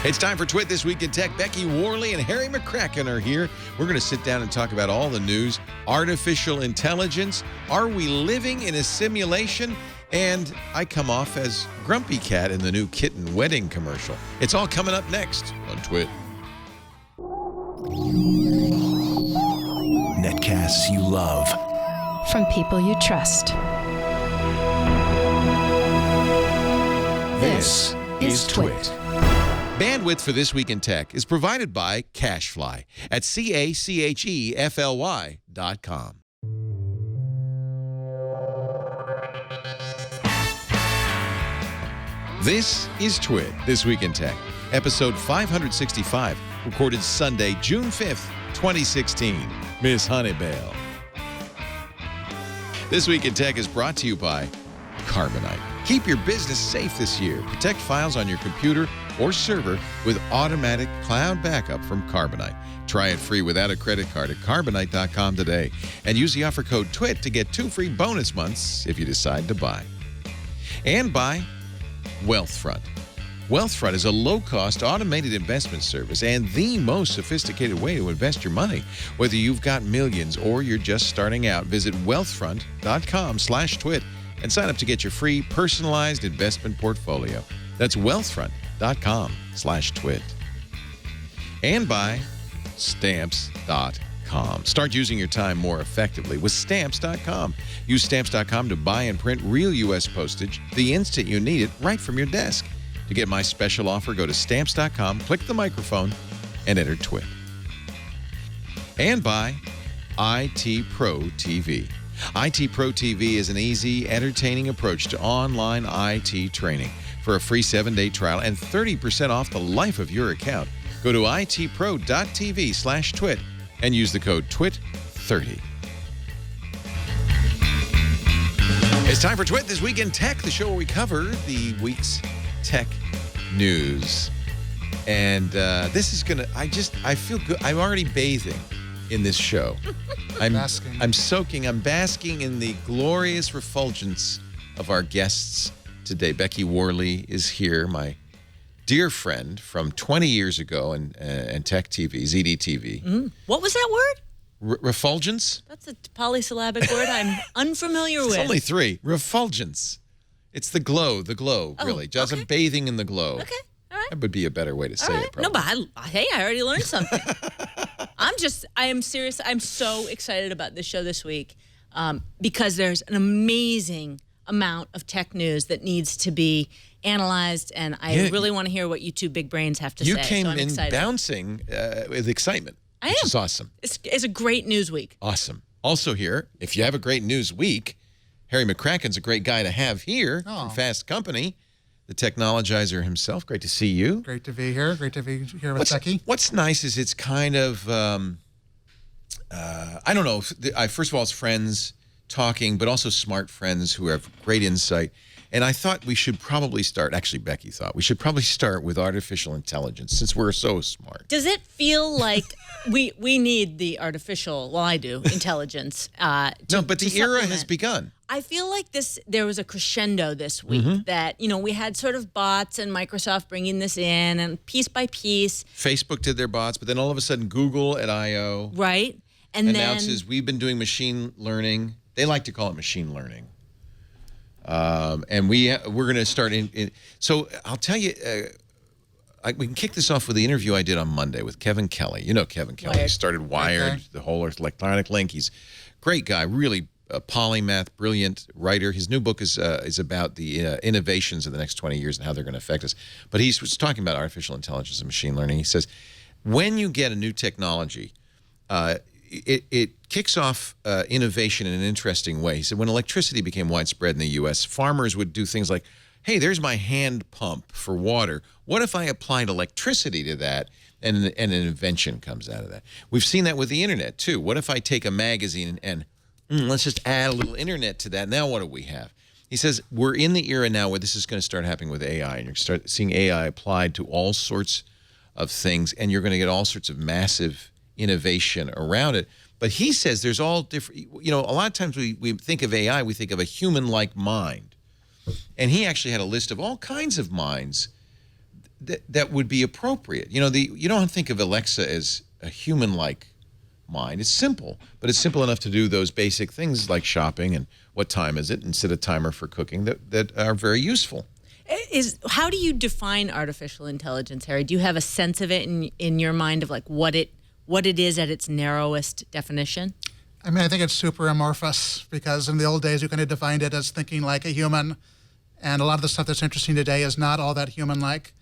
It's time for Twit This Week in Tech. Becky Worley and Harry McCracken are here. We're going to sit down and talk about all the news. Artificial intelligence. Are we living in a simulation? And I come off as Grumpy Cat in the new Kitten wedding commercial. It's all coming up next on Twit. Netcasts you love. From people you trust. This is Twit. Bandwidth for This Week in Tech is provided by CacheFly at CacheFly.com. This is Twit This Week in Tech, episode 565, recorded Sunday, June 5th, 2016. Miss Honeybelle. This Week in Tech is brought to you by Carbonite. Keep your business safe this year. Protect files on your computer or server with automatic cloud backup from Carbonite. Try it free without a credit card at Carbonite.com today. And use the offer code TWIT to get 2 free bonus months if you decide to buy. And by Wealthfront. Wealthfront is a low-cost automated investment service and the most sophisticated way to invest your money. Whether you've got millions or you're just starting out, visit wealthfront.com/twit and sign up to get your free personalized investment portfolio. That's wealthfront.com/twit. And by Stamps.com. Start using your time more effectively with Stamps.com. Use Stamps.com to buy and print real U.S. postage the instant you need it right from your desk. To get my special offer, go to Stamps.com, click the microphone, and enter TWIT. And by IT Pro TV. IT Pro TV is an easy, entertaining approach to online IT training. For a free 7-day trial and 30% off the life of your account, go to itpro.tv/twit and use the code TWIT30. It's time for Twit This Week in Tech, the show where we cover the week's tech news. And this is going to, I feel good. I'm already bathing in this show. I'm basking in the glorious refulgence of our guests today. Becky Worley is here, my dear friend from 20 years ago and Tech TV, ZDTV. Mm. What was that word? Refulgence? That's a polysyllabic word I'm unfamiliar with. It's only 3. Refulgence. It's the glow, really. Just okay. I'm bathing in the glow. Okay, all right. That would be a better way to say it, probably. No, but hey, I already learned something. I am serious. I'm so excited about this show this week because there's an amazing amount of tech news that needs to be analyzed, and I really want to hear what you two big brains have to say. You came so I'm in excited. bouncing with excitement, which is awesome. It's a great news week. Awesome. Also here, if you have a great news week, Harry McCracken's a great guy to have here from Fast Company, the technologizer himself. Great to see you. Great to be here. Great to be here with Becky. What's nice is it's kind of, I don't know, first of all, it's friends talking, but also smart friends who have great insight. And I thought we should probably start, actually Becky thought, we should probably start with artificial intelligence since we're so smart. Does it feel like we need the artificial, well, I do, intelligence? No, but the era has begun. I feel like there was a crescendo this week that, we had sort of bots and Microsoft bringing this in and piece by piece. Facebook did their bots, but then all of a sudden Google at I.O. Right. And announces we've been doing machine learning. They like to call it machine learning. And we're going to start in. So I'll tell you, we can kick this off with the interview I did on Monday with Kevin Kelly. You know Kevin Kelly. He started Wired, the whole electronic link. He's a great guy, really a polymath, brilliant writer. His new book is about the innovations of the next 20 years and how they're going to affect us. But he was talking about artificial intelligence and machine learning. He says, when you get a new technology, it kicks off innovation in an interesting way. He said when electricity became widespread in the U.S., farmers would do things like, hey, there's my hand pump for water. What if I applied electricity to that and an invention comes out of that? We've seen that with the internet, too. What if I take a magazine and let's just add a little internet to that. Now what do we have? He says we're in the era now where this is going to start happening with AI, and you're going to start seeing AI applied to all sorts of things, and you're going to get all sorts of massive innovation around it. But he says there's all different, a lot of times we think of AI, we think of a human-like mind. And he actually had a list of all kinds of minds that would be appropriate. You know, you don't think of Alexa as a human-like mind. It's simple, but it's simple enough to do those basic things like shopping and what time is it, and set a timer for cooking that are very useful. How do you define artificial intelligence, Harry? Do you have a sense of it in your mind of like what it is at its narrowest definition? I mean, I think it's super amorphous because in the old days you kind of defined it as thinking like a human, and a lot of the stuff that's interesting today is not all that human-like.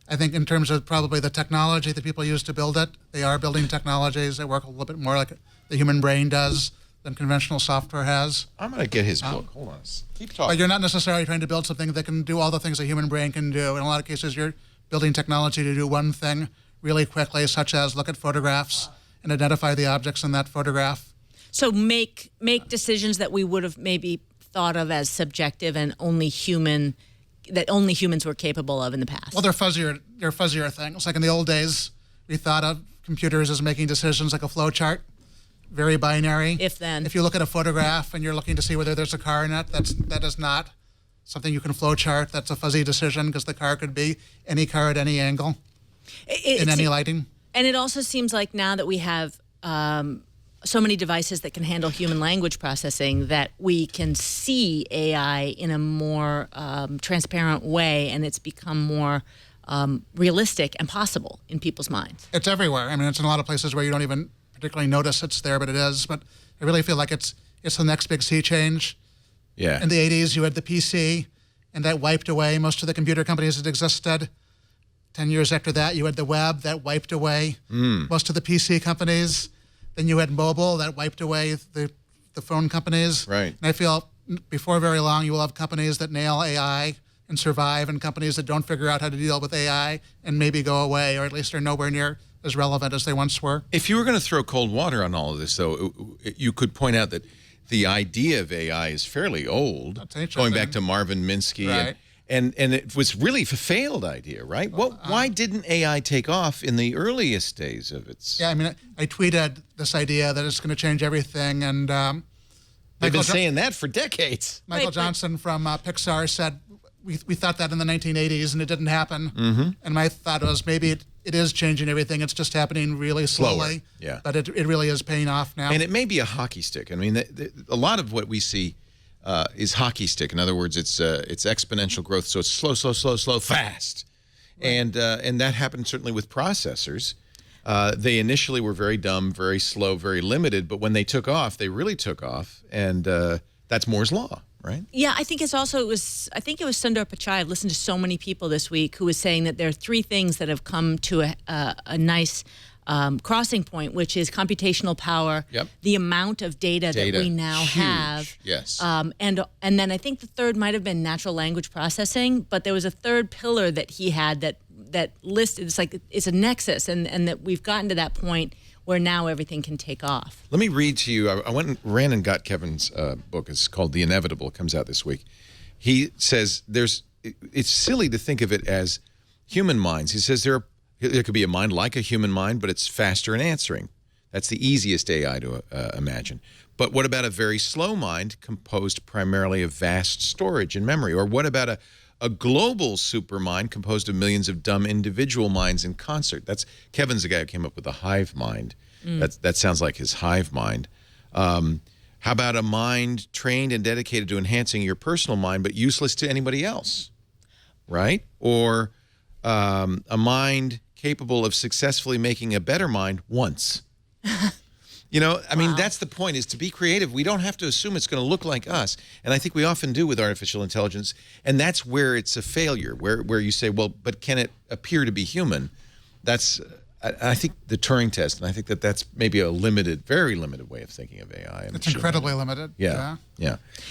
I think in terms of probably the technology that people use to build it, they are building technologies that work a little bit more like the human brain does than conventional software has. I'm going to get his book. Hold on. Keep talking. But you're not necessarily trying to build something that can do all the things a human brain can do. In a lot of cases, you're building technology to do one thing really quickly, such as look at photographs and identify the objects in that photograph. So make decisions that we would have maybe thought of as subjective and only humans were capable of in the past. Well, they're fuzzier things. Like in the old days, we thought of computers as making decisions like a flow chart, very binary. If you look at a photograph and you're looking to see whether there's a car in it, that is not something you can flow chart. That's a fuzzy decision because the car could be any car at any angle, in any lighting. And it also seems like now that we have so many devices that can handle human language processing that we can see AI in a more transparent way, and it's become more realistic and possible in people's minds. It's everywhere. I mean, it's in a lot of places where you don't even particularly notice it's there, but it is. But I really feel like it's the next big sea change. Yeah. In the 80s, you had the PC, and that wiped away most of the computer companies that existed. 10 years after that, you had the web that wiped away most of the PC companies. Then you had mobile that wiped away the phone companies. Right. And I feel before very long, you will have companies that nail AI and survive, and companies that don't figure out how to deal with AI and maybe go away, or at least are nowhere near as relevant as they once were. If you were going to throw cold water on all of this, though, you could point out that the idea of AI is fairly old, That's interesting. going back to Marvin Minsky. Right. And it was really a failed idea, right? Why didn't AI take off in the earliest days of its... Yeah, I mean, I tweeted this idea that it's going to change everything, and They've been saying that for decades. Michael Johnson from Pixar said, we thought that in the 1980s, and it didn't happen. Mm-hmm. And my thought was maybe it is changing everything. It's just happening really slowly. Slower, yeah. But it really is paying off now. And it may be a hockey stick. I mean, a lot of what we see is hockey stick. In other words, it's exponential growth, so it's slow, fast. Right. And that happened certainly with processors. They initially were very dumb, very slow, very limited, but when they took off, they really took off, and that's Moore's Law, right? Yeah, I think it was Sundar Pichai. I've listened to so many people this week who was saying that there are three things that have come to a nice crossing point, which is computational power, yep. the amount of data that we now huge. have, yes, and then I think the third might have been natural language processing, but there was a third pillar that he had that listed. It's like it's a nexus, and that we've gotten to that point where now everything can take off. Let me read to you. I went and ran and got Kevin's book. It's called The Inevitable. It comes out this week. He says it's silly to think of it as human minds. He says there could be a mind like a human mind, but it's faster in answering. That's the easiest AI to imagine. But what about a very slow mind composed primarily of vast storage and memory? Or what about a global supermind composed of millions of dumb individual minds in concert? Kevin's the guy who came up with the hive mind. That sounds like his hive mind. How about a mind trained and dedicated to enhancing your personal mind, but useless to anybody else, right? Or a mind capable of successfully making a better mind once. You know, I mean, that's the point, is to be creative. We don't have to assume it's going to look like us. And I think we often do with artificial intelligence. And that's where it's a failure, where you say, well, but can it appear to be human? That's, I think, the Turing test. And I think that's maybe a very limited way of thinking of AI. It's incredibly limited. Yeah.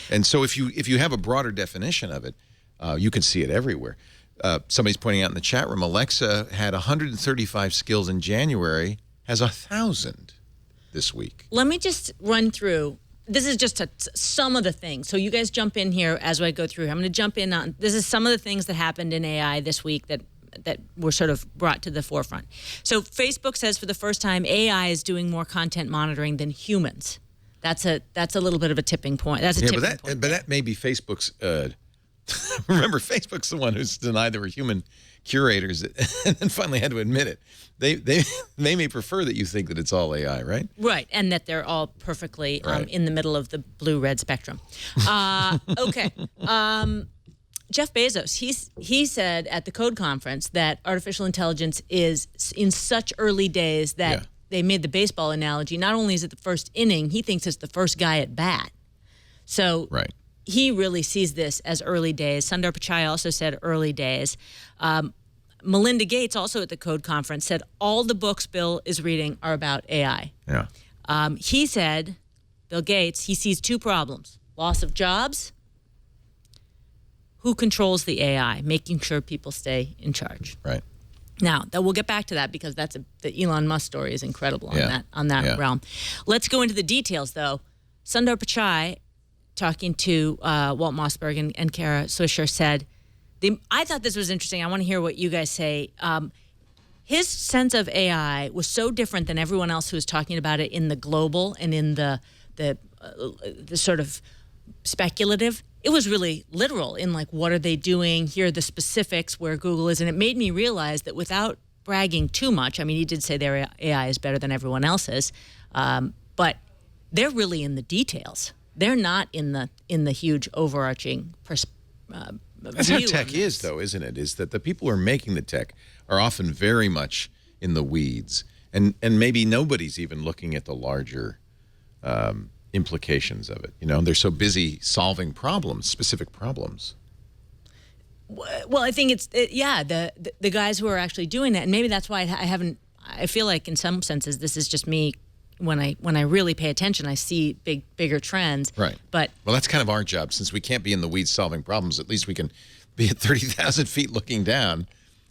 And so if you have a broader definition of it, you can see it everywhere. Somebody's pointing out in the chat room, Alexa had 135 skills in January, has 1,000 this week. Let me just run through. This is just some of the things. So you guys jump in here as I go through. I'm going to jump in on, this is some of the things that happened in AI this week that were sort of brought to the forefront. So Facebook says for the first time, AI is doing more content monitoring than humans. That's a little bit of a tipping point. That's a tipping point. But that may be Facebook's Remember, Facebook's the one who's denied there were human curators and then finally had to admit it. They may prefer that you think that it's all AI, right? Right, and that they're all perfectly Right. in the middle of the blue-red spectrum. Okay. Jeff Bezos, he said at the Code Conference that artificial intelligence is in such early days that Yeah. they made the baseball analogy. Not only is it the first inning, he thinks it's the first guy at bat. So Right. he really sees this as early days. Sundar Pichai also said early days. Melinda Gates, also at the Code Conference, said all the books Bill is reading are about AI. Yeah. He said, Bill Gates, he sees two problems: loss of jobs. Who controls the AI, making sure people stay in charge. Right. Now, we'll get back to that because the Elon Musk story is incredible on that Yeah. realm. Let's go into the details, though. Sundar Pichai, talking to Walt Mossberg and Kara Swisher, said, I thought this was interesting. I want to hear what you guys say. His sense of AI was so different than everyone else who was talking about it in the global and in the sort of speculative. It was really literal in like, what are they doing? Here are the specifics where Google is. And it made me realize that without bragging too much, I mean, he did say their AI is better than everyone else's, but they're really in the details. They're not in the huge overarching That's how view tech of is, this. though, isn't it? Is that the people who are making the tech are often very much in the weeds, and maybe nobody's even looking at the larger implications of it. You know, they're so busy solving problems, specific problems. Well, I think the guys who are actually doing it, and maybe that's why I feel like in some senses this is just me. When I really pay attention, I see bigger trends. Right. But Well, that's kind of our job. Since we can't be in the weeds solving problems, at least we can be at 30,000 feet looking down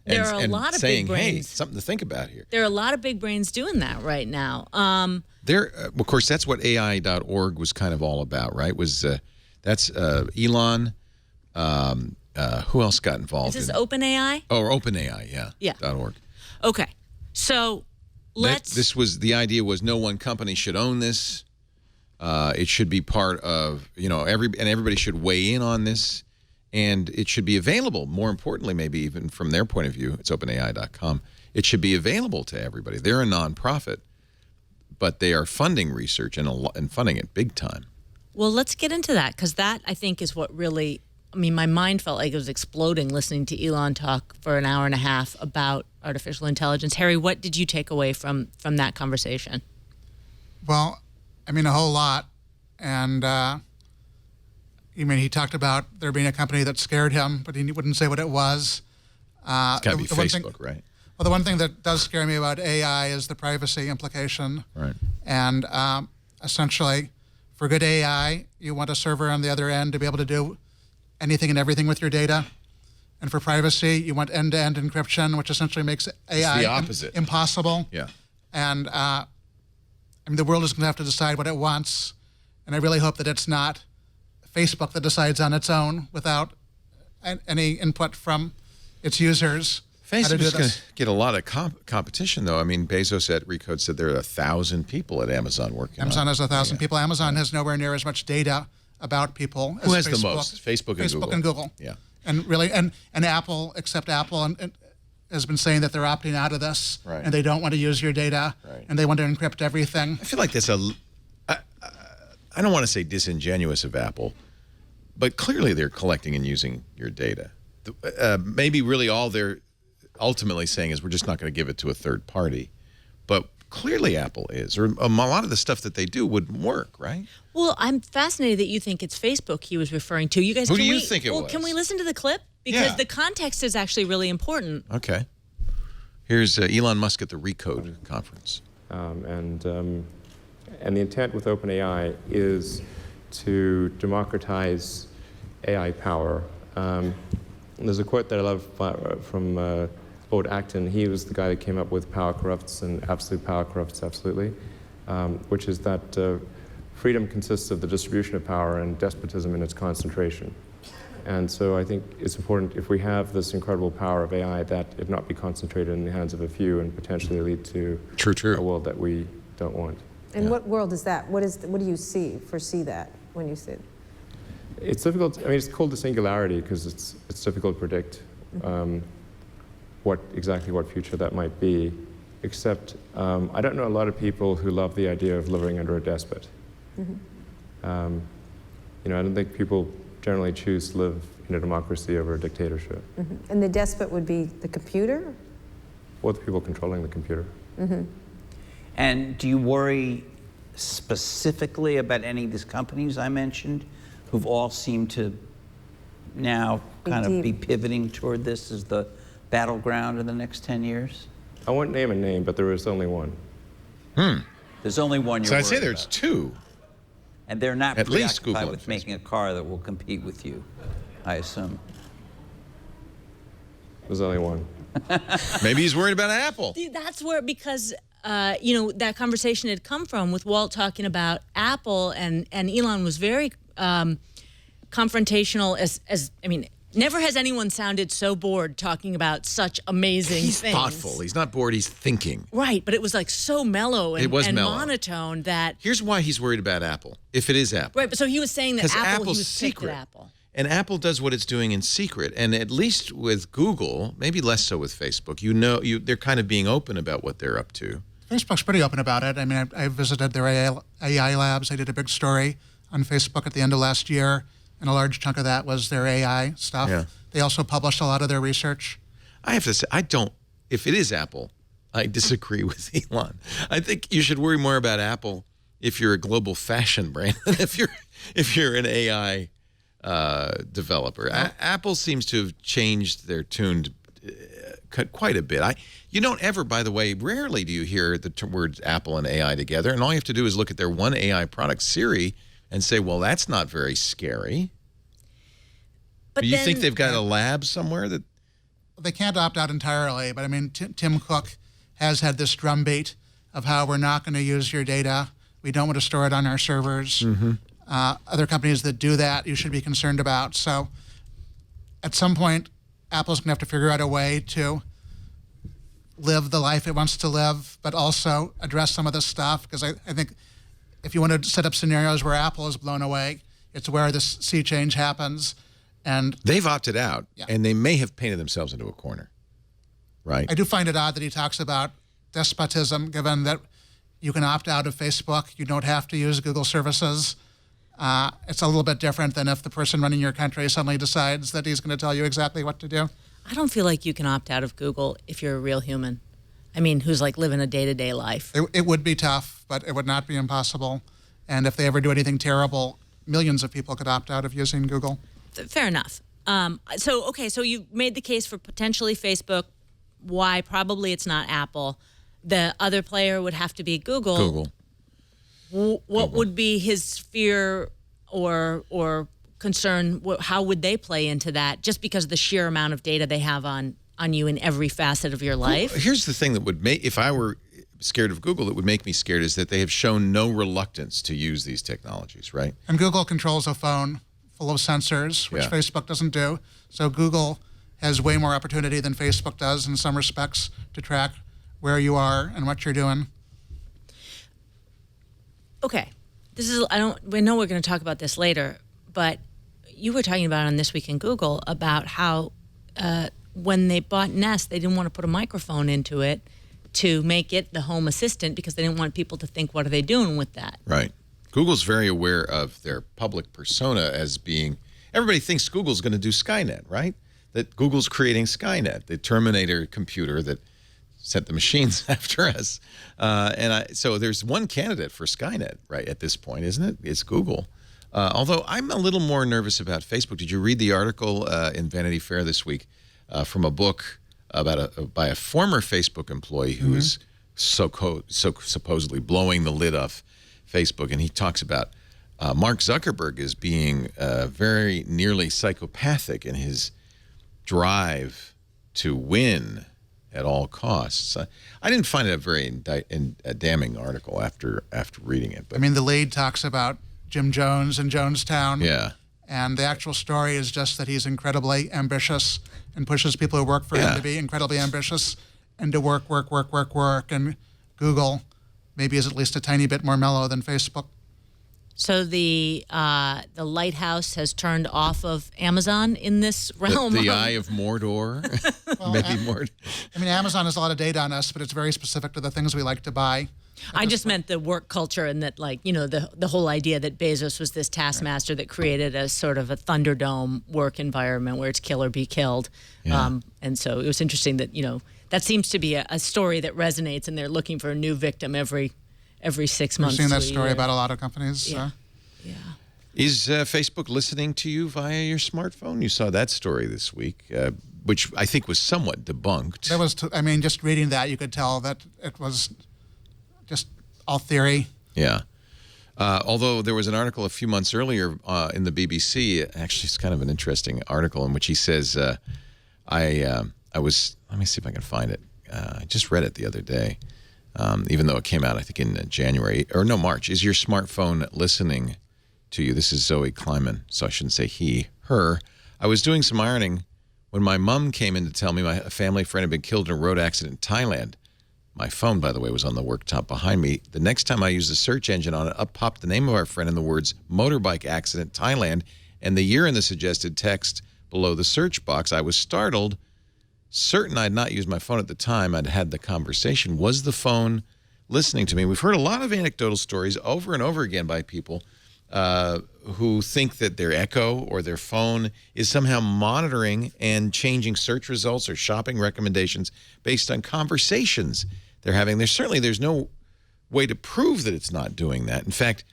and, There are a and lot of saying, big hey, brains. something to think about here. there are a lot of big brains doing that right now. Of course, that's what AI.org was kind of all about, right? That's Elon. Who else got involved? Is this in OpenAI? Oh, OpenAI, yeah. Yeah. .org. Okay. So The idea was no one company should own this. It should be part of, everybody should weigh in on this, and it should be available. More importantly, maybe even from their point of view, it's openai.com. It should be available to everybody. They're a nonprofit, but they are funding research and funding it big time. Well, let's get into that, because that, I think, is what really, my mind felt like it was exploding listening to Elon talk for an hour and a half about artificial intelligence. Harry, what did you take away from that conversation? Well, a whole lot. And he talked about there being a company that scared him, but he wouldn't say what it was. It's got to be the one thing- Facebook, right? Well, the one thing that does scare me about AI is the privacy implication. Right. And essentially, for good AI, you want a server on the other end to be able to do anything and everything with your data. And for privacy, you want end-to-end encryption, which essentially makes AI the opposite. Impossible. Yeah. And the world is going to have to decide what it wants. And I really hope that it's not Facebook that decides on its own without any input from its users. how to do Facebook's going this. to get a lot of competition, though. Bezos at Recode said there are 1,000 people at Amazon working Amazon on it. has 1,000 people. Amazon has nowhere near as much data about people as Who has Facebook. the most? Facebook and Google. and Google. Yeah. And really, and Apple, except Apple, and has been saying that they're opting out of this, Right. and they don't want to use your data, Right. and they want to encrypt everything. I feel like that's I don't want to say disingenuous of Apple, but clearly they're collecting and using your data. Maybe really all they're ultimately saying is we're just not going to give it to a third party. But clearly Apple is, or a lot of the stuff that they do would work, right? Well, I'm fascinated that you think it's Facebook he was referring to. You guys, Who do you think it was? Can we listen to the clip? Because Yeah. the context is actually really important. Okay. Here's Elon Musk at the Recode conference. And the intent with OpenAI is to democratize AI power. There's a quote that I love from Lord Acton. He was the guy that came up with power corrupts and absolute power corrupts absolutely, which is that freedom consists of the distribution of power and despotism in its concentration. And so I think it's important, if we have this incredible power of AI, that it not be concentrated in the hands of a few and potentially lead to True. a world that we don't want. And what world is that? What do you foresee that when you see it? It's difficult. I mean, it's called the singularity because it's difficult to predict exactly what future that might be. Except I don't know a lot of people who love the idea of living under a despot. I don't think people generally choose to live in a democracy over a dictatorship. And the despot would be the computer? Or the people controlling the computer. And do you worry specifically about any of these companies I mentioned who've all seemed to now kind of be pivoting toward this as the battleground in the next 10 years? I won't name a name, but there is only one. There's only one you're So I'd worried say there's about. two. And they're not At least preoccupied Google with and making a car that will compete with you, I assume. There's only one. Maybe he's worried about Apple. That's where, because that conversation had come from with Walt talking about Apple, and Elon was very confrontational. As I mean, never has anyone sounded so bored talking about such amazing He's things. thoughtful. He's not bored. He's thinking. Right, but it was like so mellow and, It was mellow. monotone that. Here's why he's worried about Apple, if it is Apple. Right, but so he was saying that Because Apple, he Apple's was picked secret. at Apple. And Apple does what it's doing in secret. And at least with Google, maybe less so with Facebook, they're kind of being open about what they're up to. Facebook's pretty open about it. I mean, I visited their AI labs. I did a big story on Facebook at the end of last year, and a large chunk of that was their AI stuff. Yeah. They also published a lot of their research. I have to say, if it is Apple, I disagree with Elon. I think you should worry more about Apple if you're a global fashion brand than if you're an AI developer. Apple seems to have changed their tune quite a bit. You don't ever, by the way, rarely do you hear the words Apple and AI together, and all you have to do is look at their one AI product, Siri, and say, well, that's not very scary. But Do you then, think they've got a lab somewhere that... They can't opt out entirely, but I mean, Tim Cook has had this drumbeat of how we're not going to use your data. We don't want to store it on our servers. Other companies that do that, you should be concerned about. So at some point, Apple's going to have to figure out a way to live the life it wants to live, but also address some of this stuff. Because I think if you want to set up scenarios where Apple is blown away, it's where this sea change happens. And They've opted out, Yeah. and they may have painted themselves into a corner, right? I do find it odd that he talks about despotism, given that you can opt out of Facebook. You don't have to use Google services. It's a little bit different than if the person running your country suddenly decides that he's going to tell you exactly what to do. I don't feel like you can opt out of Google if you're a real human. I mean, who's like living a day-to-day life. It would be tough, but it would not be impossible. And if they ever do anything terrible, millions of people could opt out of using Google. Fair enough. So you made the case for potentially Facebook. Why? Probably it's not Apple. The other player would have to be Google. Google. What would be his fear or concern? How would they play into that? Just because of the sheer amount of data they have on you in every facet of your life? Here's the thing that would make, if I were scared of Google, that would make me scared is that they have shown no reluctance to use these technologies, right? And Google controls a phone full of sensors, which Yeah. Facebook doesn't do. So Google has way more opportunity than Facebook does in some respects to track where you are and what you're doing. Okay, I know we're going to talk about this later, but you were talking about on This Week in Google about how when they bought Nest, they didn't want to put a microphone into it to make it the home assistant because they didn't want people to think, what are they doing with that? Right. Google's very aware of their public persona as being, everybody thinks Google's going to do Skynet, right? That Google's creating Skynet, the Terminator computer that sent the machines after us. So there's one candidate for Skynet, right, at this point, isn't it? It's Google. Although I'm a little more nervous about Facebook. Did you read the article in Vanity Fair this week from a book by a former Facebook employee who is so supposedly blowing the lid off Facebook, and he talks about Mark Zuckerberg as being very nearly psychopathic in his drive to win at all costs. I didn't find it a very damning article after reading it. But I mean, the lead talks about Jim Jones and Jonestown. yeah, And the actual story is just that he's incredibly ambitious and pushes people who work for him to be incredibly ambitious and to work. And Google maybe is at least a tiny bit more mellow than Facebook. So the lighthouse has turned off of Amazon in this realm. The Eye of Mordor, maybe more. I mean, Amazon has a lot of data on us, but it's very specific to the things we like to buy. I just meant the work culture, and that, like, you know, the whole idea that Bezos was this taskmaster that created a sort of a Thunderdome work environment where it's kill or be killed. Yeah. And so it was interesting that, you know, that seems to be a story that resonates, and they're looking for a new victim every 6 months. We've seen that to a story year. about a lot of companies. Yeah. So. Yeah. Is Facebook listening to you via your smartphone? You saw that story this week, which I think was somewhat debunked. There was, I mean, just reading that, you could tell that it was just all theory. Yeah. Although there was an article a few months earlier in the BBC, actually it's kind of an interesting article in which he says, I was, let me see if I can find it. I just read it the other day, even though it came out, I think, in January, or no, March. Is your smartphone listening to you? This is Zoe Kleiman, so I shouldn't say he, her. I was doing some ironing when my mom came in to tell me a family friend had been killed in a road accident in Thailand. My phone, by the way, was on the worktop behind me. The next time I used the search engine on it, up popped the name of our friend and the words motorbike accident Thailand and the year in the suggested text below the search box. I was startled, certain I'd not used my phone at the time I'd had the conversation. Was the phone listening to me? We've heard a lot of anecdotal stories over and over again by people who think that their Echo or their phone is somehow monitoring and changing search results or shopping recommendations based on conversations they're having. There's no way to prove that it's not doing that. In fact,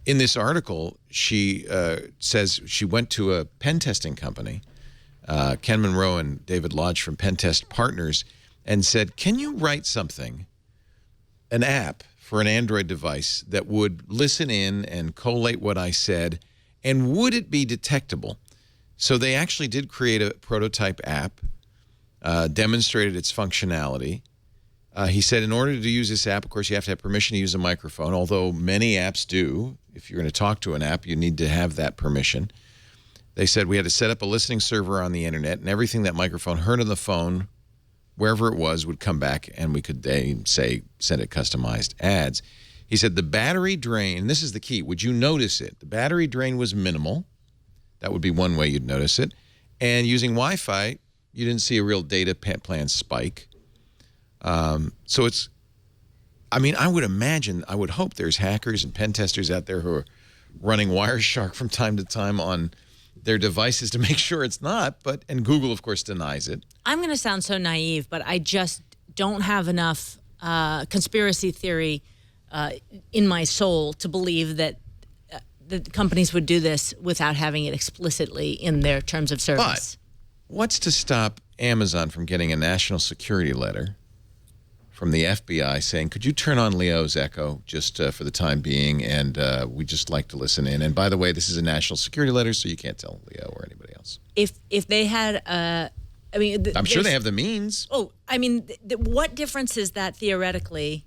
in this article, she says she went to a pen testing company, Ken Monroe and David Lodge from Pen Test Partners, and said, can you write something, an app for an Android device that would listen in and collate what I said, and would it be detectable? So they actually did create a prototype app, demonstrated its functionality. He said in order to use this app, of course, you have to have permission to use a microphone, although many apps do. If you're going to talk to an app, you need to have that permission. They said we had to set up a listening server on the internet, and everything that microphone heard on the phone, wherever it was, would come back, and we could say send it customized ads. He said the battery drain, and this is the key, would you notice it? The battery drain was minimal. That would be one way you'd notice it. And using Wi-Fi, you didn't see a real data plan spike. So it's, I mean, I would imagine, I would hope there's hackers and pen testers out there who are running Wireshark from time to time on their devices to make sure it's not, and Google, of course, denies it. I'm going to sound so naive, but I just don't have enough conspiracy theory in my soul to believe that companies would do this without having it explicitly in their terms of service. But what's to stop Amazon from getting a national security letter from the FBI saying, could you turn on Leo's Echo just for the time being, and we just like to listen in. And by the way, this is a national security letter, so you can't tell Leo or anybody else. If they had, I mean... I'm sure they have the means. Oh, I mean, what difference is that theoretically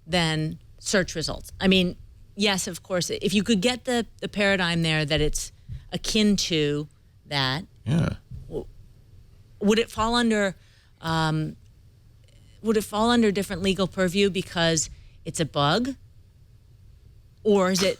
than search results? I mean, yes, of course, if you could get the paradigm there that it's akin to that, yeah. Would it fall under... would it fall under different legal purview because it's a bug? Or is it...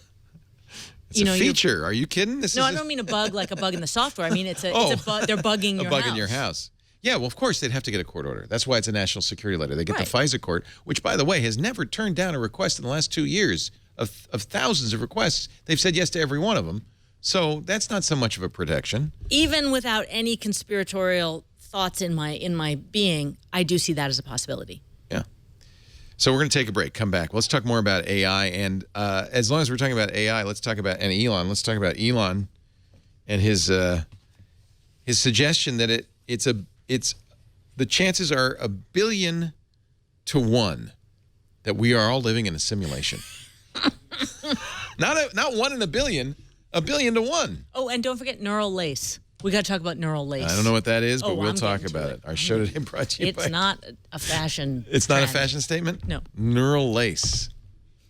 It's a feature. Are you kidding? I don't mean a bug like a bug in the software. I mean, it's a bug. They're bugging your house. A bug in your house. Yeah, well, of course, they'd have to get a court order. That's why it's a national security letter. They get the FISA court, which, by the way, has never turned down a request in the last 2 years of thousands of requests. They've said yes to every one of them. So that's not so much of a protection. Even without any conspiratorial thoughts in my being, I do see that as a possibility. Yeah. So we're going to take a break. Come back. Let's talk more about AI. And as long as we're talking about AI, let's talk about Elon. Let's talk about Elon and his suggestion that it's the chances are 1 billion to 1 that we are all living in a simulation. Not 1 in a billion, 1 billion to 1. Oh, and don't forget neural lace. We got to talk about neural lace. I don't know what that is, but we'll talk about it. Our show today brought to you by... It's not a fashion It's not a fashion statement? No. Neural lace.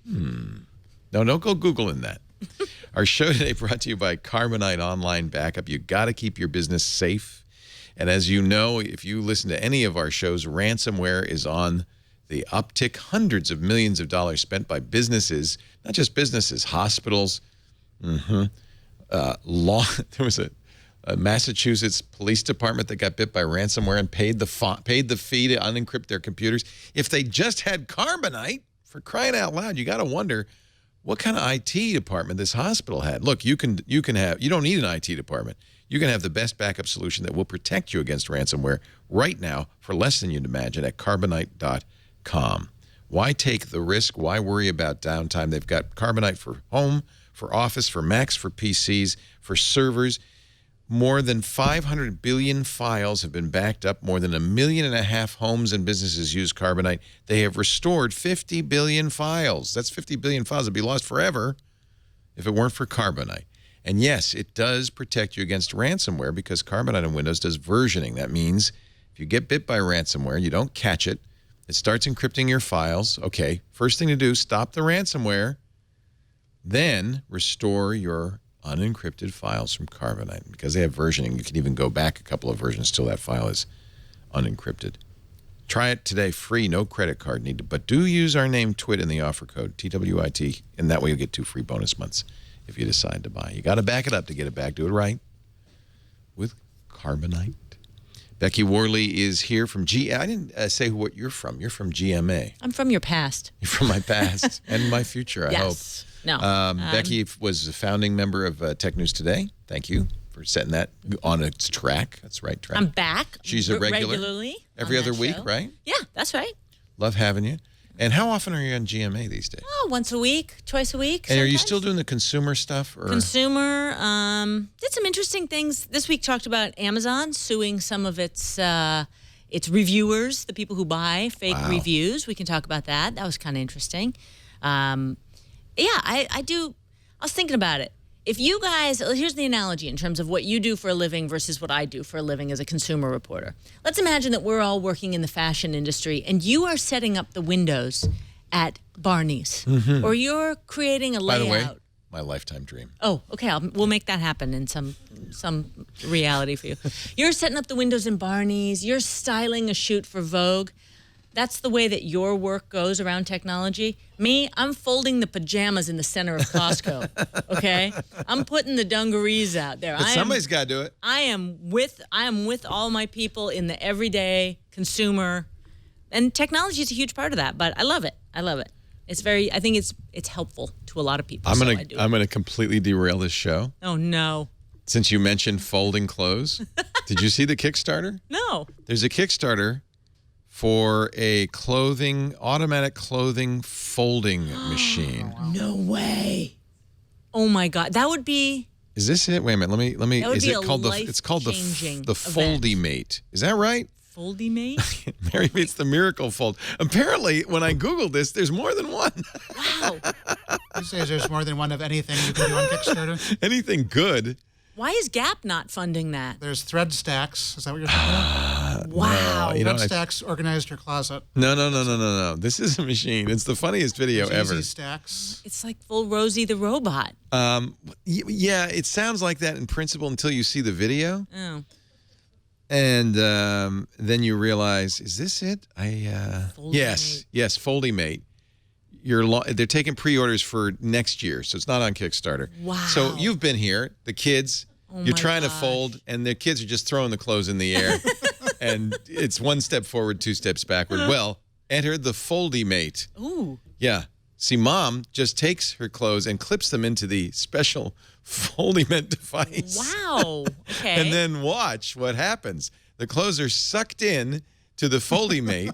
No, don't go Googling that. Our show today brought to you by Carbonite Online Backup. You got to keep your business safe. And as you know, if you listen to any of our shows, ransomware is on the uptick, hundreds of millions of dollars spent by businesses, not just businesses, hospitals. There was a Massachusetts police department that got bit by ransomware and paid the fee to unencrypt their computers. If they just had Carbonite, for crying out loud, you got to wonder what kind of IT department this hospital had. Look, you don't need an IT department. You can have the best backup solution that will protect you against ransomware right now for less than you'd imagine at Carbonite.com. Why take the risk? Why worry about downtime? They've got Carbonite for home, for office, for Macs, for PCs, for servers. More than 500 billion files have been backed up. More than 1.5 million homes and businesses use Carbonite. They have restored 50 billion files. That's 50 billion files that would be lost forever if it weren't for Carbonite. And yes, it does protect you against ransomware because Carbonite on Windows does versioning. That means if you get bit by ransomware, you don't catch it. It starts encrypting your files. Okay, first thing to do, stop the ransomware. Then restore your unencrypted files from Carbonite. Because they have versioning, you can even go back a couple of versions till that file is unencrypted. Try it today, free, no credit card needed. But do use our name TWIT in the offer code, TWIT, and that way you'll get 2 free bonus months if you decide to buy. You got to back it up to get it back. Do it right with Carbonite. Becky Worley is here from I didn't say what you're from. You're from GMA. I'm from your past. You're from my past and my future, I hope. No. Becky was a founding member of Tech News Today. Thank you for setting that on its track. That's right track. I'm back. She's a regular. Regularly. Every other week, right? Yeah, that's right. Love having you. And how often are you on GMA these days? Oh, once a week, twice a week. And sometimes. are you still doing the consumer stuff? Or? Consumer. Did some interesting things. This week talked about Amazon suing some of its reviewers, the people who buy fake reviews. We can talk about that. That was kind of interesting. I was thinking about it. If you guys, here's the analogy in terms of what you do for a living versus what I do for a living as a consumer reporter. Let's imagine that we're all working in the fashion industry and you are setting up the windows at Barney's or you're creating a layout. By the way, my lifetime dream. Oh, okay. We'll make that happen in some reality for you. You're setting up the windows in Barney's. You're styling a shoot for Vogue. That's the way that your work goes around technology. Me, I'm folding the pajamas in the center of Costco. Okay, I'm putting the dungarees out there. But somebody's got to do it. I am with all my people in the everyday consumer, and technology is a huge part of that. But I love it. It's very. I think it's helpful to a lot of people. I'm gonna completely derail this show. Oh no! Since you mentioned folding clothes, did you see the Kickstarter? No. There's a Kickstarter for a automatic clothing folding machine. No way. Oh my God. That would be. Is this it? Wait a minute. Let me. That would is be it called the? It's called the Foldy Mate. Is that right? Foldy Mate? Mary Meets the Miracle Fold. Apparently, when I Googled this, there's more than one. Wow. These days there's more than one of anything you can do on Kickstarter. Anything good. Why is Gap not funding that? There's thread stacks. Is that what you're talking about? Wow. No, Thread stacks organized your closet. No. This is a machine. It's the funniest video There's ever. Easy stacks. It's like full Rosie the Robot. Yeah, it sounds like that in principle until you see the video. Oh. And then you realize, is this it? Yes, Foldy Mate. They're taking pre-orders for next year, so it's not on Kickstarter. Wow. So you've been here, the kids. You're trying to fold, and the kids are just throwing the clothes in the air. And it's 1 step forward, 2 steps backward. Well, enter the Foldy Mate. Ooh. Yeah. See, Mom just takes her clothes and clips them into the special Foldymate device. Wow. Okay. And then watch what happens. The clothes are sucked in to the Foldymate,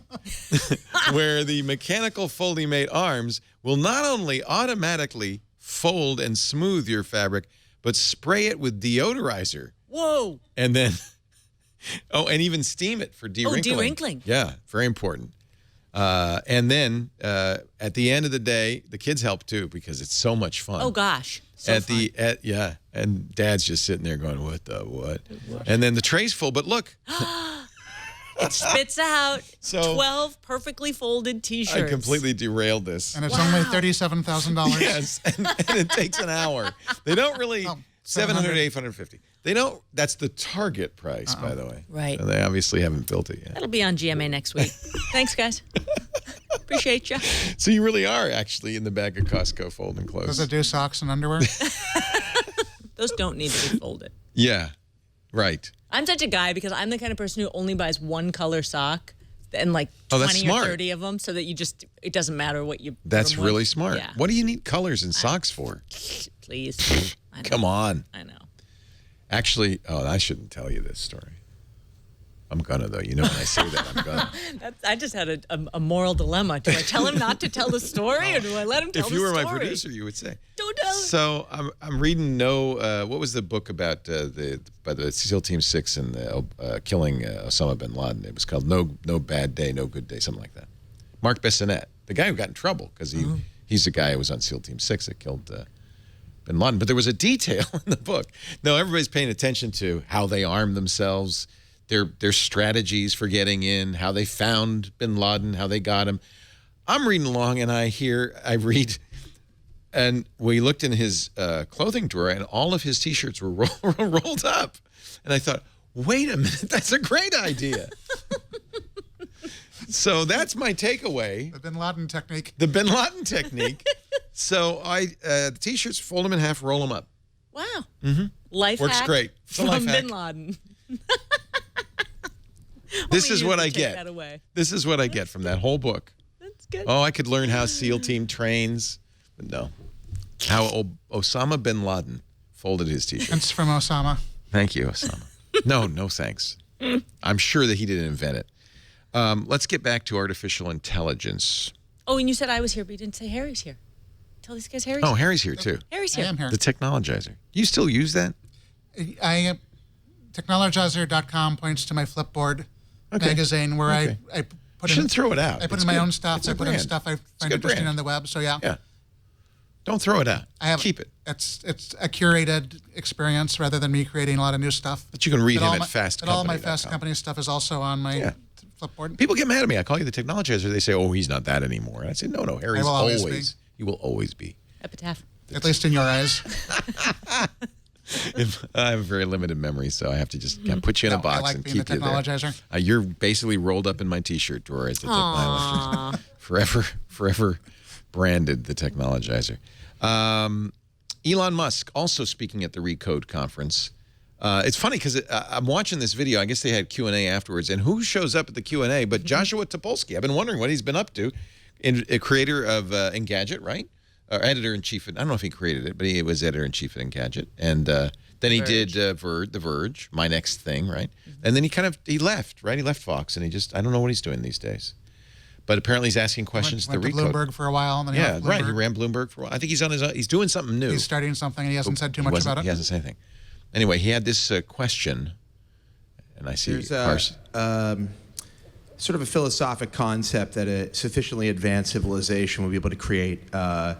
where the mechanical Foldymate arms will not only automatically fold and smooth your fabric, but spray it with deodorizer. Whoa. And then, and even steam it for dewrinkling. Oh, dewrinkling. Yeah, very important. And then at the end of the day, the kids help too because it's so much fun. Oh gosh. So fun. And Dad's just sitting there going, what the what? And then the tray's full, but look. It spits out So- 12 perfectly folded T-shirts. I completely derailed this. And it's only $37,000. Yes, and it takes an hour. They don't really, 700, 850. They don't, that's the target price, by the way. Right. So they obviously haven't built it yet. That'll be on GMA next week. Thanks, guys. Appreciate you. So you really are actually in the bag of Costco folding clothes. Does it do socks and underwear? Those don't need to be folded. Yeah, right. I'm such a guy because I'm the kind of person who only buys one color sock and like Oh, that's 20 or smart. 30 of them so that it doesn't matter what you put That's them with. really smart. Yeah. What do you need colors in socks for? Please. I know. Come on. I know. Actually, I shouldn't tell you this story. I'm gonna, though. You know when I say that, I'm gonna. I just had a moral dilemma. Do I tell him not to tell the story or do I let him tell the If story? you were my producer, you would say. Don't tell him. So I'm reading what was the book about by the SEAL Team 6 and killing Osama bin Laden? It was called No Bad Day, No Good Day, something like that. Mark Bissonette, the guy who got in trouble because he's the guy who was on SEAL Team 6 that killed bin Laden. But there was a detail in the book. No, everybody's paying attention to how they armed themselves, their strategies for getting in, how they found bin Laden, how they got him. I'm reading along and I read, and we looked in his clothing drawer and all of his T-shirts were rolled up. And I thought, wait a minute, that's a great idea. So that's my takeaway. The bin Laden technique. The bin Laden technique. So the T-shirts, fold them in half, roll them up. Wow. Life Works hack great. It's a life from hack. bin Laden. This Only is you what can I take get. that away. This is what I get from that whole book. That's good. Oh, I could learn how SEAL Team trains, but no. How Osama bin Laden folded his T-shirts. It's from Osama. Thank you, Osama. No thanks. I'm sure that he didn't invent it. Let's get back to artificial intelligence. Oh, and you said I was here, but you didn't say Harry's here. Tell these guys Harry's Oh, here. Harry's here too. Harry's I here. am here. The technologizer. You still use that? Technologizer.com points to my Flipboard Okay. magazine where Okay. I put You shouldn't throw it out. I put It's in my good. own stuff. It's a I put in brand. stuff I It's a find good interesting brand. on the web. So yeah. Don't throw it out. Keep it. It's a curated experience rather than me creating a lot of new stuff. But you can read But him all at my- fastcompany.com. But all my Fast Company stuff is also on my Flipboard. People get mad at me. I call you the technologizer. They say, "Oh, he's not that anymore." And I say, "No, Harry's will always always. be. He will always be." Epitaph. At least in your eyes. I have a very limited memory, so I have to just put you in a No, box I like and being keep the you there. technologizer. You're basically rolled up in my T-shirt drawer as the technologizer. Forever branded the technologizer. Elon Musk also speaking at the Recode conference. It's funny because I'm watching this video. I guess they had Q&A afterwards, and who shows up at the Q&A but Joshua Topolsky? I've been wondering what he's been up to. A creator of Engadget, right? Or editor-in-chief. I don't know if he created it, but he was editor-in-chief at Engadget. And then he did The Verge, my next thing, right? And then he left, right? He left Fox, and I don't know what he's doing these days. But apparently he's asking questions Went to to Recode. Bloomberg for a while. And then he Yeah, left right. He Bloomberg. ran Bloomberg for a while. I think he's on his own. He's doing something new. He's starting something and he hasn't said too much about it. He hasn't said anything. Anyway, he had this question, and I see There's Carson. sort of a philosophic concept that a sufficiently advanced civilization will be able to create a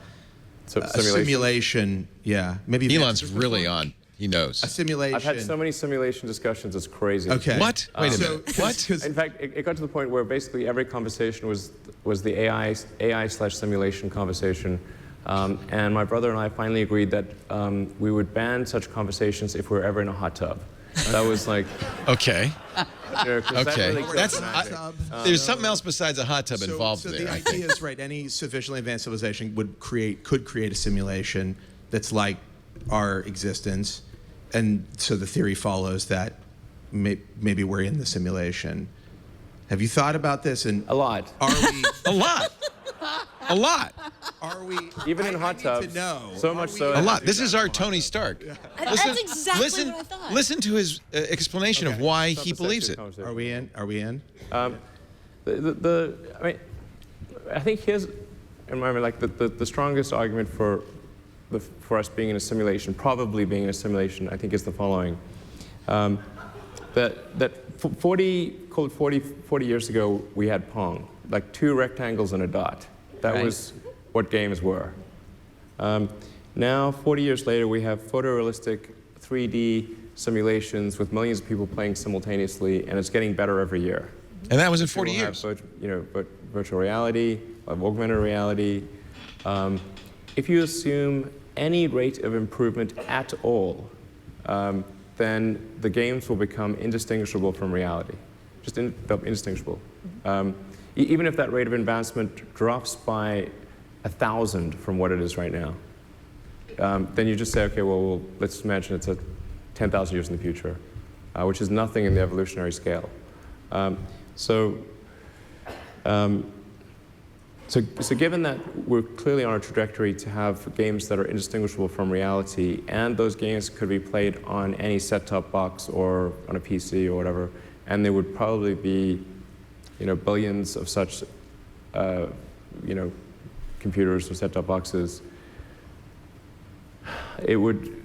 simulation. Yeah, maybe Elon's advanced really before. on. He knows. A simulation. I've had so many simulation discussions, it's crazy. Okay. What? Wait a minute. What? In fact, it got to the point where basically every conversation was the AI/simulation conversation. And my brother and I finally agreed that we would ban such conversations if we were ever in a hot tub. That was like, Okay. you know, 'cause that Okay. really killed That's the magic. there's something else besides a hot tub involved so there. the I think. idea is right. Any sufficiently advanced civilization could create a simulation that's like our existence, and so the theory follows that maybe we're in the simulation. Have you thought about this? And A lot. are we? A lot. A lot. Are we? Even in I hot need tubs. to know. So Are much we so. A lot. This is our Tony Stark. That's exactly what I thought. Listen to his explanation of why he believes it. Are we in? Are we in? I mean, I think here's, in my mind, like the strongest argument for us being in a simulation, probably being in a simulation, I think is the following. That 40 years ago, we had Pong, like 2 rectangles and a dot. That was what games were. Now, 40 years later, we have photorealistic 3D simulations with millions of people playing simultaneously, and it's getting better every year. And that was in 40 We'll years. have virtual reality, we'll have augmented reality. If you assume any rate of improvement at all, then the games will become indistinguishable from reality. Just indistinguishable. even if that rate of advancement drops by 1,000 from what it is right now, then you just say, okay, well, let's imagine it's 10,000 years in the future, which is nothing in the evolutionary scale. So given that we're clearly on a trajectory to have games that are indistinguishable from reality, and those games could be played on any set-top box or on a PC or whatever, and there would probably be, billions of such, computers or set-top boxes, it would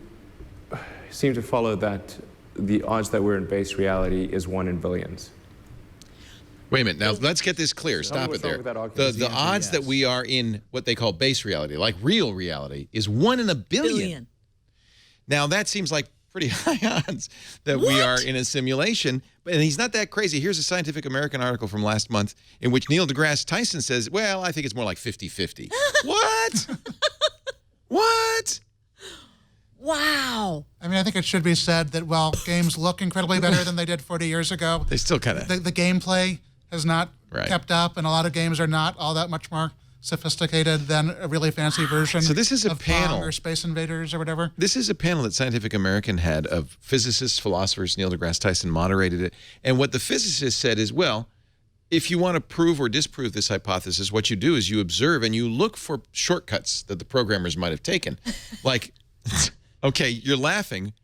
seem to follow that the odds that we're in base reality is 1 in billions. Wait a minute. Now, let's get this clear. Stop it there. The odds that we are in what they call base reality, like real reality, is 1 in a billion. Now, that seems like pretty high odds that we are in a simulation. And he's not that crazy. Here's a Scientific American article from last month in which Neil deGrasse Tyson says, well, I think it's more like 50-50. What? What? Wow. I mean, I think it should be said that while games look incredibly better than they did 40 years ago, they still kind of... The gameplay has not kept up, and a lot of games are not all that much more sophisticated than a really fancy version so this is a of panel Pong or Space Invaders or whatever. This is a panel that Scientific American had of physicists, philosophers. Neil deGrasse Tyson moderated it. And what the physicist said is, well, if you want to prove or disprove this hypothesis, what you do is you observe and you look for shortcuts that the programmers might have taken. Like, okay, you're laughing,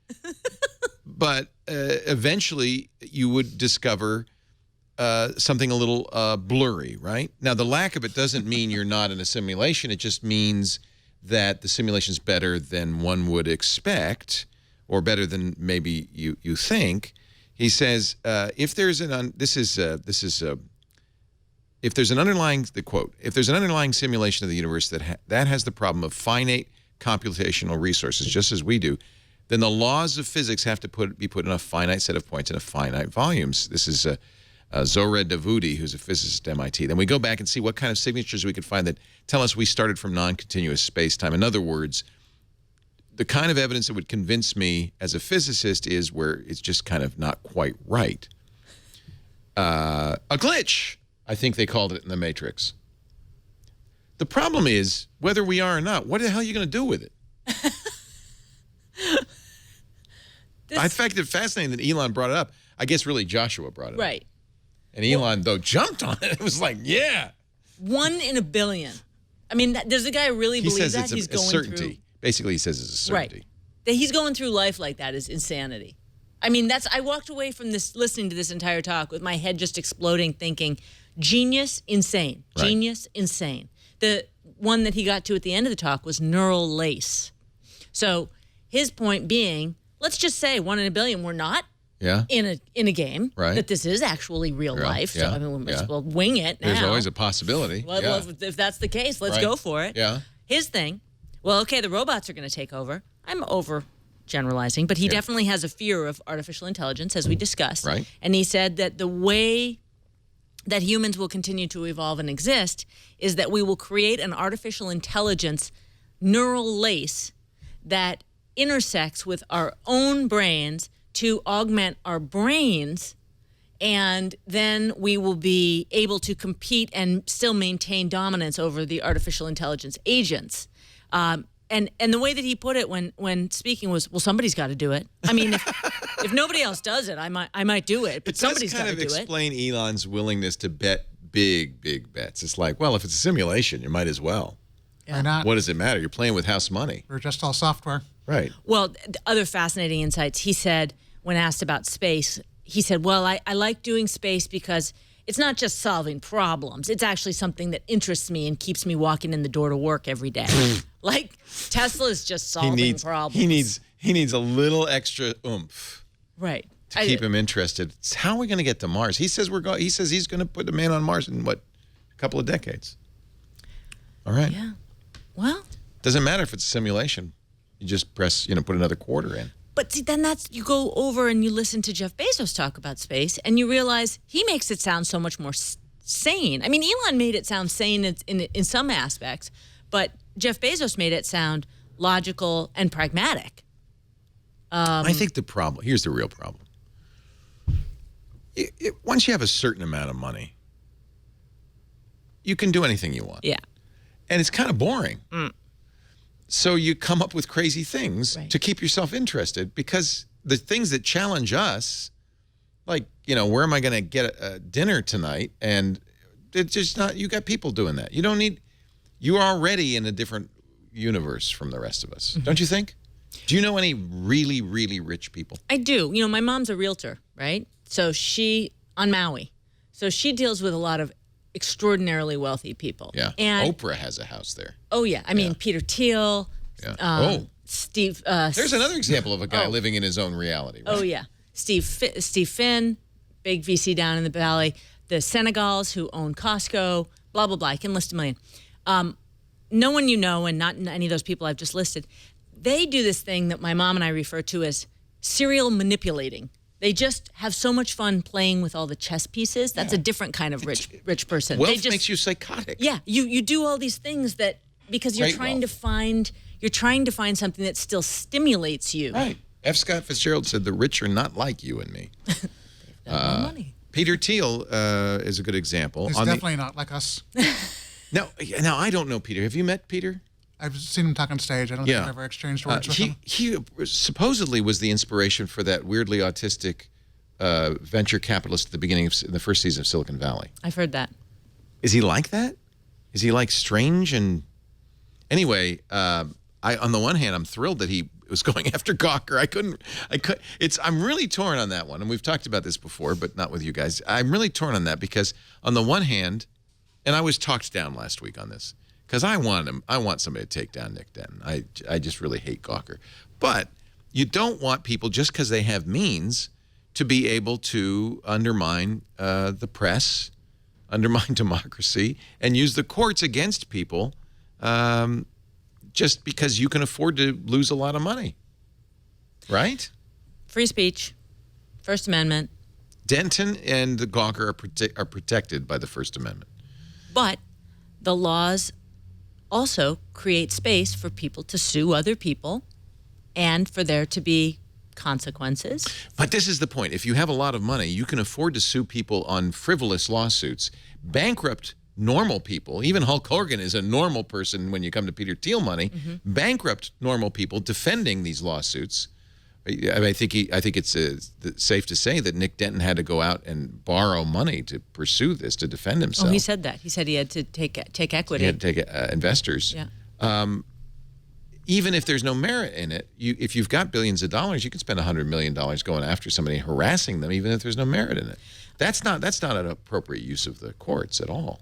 but eventually you would discover something a little blurry, right? Now, the lack of it doesn't mean you're not in a simulation. It just means that the simulation's better than one would expect, or better than maybe you think. He says, if there's an if there's an underlying, the quote, if there's an underlying simulation of the universe that has the problem of finite computational resources, just as we do, then the laws of physics have to be put in a finite set of points in a finite volumes. This is Zohra Davudi, who's a physicist at MIT. Then we go back and see what kind of signatures we could find that tell us we started from non-continuous space-time. In other words, the kind of evidence that would convince me as a physicist is where it's just kind of not quite right. A glitch, I think they called it in the Matrix. The problem is, whether we are or not, what the hell are you going to do with it? I find it fascinating that Elon brought it up. I guess really Joshua brought it up. Right. And Elon, though, jumped on it. It was like, yeah. 1 in a billion. I mean, does the guy really believe that? He says it's a certainty. Basically, he says it's a certainty. Right. That he's going through life like that is insanity. I mean, I walked away from this, listening to this entire talk with my head just exploding, thinking, genius, insane. Right. Genius, insane. The one that he got to at the end of the talk was neural lace. So his point being, let's just say 1 in a billion, we're not in a game. Right. That this is actually real life. So, I mean, we might as well wing it now. There's always a possibility. Well, if that's the case, let's go for it. Yeah. His thing, well, okay, the robots are going to take over. I'm overgeneralizing, but he definitely has a fear of artificial intelligence, as we discussed. Right. And he said that the way that humans will continue to evolve and exist is that we will create an artificial intelligence neural lace that intersects with our own brains to augment our brains, and then we will be able to compete and still maintain dominance over the artificial intelligence agents. And the way that he put it when speaking was, well, somebody's got to do it. I mean, if nobody else does it, I might do it, but somebody's got to do it. It does kind of explain Elon's willingness to bet big bets. It's like, well, if it's a simulation, you might as well. Why not? What does it matter? You're playing with house money. We're just all software. Right. Well, other fascinating insights. He said, when asked about space, he said, well, I like doing space because it's not just solving problems. It's actually something that interests me and keeps me walking in the door to work every day. Like Tesla is just solving problems. He needs a little extra oomph. Right. To keep him interested. How are we going to get to Mars? He says he's going to put a man on Mars in a couple of decades. All right. Yeah. Well, doesn't matter if it's a simulation. You just press, put another quarter in. But see, then you go over and you listen to Jeff Bezos talk about space, and you realize he makes it sound so much more sane. I mean, Elon made it sound sane in some aspects, but Jeff Bezos made it sound logical and pragmatic. I think here's the real problem. Once you have a certain amount of money, you can do anything you want. Yeah. And it's kind of boring. So you come up with crazy things Right. to keep yourself interested, because the things that challenge us, like, where am I going to get a dinner tonight? And it's just not, you got people doing that. You're already in a different universe from the rest of us. Don't you think? Do you know any really, really rich people? I do. My mom's a realtor, right? So on Maui. So she deals with a lot of extraordinarily wealthy people. Yeah. And Oprah has a house there. oh yeah, I mean Peter Thiel, Yeah. Steve. There's another example of a guy living in his own reality. Right? Oh yeah, Steve Finn, big VC down in the valley. The Senegals who own Costco. Blah blah blah. I can list a million. No one and not any of those people I've just listed. They do this thing that my mom and I refer to as serial manipulating. They just have so much fun playing with all the chess pieces. That's a different kind of rich person. Wealth makes you psychotic. Yeah, you do all these things that because you're Great trying wealth. to find something that still stimulates you. Right. F. Scott Fitzgerald said the rich are not like you and me. Got more money. Peter Thiel is a good example. He's definitely not like us. Now, I don't know Peter. Have you met Peter? I've seen him talk on stage. I don't think I've ever exchanged words with him. He supposedly was the inspiration for that weirdly autistic venture capitalist at the beginning in the first season of Silicon Valley. I've heard that. Is he like that? Is he like strange? And anyway, on the one hand, I'm thrilled that he was going after Gawker. I'm really torn on that one. And we've talked about this before, but not with you guys. I'm really torn on that because on the one hand, and I was talked down last week on this, because I want somebody to take down Nick Denton. I just really hate Gawker. But you don't want people, just because they have means, to be able to undermine the press, undermine democracy, and use the courts against people just because you can afford to lose a lot of money. Right? Free speech, First Amendment. Denton and Gawker are protected by the First Amendment. But the laws also create space for people to sue other people and for there to be consequences. But this is the point. If you have a lot of money, you can afford to sue people on frivolous lawsuits, bankrupt normal people. Even Hulk Hogan is a normal person when you come to Peter Thiel money. Bankrupt normal people defending these lawsuits. I think it's safe to say that Nick Denton had to go out and borrow money to pursue this, to defend himself. Oh, he said that. He said he had to take equity. He had to take investors. Yeah. Even if there's no merit in it, if you've got billions of dollars, you can spend $100 million going after somebody, harassing them, even if there's no merit in it. That's not an appropriate use of the courts at all.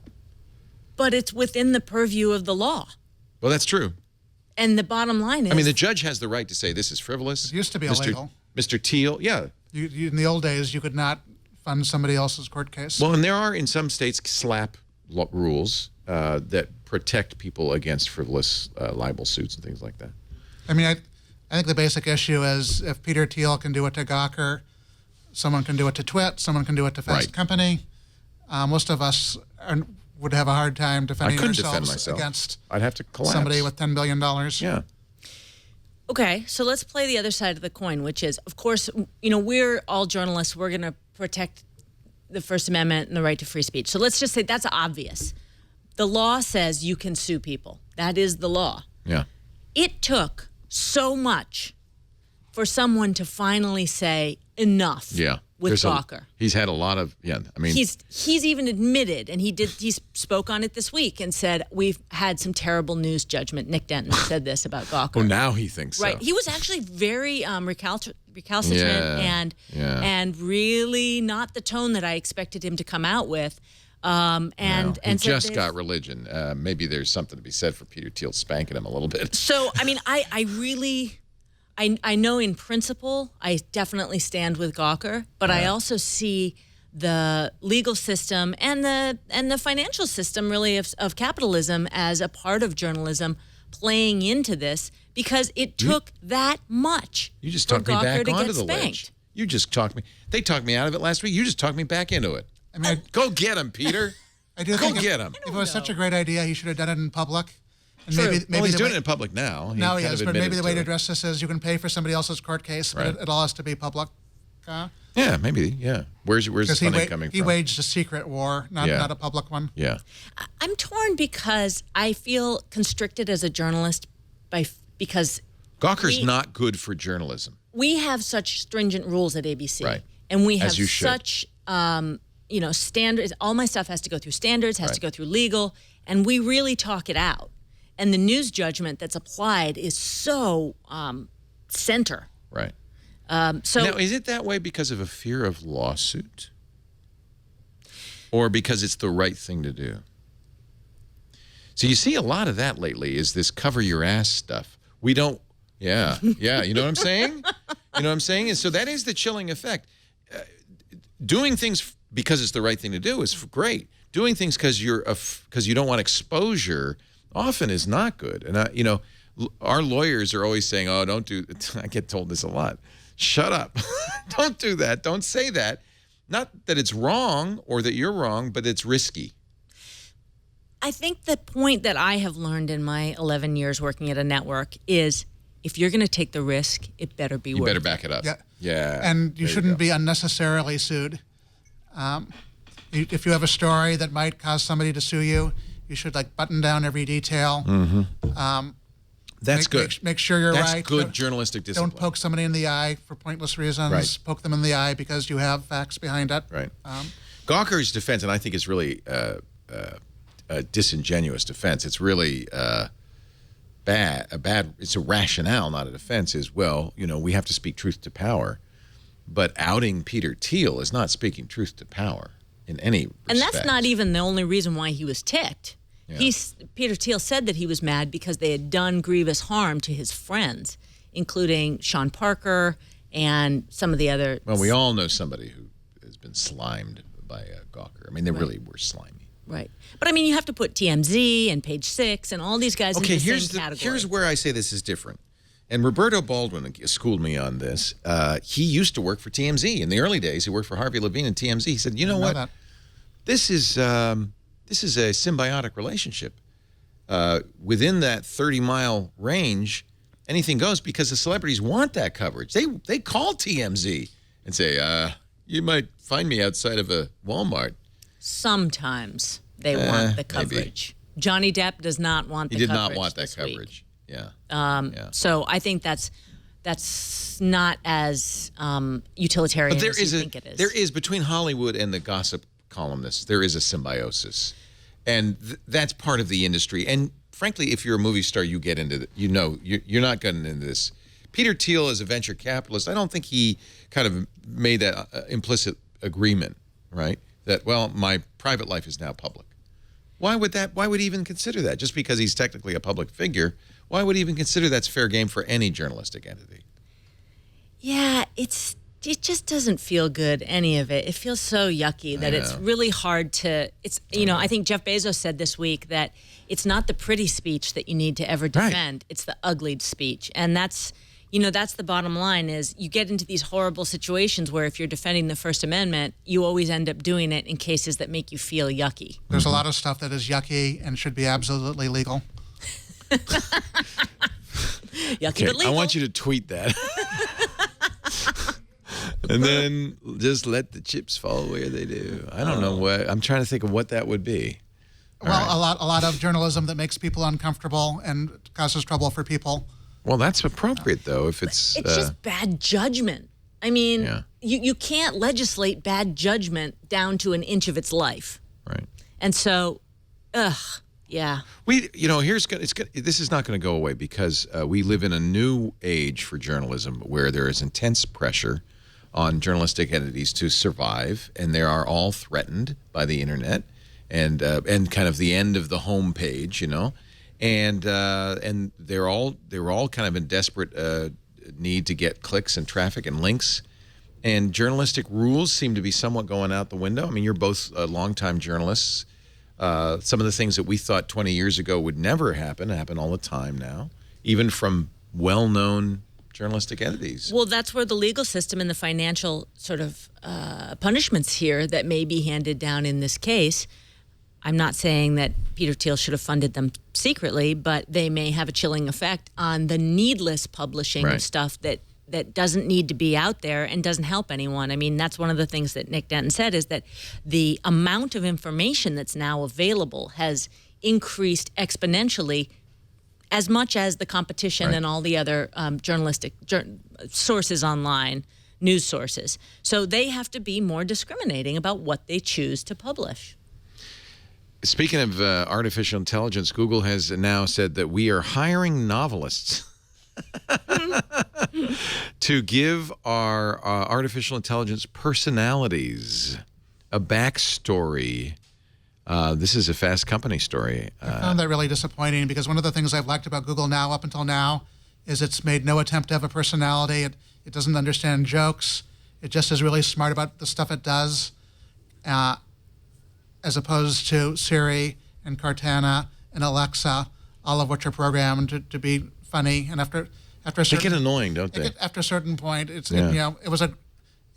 But it's within the purview of the law. Well, that's true. And the bottom line is... I mean, the judge has the right to say this is frivolous. It used to be illegal. Mr. Teal, yeah. In the old days, you could not fund somebody else's court case. Well, and there are in some states slap rules that protect people against frivolous libel suits and things like that. I mean, I think the basic issue is if Peter Thiel can do it to Gawker, someone can do it to Twit, someone can do it to Fast Company. Most of us would have a hard time defending ourselves against I'd have to collapse. Somebody with $10 billion. Yeah. Okay, so let's play the other side of the coin, which is, of course, we're all journalists. We're going to protect the First Amendment and the right to free speech. So let's just say that's obvious. The law says you can sue people. That is the law. Yeah. It took so much for someone to finally say enough. Yeah. With Gawker. He's had a lot of, I mean. He's even admitted, and he spoke on it this week and said, we've had some terrible news judgment. Nick Denton said this about Gawker. Oh, now he thinks right. so. He was actually very recalcitrant and really not the tone that I expected him to come out with. He just got religion. Maybe there's something to be said for Peter Thiel spanking him a little bit. So, I mean, I know in principle, I definitely stand with Gawker, but I also see the legal system and the financial system really of capitalism as a part of journalism playing into this because it took that much. You just talked me back onto the spanked. ledge. You just talked me. They talked me out of it last week. You just talked me back into it. I mean, go get him, Peter. I do go think get him. If it was such a great idea, he should have done it in public. And True. maybe he's doing it in public now. Now he is, but maybe the way to address this is you can pay for somebody else's court case, but Right. it all has to be public. Yeah, maybe. Yeah. Where's the funding coming from? He waged a secret war, not a public one. Yeah. I'm torn because I feel constricted as a journalist because Gawker's not good for journalism. We have such stringent rules at ABC. Right. And we have As you should. such, standards. All my stuff has to go through standards, has to go through legal, and we really talk it out. And the news judgment that's applied is so center. Right. So now, is it that way because of a fear of lawsuit? Or because it's the right thing to do? So you see a lot of that lately is this cover your ass stuff. We don't, yeah, you know what I'm saying? You know what I'm saying? And so that is the chilling effect. Doing things because it's the right thing to do is great. Doing things because you don't want exposure often is not good. And our lawyers are always saying, "Oh, don't do." I get told this a lot. Shut up! Don't do that. Don't say that. Not that it's wrong or that you're wrong, but it's risky. I think the point that I have learned in my 11 years working at a network is if you're going to take the risk, it better be worth it. You better back it up. Yeah. And you shouldn't be unnecessarily sued. If you have a story that might cause somebody to sue you, you should button down every detail. Mm-hmm. That's good. Make sure you're right. That's good journalistic discipline. Don't poke somebody in the eye for pointless reasons. Right. Poke them in the eye because you have facts behind it. Right. Gawker's defense, and I think it's really a disingenuous defense. It's really bad. It's a rationale, not a defense. Is we have to speak truth to power, but outing Peter Teal is not speaking truth to power in any respect. And that's not even the only reason why he was ticked. Yeah. Peter Teal said that he was mad because they had done grievous harm to his friends, including Sean Parker and some of the other. Well, we all know somebody who has been slimed by Gawker. I mean, they really were slimy. Right. But, you have to put TMZ and Page Six and all these guys in the same category. Here's where I say this is different. And Roberto Baldwin schooled me on this. He used to work for TMZ. In the early days, he worked for Harvey Levine and TMZ. He said, you know what? This is a symbiotic relationship. Within that 30-mile range, anything goes because the celebrities want that coverage. They call TMZ and say, you might find me outside of a Walmart. Sometimes they want the coverage. Maybe. Johnny Depp does not want the coverage. He did not want that coverage. Yeah. So I think that's not as utilitarian as you think it is. There is, between Hollywood and the gossip columnists, there is a symbiosis. And that's part of the industry. And frankly, if you're a movie star, you get into you're not getting into this. Peter Teal, as a venture capitalist, I don't think he kind of made that implicit agreement, right? That, my private life is now public. Why would he even consider that? Just because he's technically a public figure, why would he even consider that's fair game for any journalistic entity? Yeah, it just doesn't feel good, any of it. It feels so yucky that it's really hard to, I think Jeff Bezos said this week that it's not the pretty speech that you need to ever defend. Right. It's the ugly speech. And that's the bottom line is you get into these horrible situations where if you're defending the First Amendment, you always end up doing it in cases that make you feel yucky. There's a lot of stuff that is yucky and should be absolutely legal. Yucky but legal. I want you to tweet that. And then just let the chips fall where they do. I don't know what. I'm trying to think of what that would be. A lot of journalism that makes people uncomfortable and causes trouble for people. Well, that's appropriate, though, if it's... It's just bad judgment. You can't legislate bad judgment down to an inch of its life. Right. And so, yeah. This is not going to go away because we live in a new age for journalism where there is intense pressure on journalistic entities to survive, and they are all threatened by the internet and kind of the end of the home page, and they're all kind of in desperate need to get clicks and traffic and links, and journalistic rules seem to be somewhat going out the window. I mean, you're both longtime journalists. Some of the things that we thought 20 years ago would never happen all the time now, even from well-known journalistic entities. Well, that's where the legal system and the financial sort of punishments here that may be handed down in this case. I'm not saying that Peter Teal should have funded them secretly, but they may have a chilling effect on the needless publishing of stuff that that doesn't need to be out there and doesn't help anyone. I mean, that's one of the things that Nick Denton said, is that the amount of information that's now available has increased exponentially, as much as the competition and all the other journalistic sources online, news sources. So they have to be more discriminating about what they choose to publish. Speaking of artificial intelligence, Google has now said that we are hiring novelists to give our artificial intelligence personalities a backstory. This is a Fast Company story. I found that really disappointing, because one of the things I've liked about Google now up until now is it's made no attempt to have a personality. It doesn't understand jokes. It just is really smart about the stuff it does, as opposed to Siri and Cortana and Alexa, all of which are programmed to be funny. And after a certain, they get annoying, don't they? After a certain point, it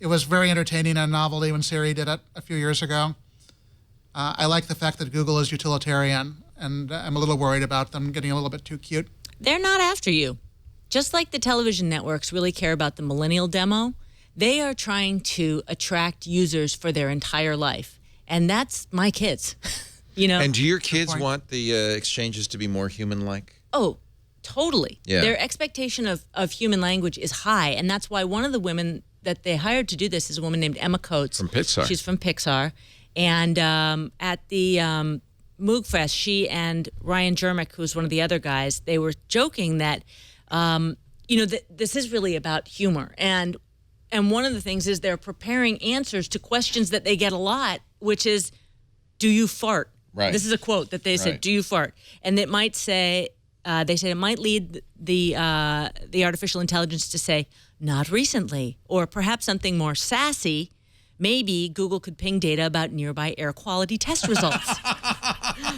was very entertaining and a novelty when Siri did it a few years ago. I like the fact that Google is utilitarian, and I'm a little worried about them getting a little bit too cute. They're not after you. Just like the television networks really care about the millennial demo, they are trying to attract users for their entire life. And that's my kids, And do your kids want the exchanges to be more human-like? Oh, totally. Yeah. Their expectation of human language is high, and that's why one of the women that they hired to do this is a woman named Emma Coates. From Pixar. She's from Pixar. And at the Moog Fest, she and Ryan Jermick, who's one of the other guys, they were joking that, this is really about humor. And one of the things is they're preparing answers to questions that they get a lot, which is, do you fart? Right. This is a quote that they said, do you fart? And it might say, they said it might lead the artificial intelligence to say, not recently, or perhaps something more sassy. Maybe Google could ping data about nearby air quality test results.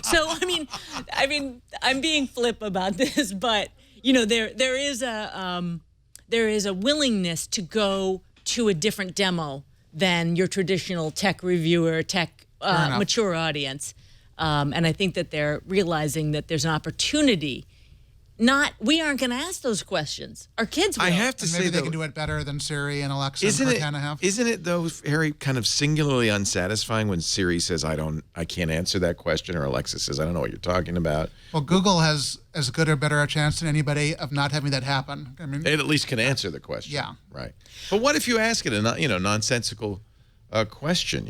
So, I mean, I'm being flip about this, but there is a willingness to go to a different demo than your traditional tech reviewer, mature audience, and I think that they're realizing that there's an opportunity. We aren't going to ask those questions. Our kids will. I have to And say, maybe they though, can do it better than Siri and Alexa and Cortana have. Isn't it, though, Harry, kind of singularly unsatisfying when Siri says, I can't answer that question, or Alexa says, I don't know what you're talking about? Well, Google has as good or better a chance than anybody of not having that happen. I mean, It at least can answer the question. Yeah. Right. But what if you ask it a nonsensical question,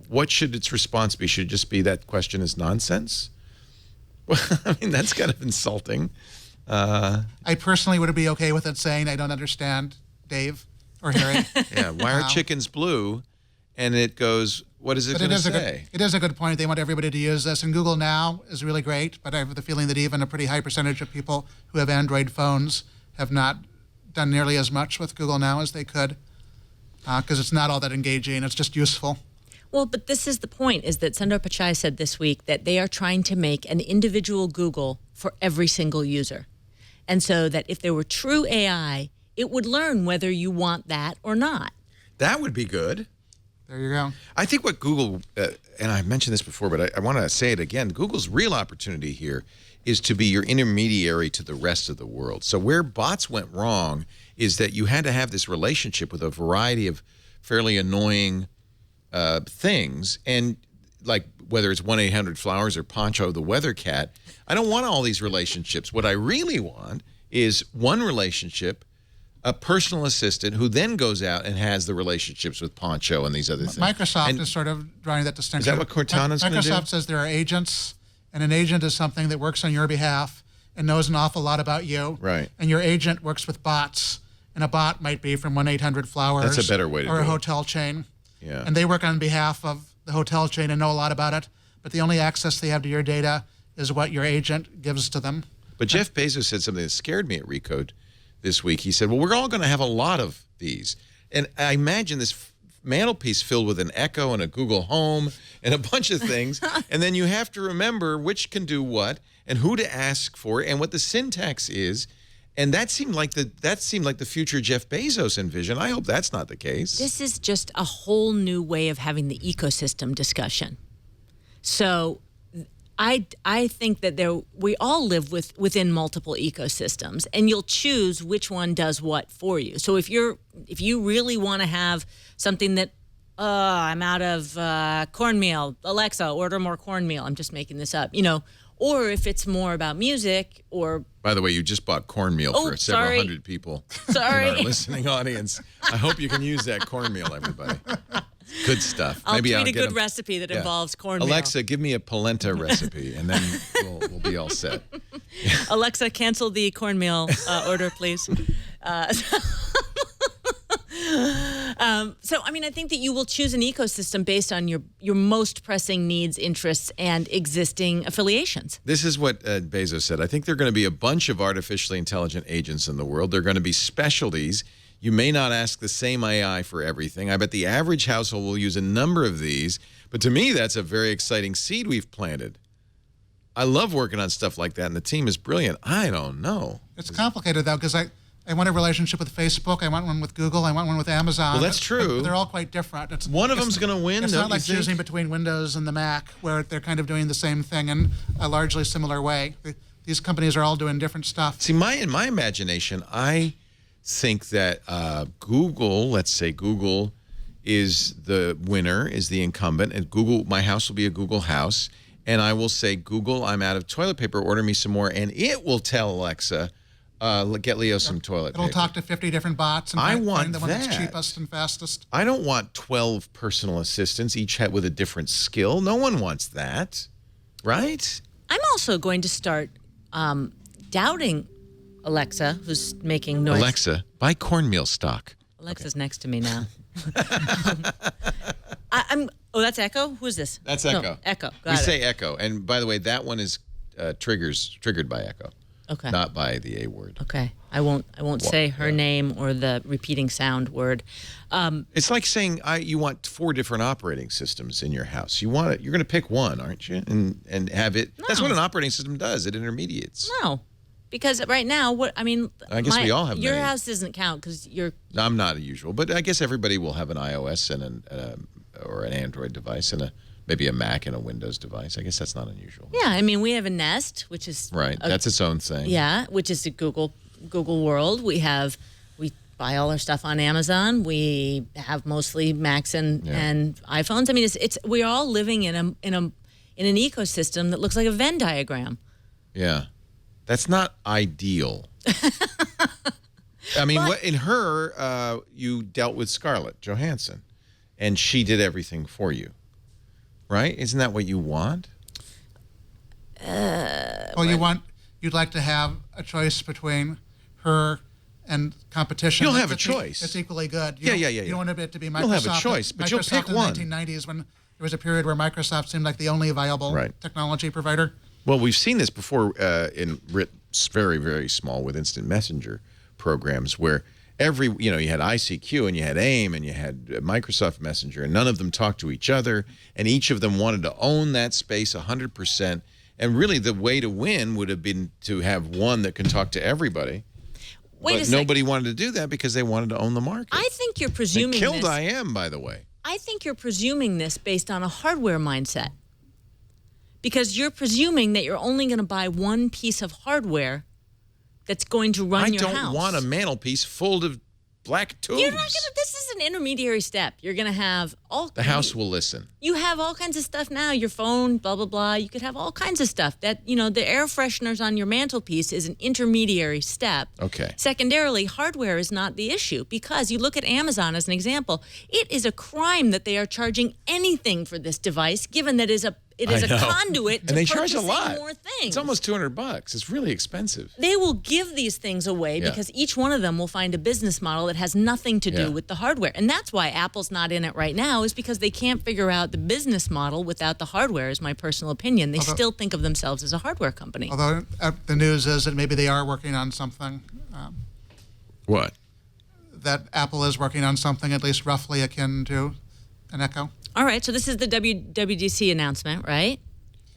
what should its response be? Should it just be that question is nonsense? Well, I mean, that's kind of insulting. I personally would be okay with it saying, I don't understand, Dave or Harry. Yeah, why are chickens blue? And it goes, what is it going to say? It is a good point. They want everybody to use this. And Google Now is really great, but I have the feeling that even a pretty high percentage of people who have Android phones have not done nearly as much with Google Now as they could, because it's not all that engaging. It's just useful. Well, but this is the point, is that Sundar Pichai said this week that they are trying to make an individual Google for every single user. And so that if there were true AI, it would learn whether you want that or not. That would be good. There you go. I think what Google, and I've mentioned this before, but I want to say it again, Google's real opportunity here is to be your intermediary to the rest of the world. So where bots went wrong is that you had to have this relationship with a variety of fairly annoying things, and like whether it's 1-800-Flowers or Poncho the Weather Cat, I don't want all these relationships. What I really want is one relationship, a personal assistant who then goes out and has the relationships with Poncho and these other things. Microsoft is sort of drawing that distinction. Is that what Cortana's going to do? Microsoft says there are agents, and an agent is something that works on your behalf and knows an awful lot about you. Right. And your agent works with bots, and a bot might be from 1-800-Flowers. That's a better way to or do a it. hotel chain. Yeah. And they work on behalf of the hotel chain and know a lot about it, but the only access they have to your data is what your agent gives to them. But Jeff Bezos said something that scared me at Recode this week. He said, well, we're all going to have a lot of these. And I imagine this mantelpiece filled with an Echo and a Google Home and a bunch of things. And then you have to remember which can do what and who to ask for and what the syntax is. And that seemed like the future Jeff Bezos envisioned. I hope that's not the case. This is just a whole new way of having the ecosystem discussion. So I think that we all live within multiple ecosystems, and you'll choose which one does what for you. So if you really want to have something that I'm out of cornmeal, Alexa, order more cornmeal. I'm just making this up, or if it's more about music or. By the way, you just bought cornmeal for several hundred people in our listening audience. I hope you can use that cornmeal, everybody. Good stuff. I'll tweet a good recipe that involves cornmeal. Alexa, give me a polenta recipe, and then we'll be all set. Alexa, cancel the cornmeal order, please. So, I think that you will choose an ecosystem based on your most pressing needs, interests, and existing affiliations. This is what Bezos said. I think there are going to be a bunch of artificially intelligent agents in the world. There are going to be specialties. You may not ask the same AI for everything. I bet the average household will use a number of these. But to me, that's a very exciting seed we've planted. I love working on stuff like that, and the team is brilliant. I don't know. It's complicated, though, because I want a relationship with Facebook. I want one with Google. I want one with Amazon. Well, that's true. But they're all quite different. One of them's going to win, It's don't not like you think? choosing between Windows and the Mac, where they're kind of doing the same thing in a largely similar way. These companies are all doing different stuff. See, in my imagination, I think that Google, let's say Google is the winner, is the incumbent, and Google, my house will be a Google house, and I will say, Google, I'm out of toilet paper, order me some more, and it will tell Alexa, get Leo some toilet paper. It'll talk to 50 different bots and find the one that's cheapest and fastest. I don't want 12 personal assistants, each with a different skill. No one wants that, right? I'm also going to start doubting Alexa, who's making noise. Alexa, buy cornmeal stock. Alexa's next to me now. That's Echo? Who is this? That's Echo. No, Echo. We say Echo. And by the way, that one is triggered by Echo. Okay. Not by the A word. Okay. I won't say her name or the repeating sound word. It's like saying you want 4 different operating systems in your house. You're going to pick one, aren't you? And have it. No. That's what an operating system does. It intermediates. No. Because right now, I guess we all have your many. house doesn't count because you're. I'm not a usual, but I guess everybody will have an iOS and or an Android device and maybe a Mac and a Windows device. I guess that's not unusual. Yeah, we have a Nest, which is right. That's its own thing. Yeah, which is the Google world. We buy all our stuff on Amazon. We have mostly Macs and iPhones. We're all living in an ecosystem that looks like a Venn diagram. Yeah. That's not ideal. In her, you dealt with Scarlett Johansson, and she did everything for you, right? Isn't that what you want? You'd like to have a choice between her and competition. You'll have a choice. It's equally good. Yeah. You don't want it to be Microsoft. You'll have a choice, but you'll pick one. In the 1990s, when there was a period where Microsoft seemed like the only viable technology provider. Well, we've seen this before in very, very small with instant messenger programs where you had ICQ and you had AIM and you had Microsoft Messenger, and none of them talked to each other, and each of them wanted to own that space 100%. And really the way to win would have been to have one that can talk to everybody. But nobody wanted to do that because they wanted to own the market. I think you're presuming they killed IM, by the way. I think you're presuming this based on a hardware mindset. Because you're presuming that you're only going to buy one piece of hardware that's going to run your house. I don't want a mantelpiece full of black tubes. You're not going to. This is an intermediary step. You're going to have all. The house will listen. You have all kinds of stuff now. Your phone, blah blah blah. You could have all kinds of stuff. That the air fresheners on your mantelpiece is an intermediary step. Okay. Secondarily, hardware is not the issue because you look at Amazon as an example. It is a crime that they are charging anything for this device, given that it is a conduit to and they charge a lot. More things. It's almost $200. It's really expensive. They will give these things away because each one of them will find a business model that has nothing to do with the hardware. And that's why Apple's not in it right now, is because they can't figure out the business model without the hardware, is my personal opinion. They still think of themselves as a hardware company. Although the news is that maybe they are working on something. What? That Apple is working on something at least roughly akin to an Echo. All right, so this is the WWDC announcement, right?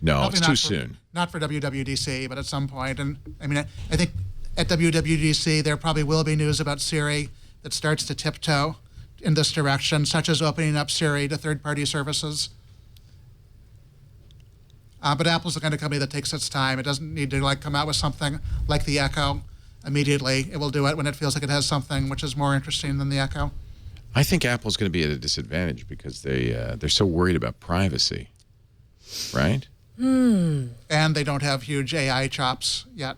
No, Probably it's too soon. Not for WWDC, but at some point. And I think at WWDC there probably will be news about Siri that starts to tiptoe in this direction, such as opening up Siri to third-party services. But Apple's the kind of company that takes its time. It doesn't need to come out with something like the Echo immediately. It will do it when it feels like it has something which is more interesting than the Echo. I think Apple's going to be at a disadvantage because they're so worried about privacy, right? And they don't have huge AI chops yet.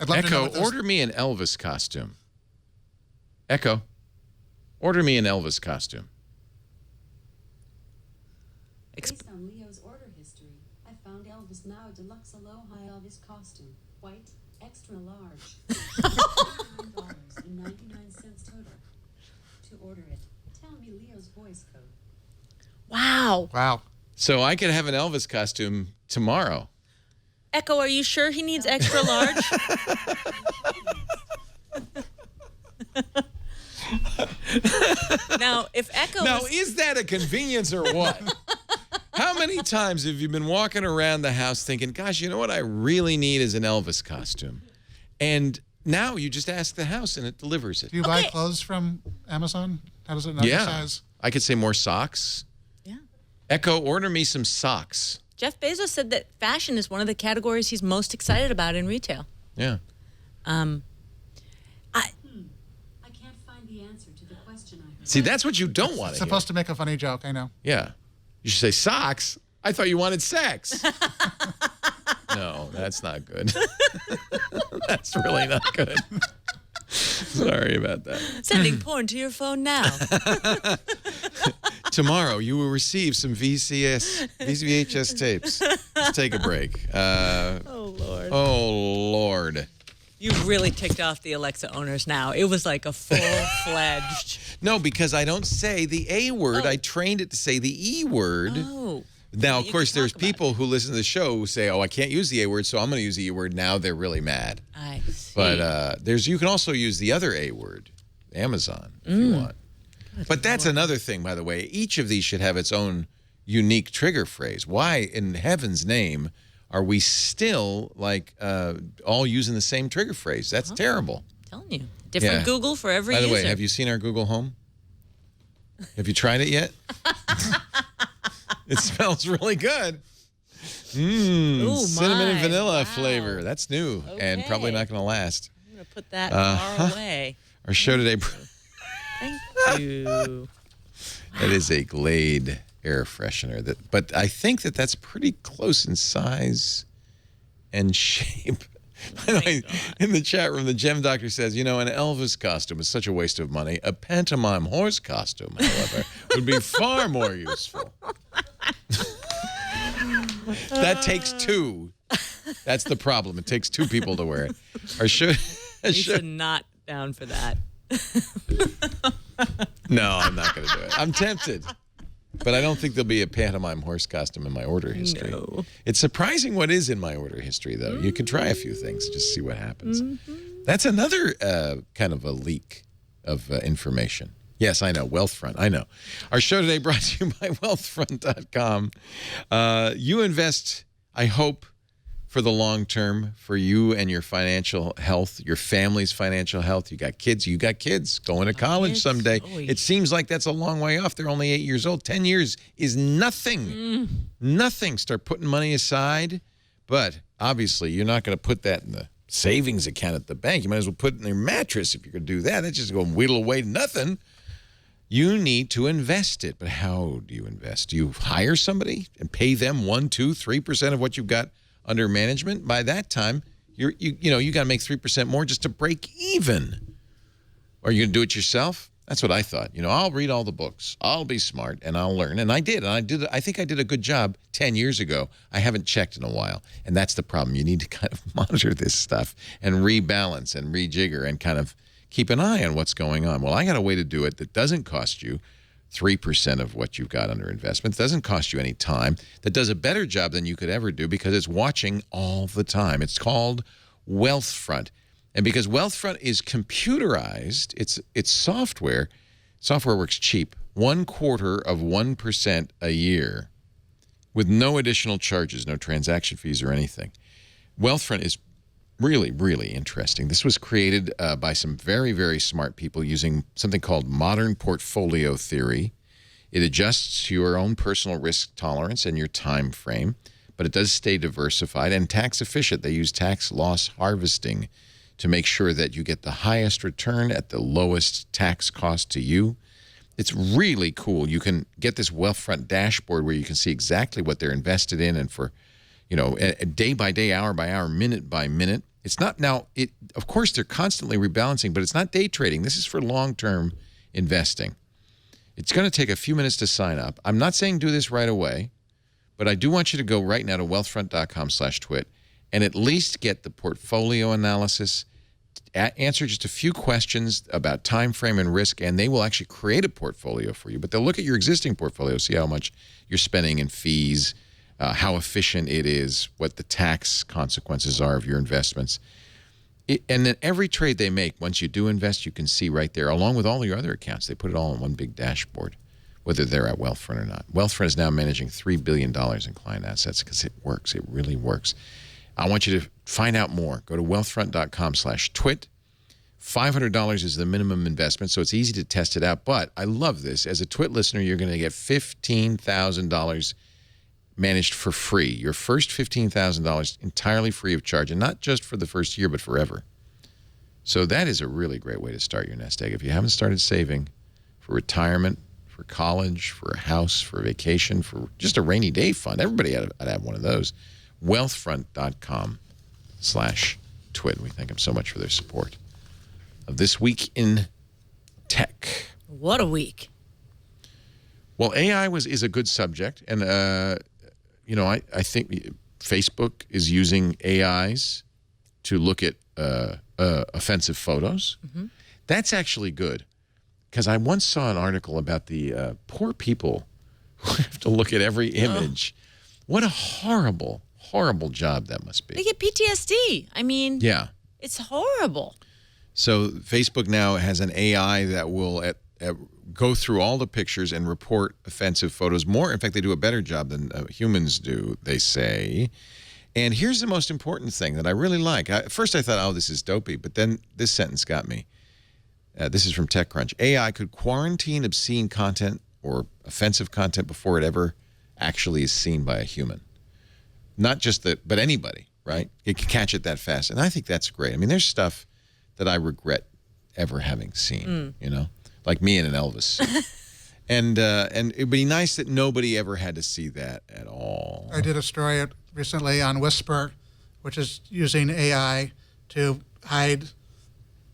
I'd love to know Echo, order me an Elvis costume. Echo, order me an Elvis costume. Based on Leo's order history, I found Elvis now a deluxe aloha Elvis costume, white, extra large, $99.99 total. To order it, tell me Leo's voice code. Wow. Wow. So I could have an Elvis costume tomorrow. Echo, are you sure he needs extra large? Now, if Echo Now, was... is that a convenience or what? How many times have you been walking around the house thinking, gosh, you know what I really need is an Elvis costume? And now you just ask the house and it delivers it. Do you buy clothes from Amazon? How does it know your size? I could say more socks. Yeah. Echo, order me some socks. Jeff Bezos said that fashion is one of the categories he's most excited about in retail. Yeah. I can't find the answer to the question I heard. See, that's what you don't want It's to hear. supposed to make a funny joke, I know. Yeah. You should say socks. I thought you wanted sex. No, that's not good. That's really not good. Sorry about that. Sending porn to your phone now. Tomorrow, you will receive some VHS tapes. Let's take a break. Oh, Lord. Oh, Lord. You've really ticked off the Alexa owners now. It was like a full-fledged... No, because I don't say the A word. I trained it to say the E word. Oh. Now, You of course, can there's talk about people who listen to the show who say, oh, I can't use the A word, so I'm going to use the E word. Now they're really mad. I see. But you can also use the other A word, Amazon, if you want. But that's another thing, by the way. Each of these should have its own unique trigger phrase. Why, in heaven's name, are we still all using the same trigger phrase? That's terrible. I'm telling you. Different Google for every user. By the way, have you seen our Google Home? Have you tried it yet? It smells really good. Ooh, Cinnamon and vanilla wow. flavor. That's new and probably not going to last. I'm going to put that far away. Our show today. Thank you. That is a Glade air freshener. But I think that's pretty close in size and shape. By the way, in the chat room, the Gem Doctor says, an Elvis costume is such a waste of money. A pantomime horse costume, however, would be far more useful. That takes two. That's the problem. It takes two people to wear it. Lisa not down for that. No, I'm not going to do it. I'm tempted. But I don't think there'll be a pantomime horse costume in my order history. No. It's surprising what is in my order history, though. You could try a few things, just see what happens. That's another kind of a leak of information. Yes, I know. Wealthfront. I know. Our show today brought to you by wealthfront.com. You invest, I hope, for the long term, for you and your financial health, your family's financial health. You got kids going to college someday. It seems like that's a long way off. They're only 8 years old. 10 years is nothing. Nothing. Start putting money aside. But obviously, you're not going to put that in the savings account at the bank. You might as well put it in your mattress if you're going to do that. That's just going to whittle away to nothing. You need to invest it. But how do you invest? Do you hire somebody and pay them 1%, 2%, 3% of what you've got under management? By that time, you got to make 3% more just to break even. Or are you going to do it yourself? That's what I thought. I'll read all the books. I'll be smart and I'll learn. And I did. And I think I did a good job 10 years ago. I haven't checked in a while. And that's the problem. You need to kind of monitor this stuff and rebalance and rejigger and kind of keep an eye on what's going on. Well, I got a way to do it that doesn't cost you 3% of what you've got under investment. It doesn't cost you any time. That does a better job than you could ever do because it's watching all the time. It's called Wealthfront. And because Wealthfront is computerized, it's software. Software works cheap. 0.25% a year with no additional charges, no transaction fees or anything. Wealthfront is really, really interesting. This was created by some very, very smart people using something called modern portfolio theory. It adjusts to your own personal risk tolerance and your time frame, but it does stay diversified and tax efficient. They use tax loss harvesting to make sure that you get the highest return at the lowest tax cost to you. It's really cool. You can get this Wealthfront dashboard where you can see exactly what they're invested in, and for, day by day, hour by hour, minute by minute. It's not now. Of course, they're constantly rebalancing, but it's not day trading. This is for long-term investing. It's going to take a few minutes to sign up. I'm not saying do this right away, but I do want you to go right now to wealthfront.com/twit and at least get the portfolio analysis, answer just a few questions about time frame and risk, and they will actually create a portfolio for you. But they'll look at your existing portfolio, see how much you're spending in fees, how efficient it is, what the tax consequences are of your investments. And then every trade they make, once you do invest, you can see right there, along with all your other accounts. They put it all in one big dashboard, whether they're at Wealthfront or not. Wealthfront is now managing $3 billion in client assets because it works. It really works. I want you to find out more. Go to wealthfront.com/twit. $500 is the minimum investment, so it's easy to test it out. But I love this. As a Twit listener, you're going to get $15,000 managed for free. Your first $15,000 entirely free of charge, and not just for the first year, but forever. So that is a really great way to start your nest egg. If you haven't started saving for retirement, for college, for a house, for a vacation, for just a rainy day fund, everybody ought to have one of those. Wealthfront.com/twit. We thank them so much for their support of This Week in Tech. What a week. Well, AI is a good subject, and I think Facebook is using AIs to look at offensive photos. Mm-hmm. That's actually good, because I once saw an article about the poor people who have to look at every image. What a horrible, horrible job that must be. They get PTSD. I mean, yeah, it's horrible. So Facebook now has an AI that will go through all the pictures and report offensive photos more. In fact, they do a better job than humans do, they say. And here's the most important thing that I really like. At first I thought, oh, this is dopey, but then this sentence got me. This is from TechCrunch. AI could quarantine obscene content or offensive content before it ever actually is seen by a human. Not just that, but anybody, right? It can catch it that fast. And I think that's great. I mean, there's stuff that I regret ever having seen, like me and an Elvis. and it'd be nice that nobody ever had to see that at all. I did a story recently on Whisper, which is using AI to hide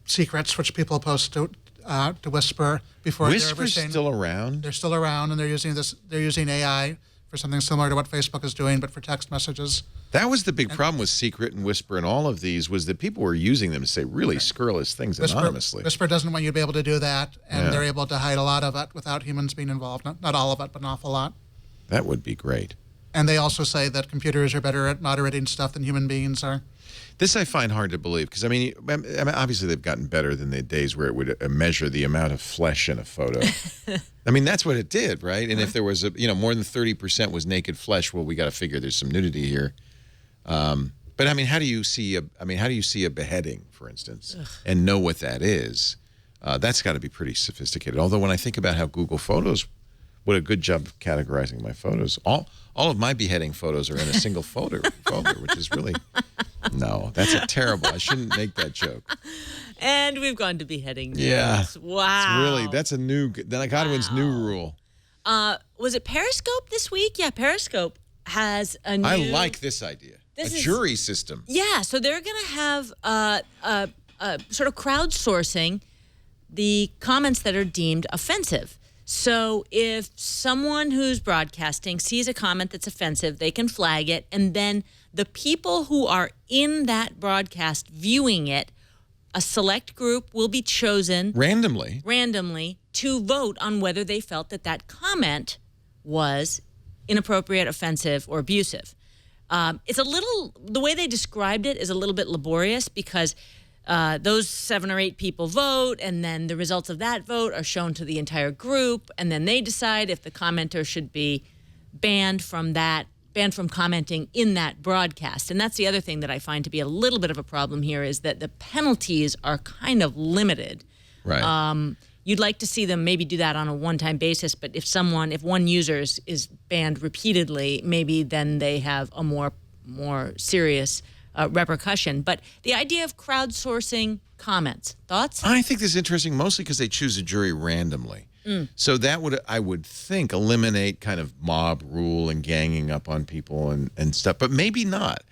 secrets which people post to Whisper before they're ever Whisper's seen. still around? They're still around, and they're using AI for something similar to what Facebook is doing, but for text messages. That was the big problem with Secret and Whisper and all of these, was that people were using them to say really scurrilous things anonymously. Whisper doesn't want you to be able to do that, and they're able to hide a lot of it without humans being involved. Not all of it, but an awful lot. That would be great. And they also say that computers are better at moderating stuff than human beings are. This I find hard to believe, because, I mean, obviously they've gotten better than the days where it would measure the amount of flesh in a photo. I mean, that's what it did, right? And if there was, more than 30% was naked flesh, well, we got to figure there's some nudity here. But I mean, how do you see a beheading, for instance, and know what that is? That's got to be pretty sophisticated. Although when I think about how Google Photos, what a good job of categorizing my photos. All of my beheading photos are in a single folder, which is really, no, that's a terrible. I shouldn't make that joke. And we've gone to beheading news. Yeah. Wow. That's a new, Godwin's new rule. Was it Periscope this week? Yeah, Periscope has a new. I like this idea. Jury system. Yeah, so they're going to have sort of crowdsourcing the comments that are deemed offensive. So if someone who's broadcasting sees a comment that's offensive, they can flag it, and then the people who are in that broadcast viewing it, a select group will be chosen randomly to vote on whether they felt that comment was inappropriate, offensive, or abusive. It's the way they described it is a little bit laborious, because those 7 or 8 people vote, and then the results of that vote are shown to the entire group, and then they decide if the commenter should be banned from commenting in that broadcast. And that's the other thing that I find to be a little bit of a problem here, is that the penalties are kind of limited. Right. you'd like to see them maybe do that on a one-time basis, but if one user is banned repeatedly, maybe then they have a more serious repercussion. But the idea of crowdsourcing comments, thoughts? I think this is interesting mostly because they choose a jury randomly. So that would, I would think, eliminate kind of mob rule and ganging up on people and stuff, but maybe not.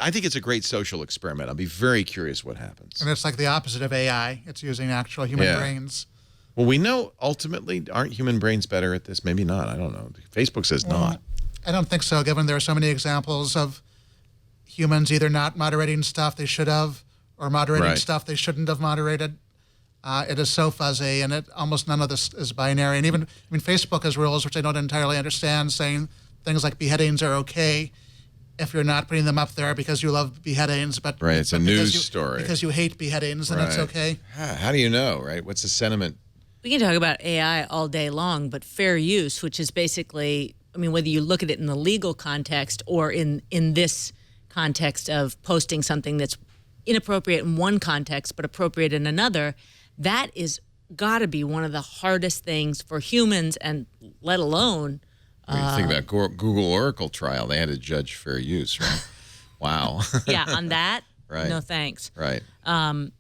I think it's a great social experiment. I'll be very curious what happens. And it's like the opposite of AI. It's using actual human brains. Well, we know ultimately, aren't human brains better at this? Maybe not. I don't know. Facebook says not. I don't think so, given there are so many examples of humans either not moderating stuff they should have or moderating stuff they shouldn't have moderated. It is so fuzzy, and almost none of this is binary. And even, Facebook has rules, which I don't entirely understand, saying things like beheadings are okay if you're not putting them up there because you love beheadings. But it's a news story. Because you hate beheadings, then it's okay. How do you know, right? What's the sentiment? We can talk about AI all day long, but fair use, which is basically, whether you look at it in the legal context or in this context of posting something that's inappropriate in one context but appropriate in another, that is got to be one of the hardest things for humans, and let alone. What do you think about Google Oracle trial? They had to judge fair use, right? Wow. Yeah, on that, right. No thanks. Right. Have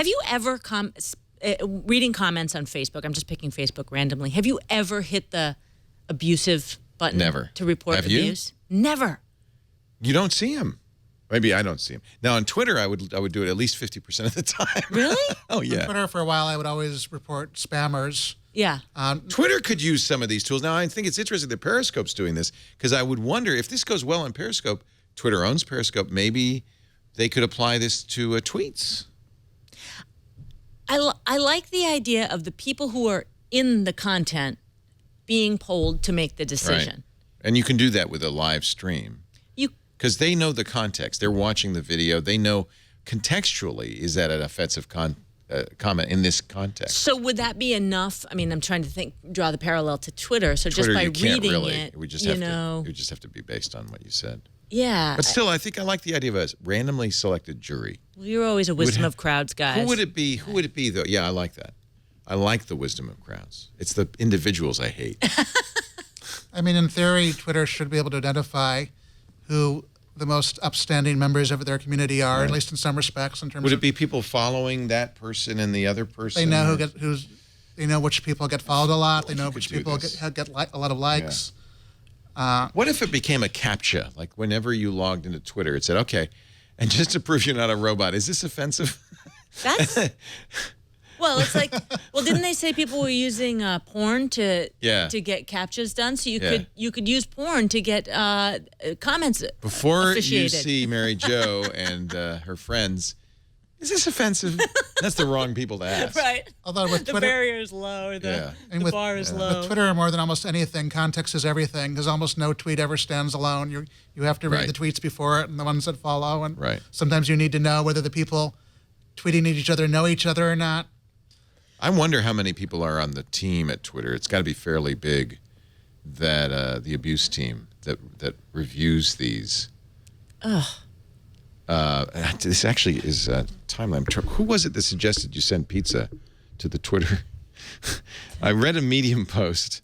you ever reading comments on Facebook? I'm just picking Facebook randomly. Have you ever hit the abusive button? Never. To report abuse? Never. You don't see him. Maybe I don't see him. Now on Twitter, I would do it at least 50% of the time. Really? Oh yeah. On Twitter for a while, I would always report spammers. Yeah. Twitter could use some of these tools. Now I think it's interesting that Periscope's doing this, because I would wonder if this goes well on Periscope. Twitter owns Periscope. Maybe they could apply this to tweets. I like the idea of the people who are in the content being polled to make the decision. Right. And you can do that with a live stream. Because they know the context. They're watching the video. They know contextually, is that an offensive comment in this context? So would that be enough? I'm trying to draw the parallel to Twitter. So Twitter, just by you can't reading really. it, It would just have to be based on what you said. Yeah. But still, I think I like the idea of a randomly selected jury. Well, you're always a wisdom of crowds guy. Who would it be? Who would it be, though? Yeah, I like that. I like the wisdom of crowds. It's the individuals I hate. In theory, Twitter should be able to identify who the most upstanding members of their community are, at least in some respects. In terms, would it be people following that person and the other person? They know they know which people get followed a lot. They know which people get a lot of likes. Yeah. What if it became a CAPTCHA? Like whenever you logged into Twitter, it said, "Okay, and just to prove you're not a robot, is this offensive?" Well, it's like, didn't they say people were using porn to get captchas done? So you could use porn to get comments before officiated. You see Mary Jo and her friends. Is this offensive? That's the wrong people to ask. Right. Although with the Twitter, barrier is low, the bar is low. With Twitter, more than almost anything, context is everything, because almost no tweet ever stands alone. You have to read the tweets before it and the ones that follow, and sometimes you need to know whether the people tweeting at each other know each other or not. I wonder how many people are on the team at Twitter. It's got to be fairly big, that the abuse team that reviews these. This actually is timeline. Who was it that suggested you send pizza to the Twitter? I read a Medium post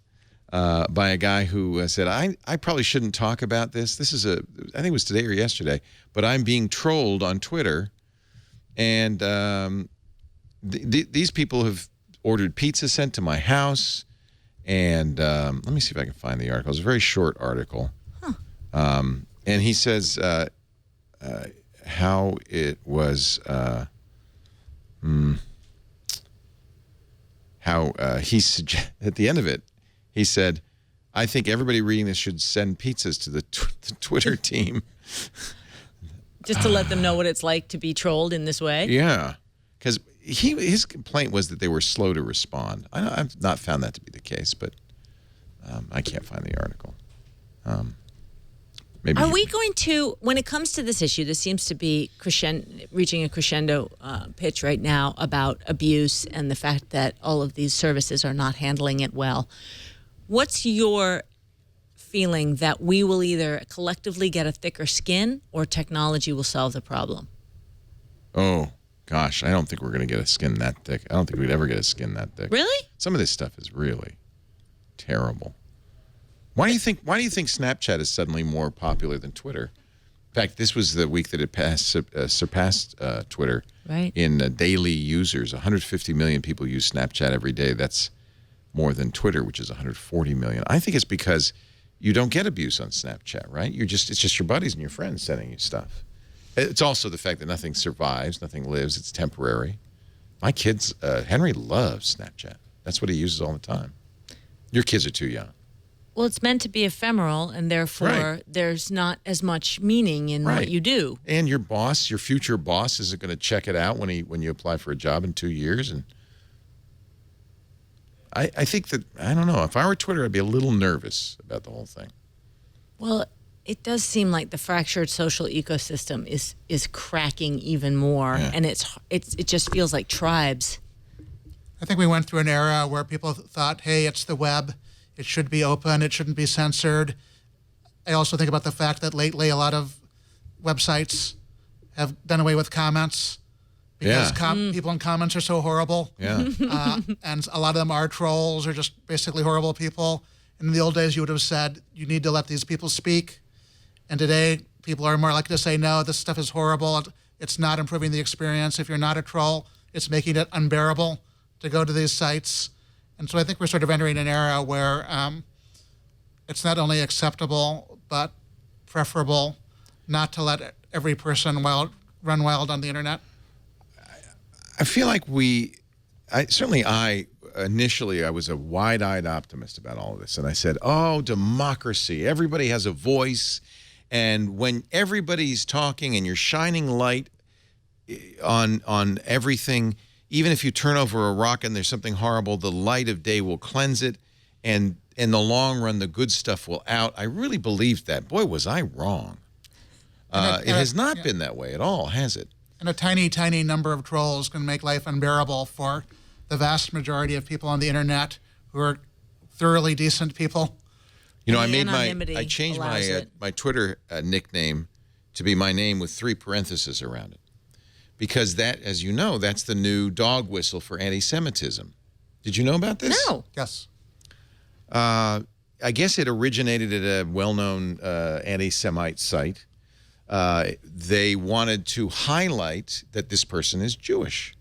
by a guy who said, I probably shouldn't talk about this. This is I think it was today or yesterday, but I'm being trolled on Twitter. And these people have ordered pizza sent to my house. And let me see if I can find the article. It's a very short article. And he says how it was, at the end of it, he said, I think everybody reading this should send pizzas to the Twitter team. Just to let them know what it's like to be trolled in this way? Yeah. Because his complaint was that they were slow to respond. I've not found that to be the case, but I can't find the article. Are we going to, when it comes to this issue, this seems to be reaching a crescendo pitch right now about abuse and the fact that all of these services are not handling it well. What's your feeling that we will either collectively get a thicker skin or technology will solve the problem? Oh, gosh, I don't think we're going to get a skin that thick. I don't think we'd ever get a skin that thick. Really? Some of this stuff is really terrible. Why do you think Snapchat is suddenly more popular than Twitter? In fact, this was the week that it surpassed Twitter in daily users. 150 million people use Snapchat every day. That's more than Twitter, which is 140 million. I think it's because you don't get abuse on Snapchat, right? It's just your buddies and your friends sending you stuff. It's also the fact that nothing survives, nothing lives. It's temporary. My kids, Henry loves Snapchat. That's what he uses all the time. Your kids are too young. Well, it's meant to be ephemeral, and therefore there's not as much meaning in what you do. And your boss, your future boss, is going to check it out when you apply for a job in 2 years. And I think that, I don't know, if I were Twitter, I'd be a little nervous about the whole thing. Well, it does seem like the fractured social ecosystem is cracking even more, and it just feels like tribes. I think we went through an era where people thought, hey, it's the web. It should be open. It shouldn't be censored. I also think about the fact that lately a lot of websites have done away with comments because people in comments are so horrible. Yeah. And a lot of them are trolls or just basically horrible people. And in the old days, you would have said, you need to let these people speak. And today, people are more likely to say, no, this stuff is horrible. It's not improving the experience. If you're not a troll, it's making it unbearable to go to these sites. And so I think we're sort of entering an era where it's not only acceptable, but preferable not to let every person run wild on the internet. I feel like initially I was a wide-eyed optimist about all of this. And I said, oh, democracy. Everybody has a voice. And when everybody's talking and you're shining light on everything, even if you turn over a rock and there's something horrible, the light of day will cleanse it, and in the long run, the good stuff will out. I really believed that. Boy, was I wrong. It has not been that way at all, has it? And a tiny, tiny number of trolls can make life unbearable for the vast majority of people on the internet who are thoroughly decent people. You know, I changed my Twitter nickname to be my name with 3 parentheses around it. Because that, as you know, that's the new dog whistle for anti-Semitism. Did you know about this? No. Yes. I guess it originated at a well-known anti-Semite site. They wanted to highlight that this person is Jewish.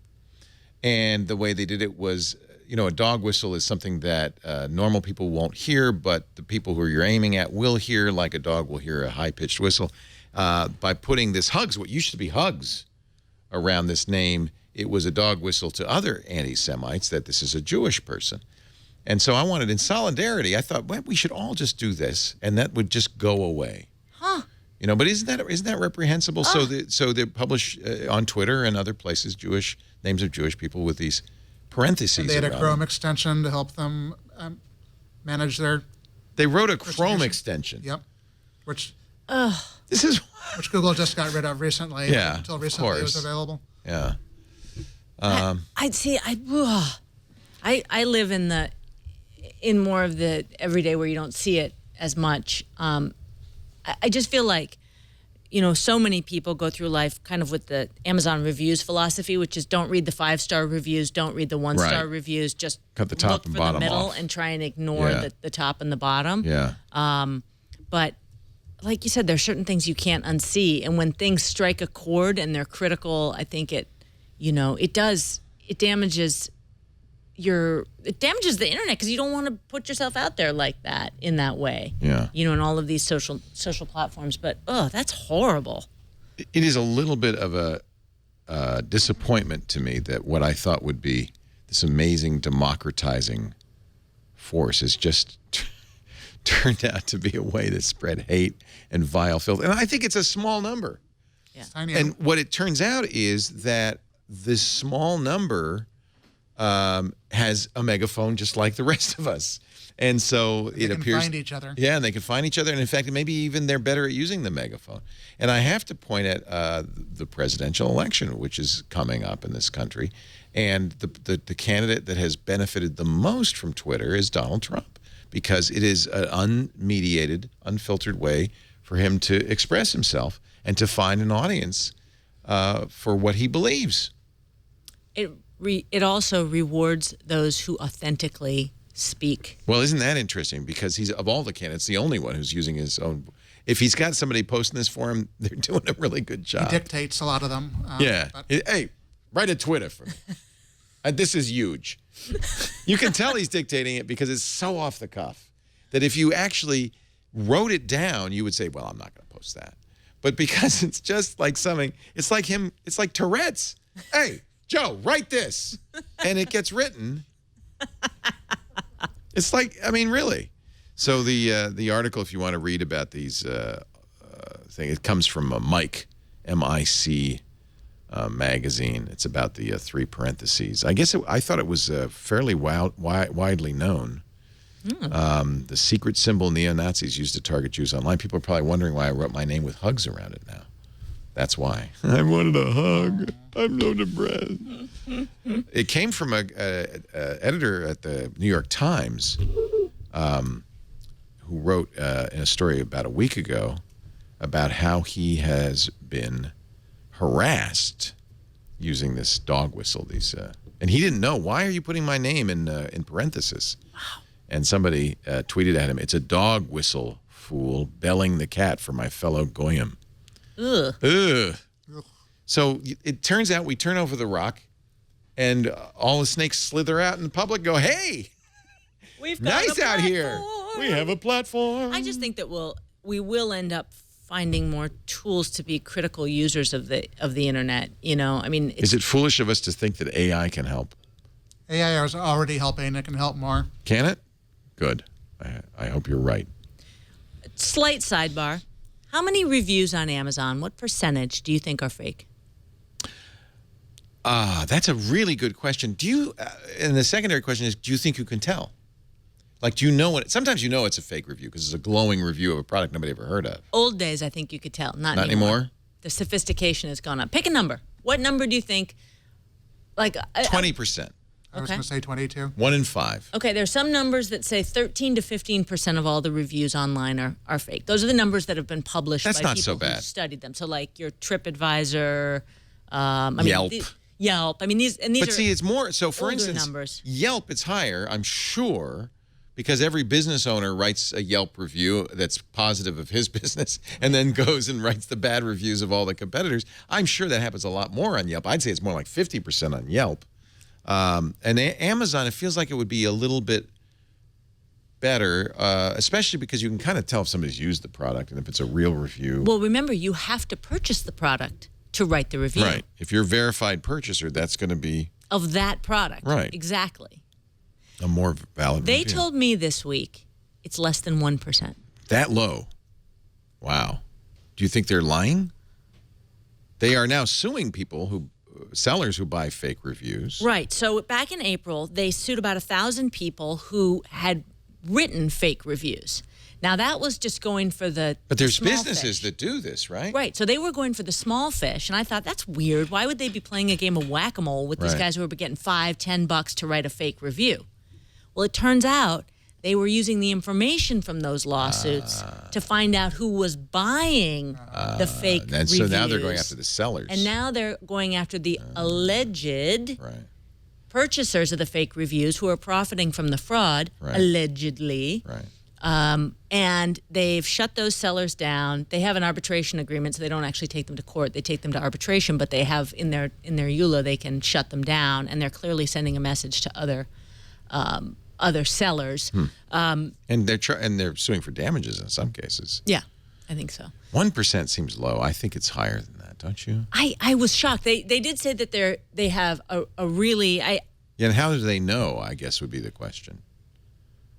And the way they did it was, you know, a dog whistle is something that normal people won't hear, but the people who you're aiming at will hear, like a dog will hear a high-pitched whistle. By putting this hugs, what used to be hugs, around this name, it was a dog whistle to other anti-Semites that this is a Jewish person. And so I wanted, in solidarity, I thought, well, we should all just do this, and that would just go away. Huh. You know, but isn't that reprehensible? So they publish on Twitter and other places names of Jewish people with these parentheses. And they had a Chrome them. extension to help them manage their. They wrote a Chrome extension. Yep. Which. This is. Which Google just got rid of recently. Yeah. Until recently it was available. Yeah. I'd see. I live in more of the everyday where you don't see it as much. I just feel like, you know, so many people go through life kind of with the Amazon reviews philosophy, which is don't read the 5-star reviews, don't read the 1-star reviews, just cut the top look and for bottom the middle off. and try and ignore the top and the bottom. Yeah. But like you said, there's certain things you can't unsee, and when things strike a chord and they're critical, I think it damages the internet because you don't want to put yourself out there like that in that way. Yeah. You know, in all of these social platforms. But that's horrible. It is a little bit of a disappointment to me that what I thought would be this amazing democratizing force is just turned out to be a way to spread hate and vile filth. And I think it's a small number. Yeah. And what it turns out is that this small number has a megaphone just like the rest of us. And so it appears they can find each other. Yeah, and they can find each other. And in fact, maybe even they're better at using the megaphone. And I have to point at the presidential election, which is coming up in this country. And the candidate that has benefited the most from Twitter is Donald Trump, because it is an unmediated, unfiltered way for him to express himself and to find an audience for what he believes. it also rewards those who authentically speak. Well, isn't that interesting? Because he's, of all the candidates, the only one who's using his own. If he's got somebody posting this for him, they're doing a really good job. He dictates a lot of them. Yeah. Hey, write a Twitter for me. This is huge. You can tell he's dictating it because it's so off the cuff that if you actually wrote it down, you would say, well, I'm not going to post that. But because it's just like something, it's like him, it's like Tourette's. Hey, Joe, write this. And it gets written. It's like, I mean, really. So the article, if you want to read about these things, it comes from Mike, M-I-C, magazine. It's about the 3 parentheses. I guess I thought it was fairly widely known. The secret symbol neo-Nazis used to target Jews online. People are probably wondering why I wrote my name with hugs around it now. That's why. I wanted a hug. I'm so depressed. It came from a editor at the New York Times who wrote in a story about a week ago about how he has been harassed using this dog whistle. And he didn't know. Why are you putting my name in parentheses? Wow. And somebody tweeted at him, "It's a dog whistle, fool, belling the cat for my fellow goyim." Ugh. Ugh. So it turns out we turn over the rock, and all the snakes slither out in the public. Go, hey, We've got nice out here. We have a platform. I just think that we will end up finding more tools to be critical users of the internet. You know, I mean, is it foolish of us to think that AI can help? AI is already helping. It can help more. Can it? Good. I hope you're right. Slight sidebar. How many reviews on Amazon, what percentage do you think are fake? That's a really good question. Do you, and the secondary question is, do you think you can tell? Like, do you know what, sometimes you know it's a fake review because it's a glowing review of a product nobody ever heard of. Old days, I think you could tell. Not anymore? The sophistication has gone up. Pick a number. What number do you think? Like 20%. I was going to say 22. 1 in 5. Okay, there's some numbers that say 13 to 15% of all the reviews online are fake. Those are the numbers that have been published by people who studied them. So like your TripAdvisor, Yelp. Yelp. I mean, these But see, it's more, so for instance, numbers. Yelp, it's higher, I'm sure, because every business owner writes a Yelp review that's positive of his business and then goes and writes the bad reviews of all the competitors. I'm sure that happens a lot more on Yelp. I'd say it's more like 50% on Yelp. And Amazon, it feels like it would be a little bit better, especially because you can kind of tell if somebody's used the product and if it's a real review. Well, remember, you have to purchase the product to write the review. Right. If you're a verified purchaser, that's going to be... Of that product. Right. Exactly. A more valid They review. told me this week it's less than 1%. That low? Wow. Do you think they're lying? They are now suing people sellers who buy fake reviews. Right. So back in April, they sued about 1,000 people who had written fake reviews. Now, that was just going for the But there's small businesses fish. that do this, right? Right. So they were going for the small fish, and I thought, that's weird. Why would they be playing a game of whack-a-mole with these guys who were getting $5, $10 to write a fake review? Well, it turns out they were using the information from those lawsuits to find out who was buying the fake reviews. So now they're going after the sellers. And now they're going after the alleged purchasers of the fake reviews who are profiting from the fraud, allegedly. Right. And they've shut those sellers down. They have an arbitration agreement, so they don't actually take them to court. They take them to arbitration, but they have in their EULA, they can shut them down, and they're clearly sending a message to other sellers. And they're suing for damages in some cases. Yeah, I think so. 1% seems low. I think it's higher than that, don't you? I was shocked. They did say that they have a really Yeah, and how do they know, I guess would be the question.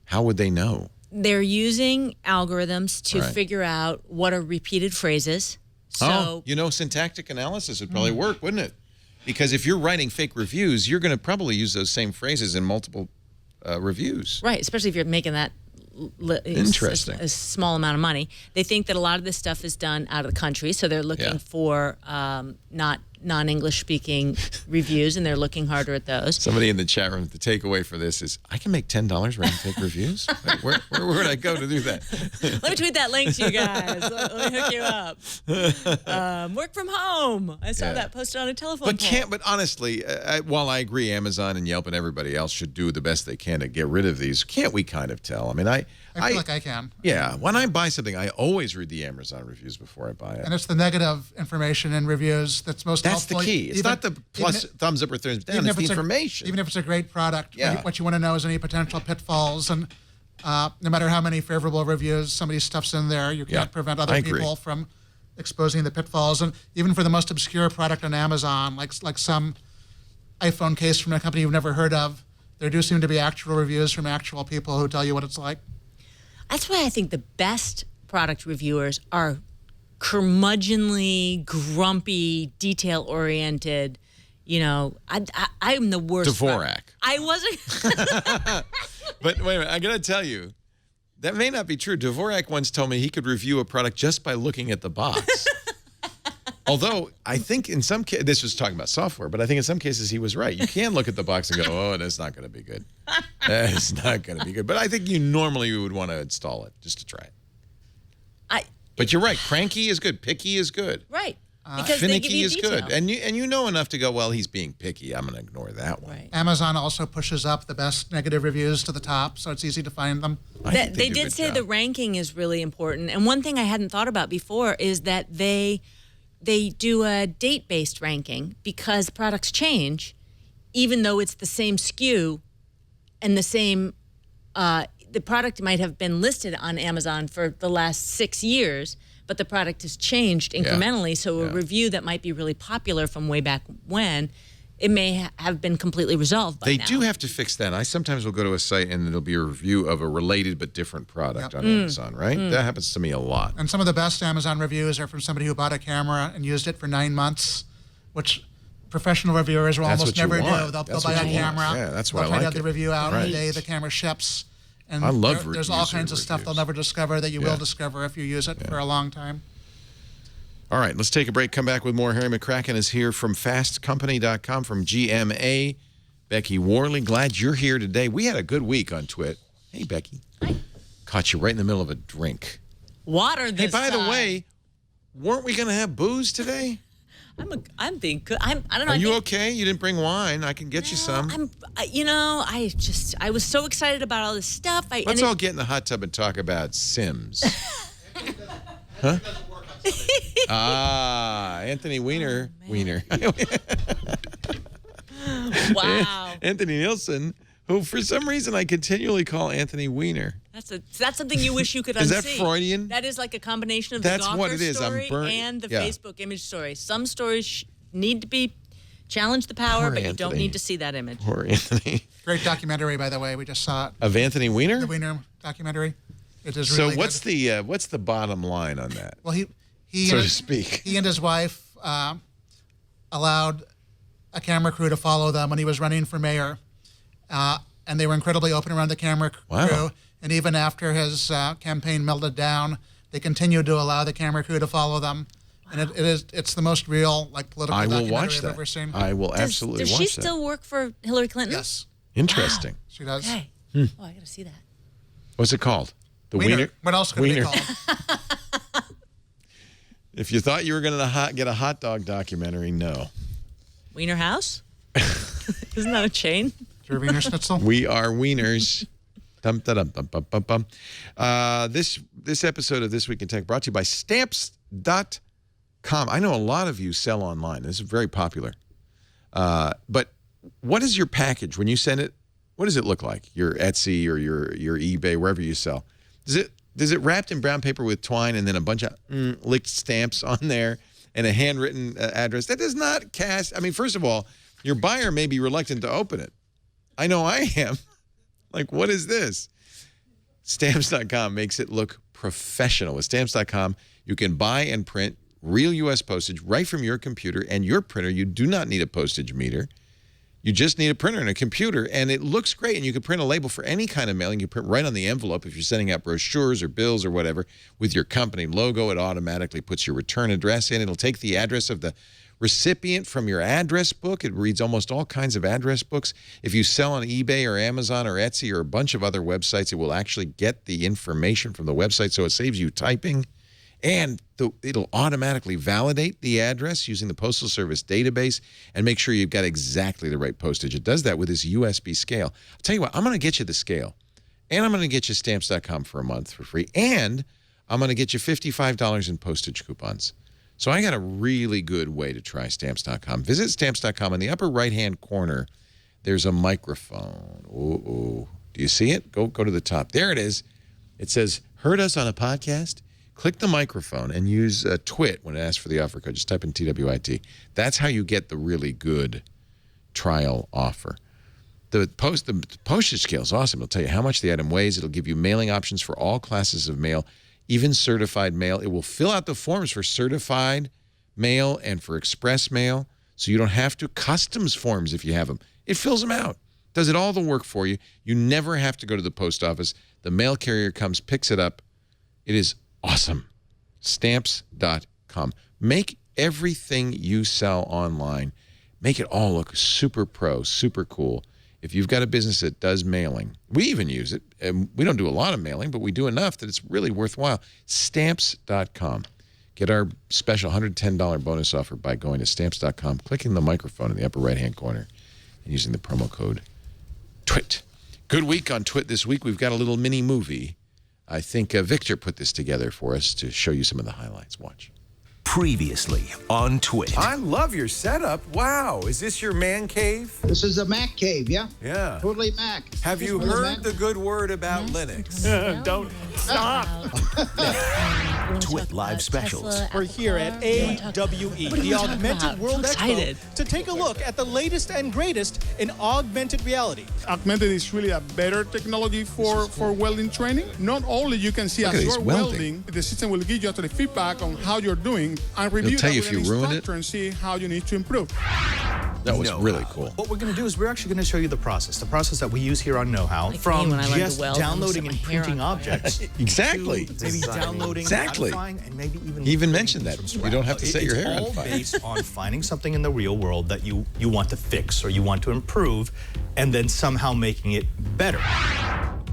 How would they know? They're using algorithms to figure out what are repeated phrases. So, syntactic analysis would probably work, wouldn't it? Because if you're writing fake reviews, you're going to probably use those same phrases in multiple reviews. Right, especially if you're making that Interesting. a small amount of money. They think that a lot of this stuff is done out of the country, so they're looking for not non-English speaking reviews, and they're looking harder at those. Somebody in the chat room, the takeaway for this is, I can make $10 writing take reviews? Like, where would I go to do that? Let me tweet that link to you guys. Let me hook you up. Work from home. I saw that posted on a telephone poll. But honestly, while I agree Amazon and Yelp and everybody else should do the best they can to get rid of these, can't we kind of tell? I mean, I feel like I can. Yeah. When I buy something, I always read the Amazon reviews before I buy it. And it's the negative information in reviews that's most helpful. That's the key. It's not the thumbs up or thumbs down. It's the information. Even if it's a great product, what you want to know is any potential pitfalls. And no matter how many favorable reviews somebody stuffs in there, you can't prevent other people from exposing the pitfalls. And even for the most obscure product on Amazon, like some iPhone case from a company you've never heard of, there do seem to be actual reviews from actual people who tell you what it's like. That's why I think the best product reviewers are curmudgeonly, grumpy, detail-oriented. You know, I'm the worst. Dvorak. I wasn't. But wait a minute, I got to tell you, that may not be true. Dvorak once told me he could review a product just by looking at the box. Although, I think in some cases, this was talking about software, but I think in some cases he was right. You can look at the box and go, oh, that's not going to be good. That's not going to be good. But I think you normally would want to install it just to try it. But you're right. Cranky is good. Picky is good. Right. Because finicky is detail. good. And you know enough to go, well, he's being picky. I'm going to ignore that one. Right. Amazon also pushes up the best negative reviews to the top, so it's easy to find them. They did say the ranking is really important. And one thing I hadn't thought about before is that they do a date-based ranking because products change, even though it's the same SKU and the same, the product might have been listed on Amazon for the last 6 years, but the product has changed incrementally. So a review that might be really popular from way back when, it may have been completely resolved by now. They do have to fix that. I sometimes will go to a site and it'll be a review of a related but different product on Amazon, right? That happens to me a lot. And some of the best Amazon reviews are from somebody who bought a camera and used it for 9 months, which professional reviewers will almost never do. They'll buy a camera. Yeah, that's what I like. They'll try to like have the review out the day the camera ships. And I love there's all kinds of stuff they'll never discover that you will discover if you use it for a long time. All right, let's take a break. Come back with more. Harry McCracken is here from fastcompany.com from GMA. Becky Worley, glad you're here today. We had a good week on Twit. Hey, Becky. Hi. Caught you right in the middle of a drink. Water this Hey, by the time. way, weren't we going to have booze today? I'm being good. I don't know. Are you okay? You didn't bring wine. I can get you some. I was so excited about all this stuff. Let's all get in the hot tub and talk about Sims. Huh? Anthony Weiner. Weiner. Wow. Anthony Nielsen, who for some reason I continually call Anthony Weiner. That's something you wish you could unsee. Is that Freudian? That is like a combination of the That's Gawker what it is. story I'm burnt. and the Yeah. Facebook image story. Some stories need to be challenge the power, Poor but you Anthony. don't need to see that image. Poor Anthony. Great documentary, by the way. We just saw it. Of Anthony Weiner? The Weiner documentary. It is So really what's good. what's the bottom line on that? Well, he so and to speak. He and his wife allowed a camera crew to follow them when he was running for mayor, and they were incredibly open around the camera crew. And even after his campaign melted down, they continued to allow the camera crew to follow them. Wow. And it's the most real political documentary I've ever seen. I will absolutely watch that. Does she still work for Hillary Clinton? Yes. Interesting. Wow. She does. Okay. Oh, I got to see that. What's it called? The Weiner. What else could it be Weiner. called? If you thought you were going to get a hot dog documentary, no. Wiener House? Isn't that a chain? Your Wiener Schnitzel? We are Wieners. Dum, da, dum, bum, bum, bum, bum. This episode of This Week in Tech brought to you by Stamps.com. I know a lot of you sell online. This is very popular. But what is your package when you send it? What does it look like? Your Etsy or your eBay, wherever you sell. Does it wrapped in brown paper with twine and then a bunch of licked stamps on there and a handwritten address? That does not cast. I mean, first of all, your buyer may be reluctant to open it. I know I am. Like, what is this? Stamps.com makes it look professional. With Stamps.com, you can buy and print real U.S. postage right from your computer and your printer. You do not need a postage meter. You just need a printer and a computer, and it looks great. And you can print a label for any kind of mailing. You print right on the envelope if you're sending out brochures or bills or whatever with your company logo. It automatically puts your return address in. It'll take the address of the recipient from your address book. It reads almost all kinds of address books. If you sell on eBay or Amazon or Etsy or a bunch of other websites, it will actually get the information from the website, so it saves you typing. And it'll automatically validate the address using the Postal Service database and make sure you've got exactly the right postage. It does that with this USB scale. I'll tell you what, I'm going to get you the scale. And I'm going to get you Stamps.com for a month for free. And I'm going to get you $55 in postage coupons. So I got a really good way to try Stamps.com. Visit Stamps.com. In the upper right-hand corner, there's a microphone. Ooh. Do you see it? Go to the top. There it is. It says, heard us on a podcast? Click the microphone and use TWIT when it asks for the offer code. Just type in TWIT. That's how you get the really good trial offer. The postage scale is awesome. It'll tell you how much the item weighs. It'll give you mailing options for all classes of mail, even certified mail. It will fill out the forms for certified mail and for express mail, so you don't have to. Customs forms, if you have them. It fills them out. Does it all the work for you. You never have to go to the post office. The mail carrier comes, picks it up. It is awesome. Stamps.com. Make everything you sell online, make it all look super pro, super cool. If you've got a business that does mailing, we even use it. And we don't do a lot of mailing, but we do enough that it's really worthwhile. Stamps.com. Get our special $110 bonus offer by going to Stamps.com, clicking the microphone in the upper right-hand corner, and using the promo code TWIT. Good week on TWIT this week. We've got a little mini movie. I think Victor put this together for us to show you some of the highlights. Watch. Previously on TWIT. I love your setup. Wow, is this your man cave? This is a Mac cave, yeah? Yeah. Totally Mac. Have you heard the good word about Linux? Don't stop. TWIT Live Specials. We're here at AWE, the Augmented World Expo, to take a look at the latest and greatest in augmented reality. Augmented is really a better technology for welding training. Not only you can see as you're welding, the system will give you actually feedback on how you're doing and review that with an instructor and see how you need to improve. That was really cool. What we're going to do is we're actually going to show you the process that we use here on Know-How, from just downloading and printing objects. Exactly. To maybe downloading, modifying, and maybe even... He even mentioned that. You don't have to set your hair on fire. It's all based on finding something in the real world that you want to fix or you want to improve, and then somehow making it better.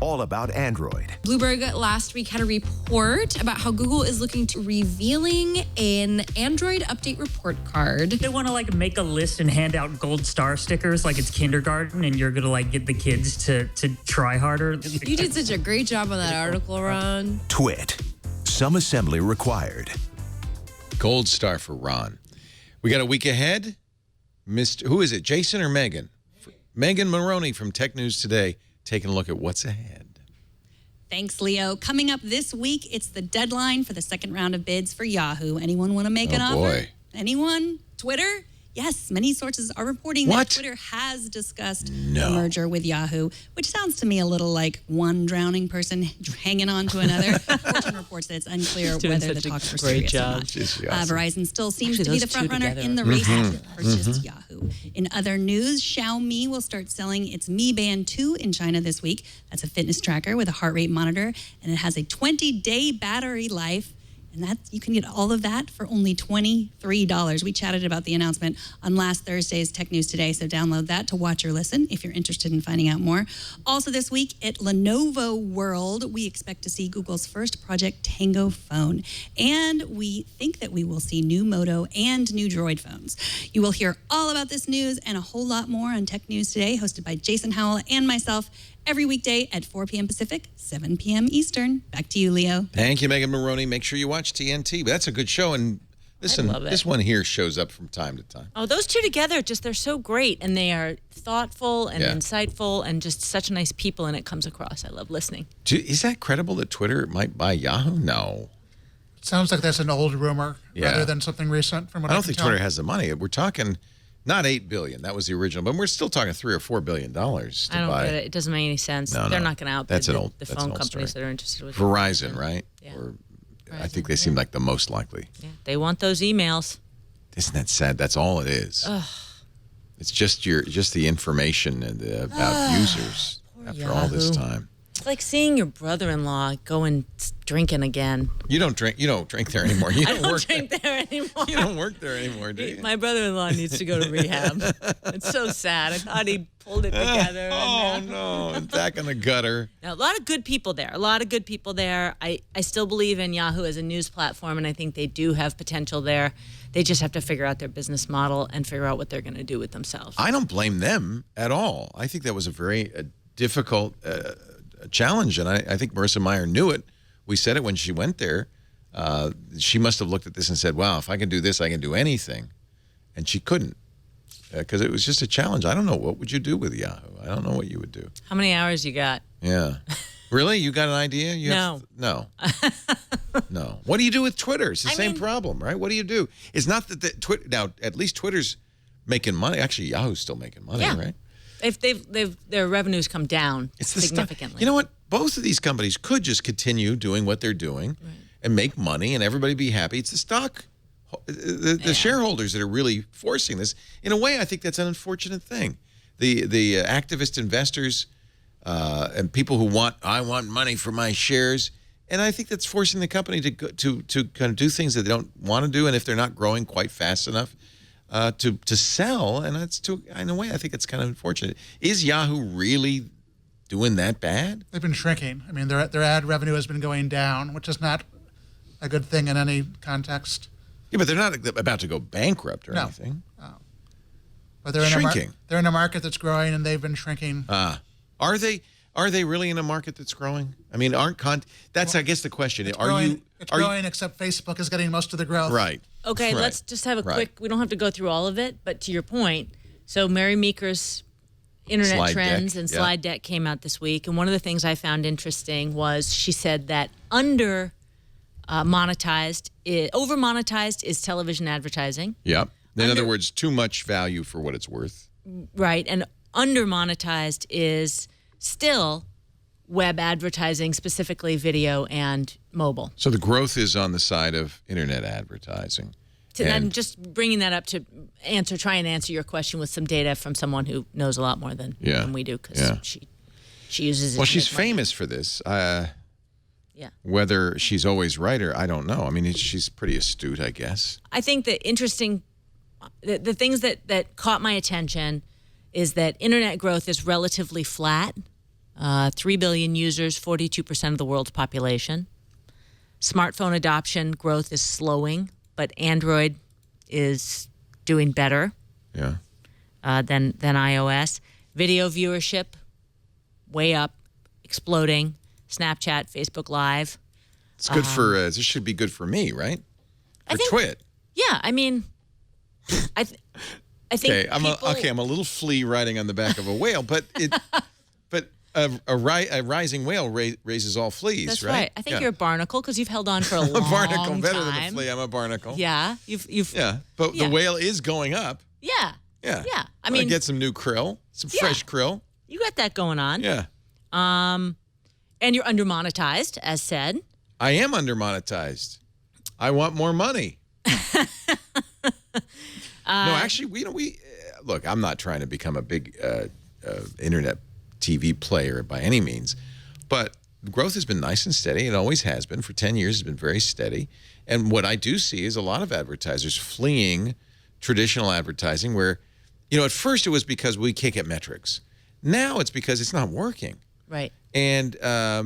All about Android. Bloomberg last week had a report about how Google is looking to revealing an Android update report card. They want to make a list and hand out gold star stickers like it's kindergarten, and you're gonna get the kids to try harder. You did such a great job on that article, Ron. TWIT. Some assembly required. Gold star for Ron. We got a week ahead. Who is it, Jason or Megan? Megan Maroney from Tech News Today, taking a look at what's ahead. Thanks, Leo. Coming up this week, it's the deadline for the second round of bids for Yahoo. Anyone want to make an offer? Boy. Anyone? Twitter? Yes, many sources are reporting that Twitter has discussed the merger with Yahoo, which sounds to me a little like one drowning person hanging on to another. Fortune reports that it's unclear whether the talks were serious or not. Verizon still seems to be the front runner in the race to purchase Yahoo. In other news, Xiaomi will start selling its Mi Band 2 in China this week. That's a fitness tracker with a heart rate monitor, and it has a 20-day battery life. And you can get all of that for only $23. We chatted about the announcement on last Thursday's Tech News Today, so download that to watch or listen if you're interested in finding out more. Also this week at Lenovo World, we expect to see Google's first Project Tango phone. And we think that we will see new Moto and new Droid phones. You will hear all about this news and a whole lot more on Tech News Today, hosted by Jason Howell and myself, every weekday at 4 p.m. Pacific, 7 p.m. Eastern. Back to you, Leo. Thank you, Megan Maroney. Make sure you watch TNT. That's a good show. And listen, this one here shows up from time to time. Oh, those two together, they're so great. And they are thoughtful and insightful and just such nice people, and it comes across. I love listening. Is that credible that Twitter might buy Yahoo? No. It sounds like that's an old rumor rather than something recent from what I don't can think tell. Twitter has the money. We're talking... Not $8 billion. That was the original, but we're still talking $3 or $4 billion to I don't buy. get it. It doesn't make any sense. No, They're not going to outbid the phone companies story. that are interested with Verizon, right? Yeah. Or I think they seem like the most likely. Yeah. They want those emails. Isn't that sad? That's all it is. Ugh. It's just the information about users after all this time. It's like seeing your brother-in-law going drinking again. You don't drink there anymore. You I don't work drink there anymore. You don't work there anymore, do you? My brother-in-law needs to go to rehab. It's so sad. I thought he pulled it together. Oh, no. It's back in the gutter. Now, a lot of good people there. I still believe in Yahoo as a news platform, and I think they do have potential there. They just have to figure out their business model and figure out what they're going to do with themselves. I don't blame them at all. I think that was a very difficult challenge, and I think Marissa Mayer knew it. We said it when she went there. She must have looked at this and said, wow, if I can do this, I can do anything. And she couldn't because it was just a challenge. I don't know. What would you do with Yahoo? I don't know what you would do. How many hours you got? Yeah. Really? You got an idea? No. No. What do you do with Twitter? It's the same problem, right? What do you do? It's not that Twitter now. At least Twitter's making money. Actually, Yahoo's still making money, right? Their revenues come down significantly. You know what? Both of these companies could just continue doing what they're doing and make money, and everybody be happy. It's the stock, the shareholders that are really forcing this. In a way, I think that's an unfortunate thing. The activist investors and people who I want money for my shares. And I think that's forcing the company to kind of do things that they don't want to do, and if they're not growing quite fast enough to sell, and that's in a way I think it's kind of unfortunate. Is Yahoo really doing that bad? They've been shrinking. I mean, their ad revenue has been going down, which is not a good thing in any context. Yeah, but they're not about to go bankrupt or anything. No. But they're shrinking. They're in a market that's growing, and they've been shrinking. Are they? Are they really in a market that's growing? I mean, that's I guess the question. It's growing, except Facebook is getting most of the growth. Right. Okay, let's just have a quick. We don't have to go through all of it, but to your point, so Mary Meeker's Internet slide Trends deck, and slide deck came out this week, and one of the things I found interesting was she said that over monetized is television advertising. Yep. In other words, too much value for what it's worth. Right, and under monetized is still web advertising, specifically video and mobile. So the growth is on the side of internet advertising. And just bringing that up to try and answer your question with some data from someone who knows a lot more than we do, because she uses it. Well, she's famous for this. Whether she's always right or I don't know. I mean, she's pretty astute, I guess. I think the things that caught my attention is that internet growth is relatively flat. 3 billion users, 42% of the world's population. Smartphone adoption growth is slowing, but Android is doing better than iOS. Video viewership, way up, exploding. Snapchat, Facebook Live. It's good for, this should be good for me, right? For Twit. Yeah, I mean, I think I'm a little flea riding on the back of a whale, but a rising whale raises all fleas, that's right? right. I think you're a barnacle because you've held on for a long time. I'm a barnacle, better than a flea. I'm a barnacle. Yeah, but the whale is going up. Yeah. Yeah. I mean, get some new krill, some fresh krill. You got that going on. Yeah. And you're under monetized, as said. I am under monetized. I want more money. No, actually, we look. I'm not trying to become a big internet TV player by any means, but the growth has been nice and steady. It always has been. For 10 years, it's been very steady. And what I do see is a lot of advertisers fleeing traditional advertising where, at first it was because we can't get metrics. Now it's because it's not working. Right. And I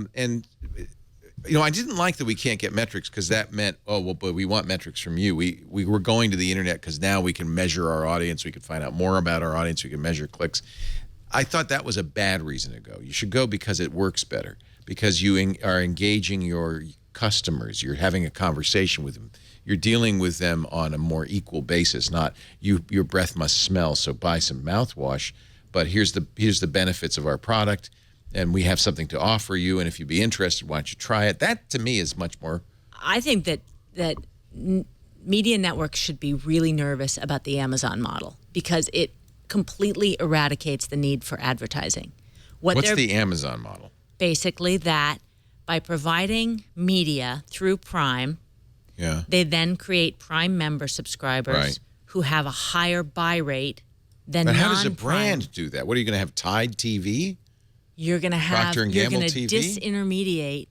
didn't like that we can't get metrics because that meant, but we want metrics from you. We were going to the internet because now we can measure our audience. We can find out more about our audience. We can measure clicks. I thought that was a bad reason to go. You should go because it works better, because you are engaging your customers. You're having a conversation with them. You're dealing with them on a more equal basis, not your breath must smell, so buy some mouthwash. But here's the benefits of our product, and we have something to offer you, and if you'd be interested, why don't you try it? That, to me, is much more... I think that media networks should be really nervous about the Amazon model because it completely eradicates the need for advertising. What's the Amazon model? Basically that by providing media through Prime, they then create Prime member subscribers who have a higher buy rate than non-Prime. But how does a brand do that? What, are you going to have Tide TV? you're going to have Procter & you're Gamble going to TV? disintermediate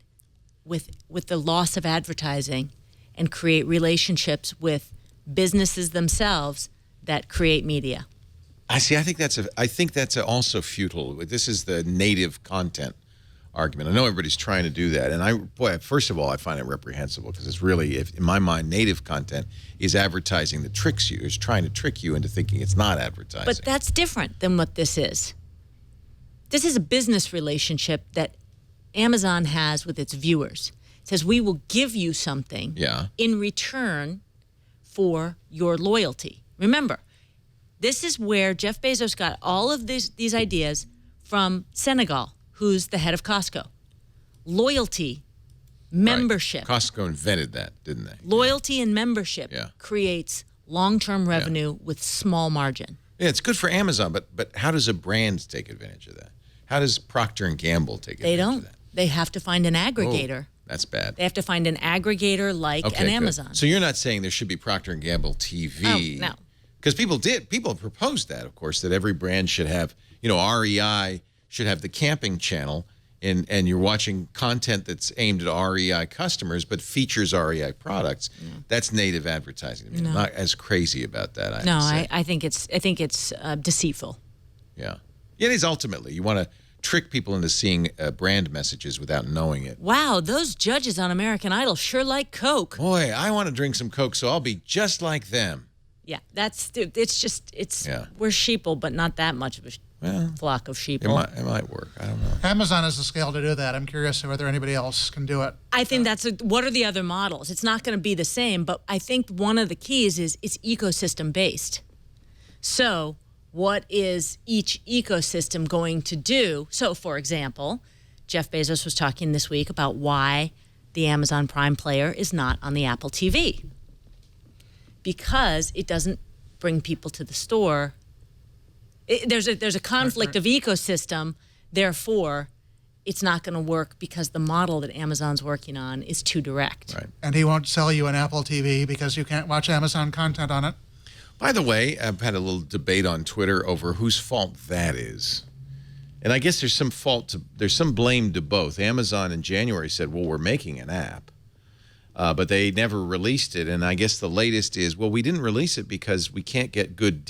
with the loss of advertising and create relationships with businesses themselves that create media. I think that's also futile. This is the native content argument. I know everybody's trying to do that, and first of all, I find it reprehensible because it's really, in my mind, native content is advertising that tricks you. Is trying to trick you into thinking it's not advertising. But that's different than what this is. This is a business relationship that Amazon has with its viewers. It says, we will give you something in return for your loyalty. Remember, this is where Jeff Bezos got all of these ideas from Senegal, who's the head of Costco. Loyalty, membership. Right. Costco invented that, didn't they? Loyalty and membership creates long-term revenue with small margin. Yeah, it's good for Amazon, but how does a brand take advantage of that? How does Procter & Gamble take advantage of that? They have to find an aggregator. Oh, that's bad. They have to find an aggregator like an Amazon. Good. So you're not saying there should be Procter & Gamble TV? Oh, no. Because people proposed that, of course, that every brand should have, REI should have the camping channel, and you're watching content that's aimed at REI customers, but features REI products. That's native advertising. I mean, I'm not as crazy about that. I think it's deceitful. Yeah, it is ultimately. You want to trick people into seeing brand messages without knowing it. Wow, those judges on American Idol sure like Coke. Boy, I want to drink some Coke, so I'll be just like them. Yeah, we're sheeple, but not that much of a flock of sheeple. It might work. I don't know. Amazon has the scale to do that. I'm curious whether anybody else can do it. I think what are the other models? It's not going to be the same, but I think one of the keys is it's ecosystem based. So what is each ecosystem going to do? So, for example, Jeff Bezos was talking this week about why the Amazon Prime player is not on the Apple TV. Because it doesn't bring people to the store. There's a conflict of ecosystem, therefore, it's not going to work because the model that Amazon's working on is too direct. Right. And he won't sell you an Apple TV because you can't watch Amazon content on it. By the way, I've had a little debate on Twitter over whose fault that is. And I guess there's some blame to both. Amazon in January said, well, we're making an app. But they never released it, and I guess the latest is, well, we didn't release it because we can't get good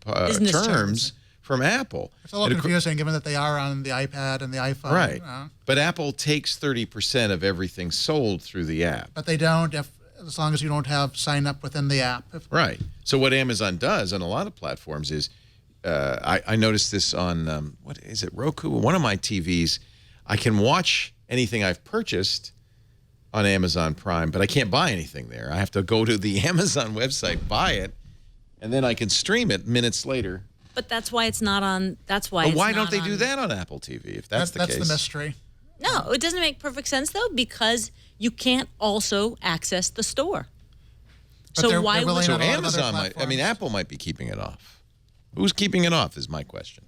terms from Apple. It's a little confusing, given that they are on the iPad and the iPhone. Right. But Apple takes 30% of everything sold through the app. But they don't, as long as you don't have sign up within the app. Right. So what Amazon does on a lot of platforms is, I noticed this on, what is it, Roku? One of my TVs, I can watch anything I've purchased on Amazon Prime, but I can't buy anything there. I have to go to the Amazon website, buy it, and then I can stream it minutes later. But that's why it's not on. That's why. But why don't they do that on Apple TV? If that's the case, that's the mystery. No, it doesn't make perfect sense though, because you can't also access the store. But so why would so Amazon might? I mean, Apple might be keeping it off. Who's keeping it off? Is my question.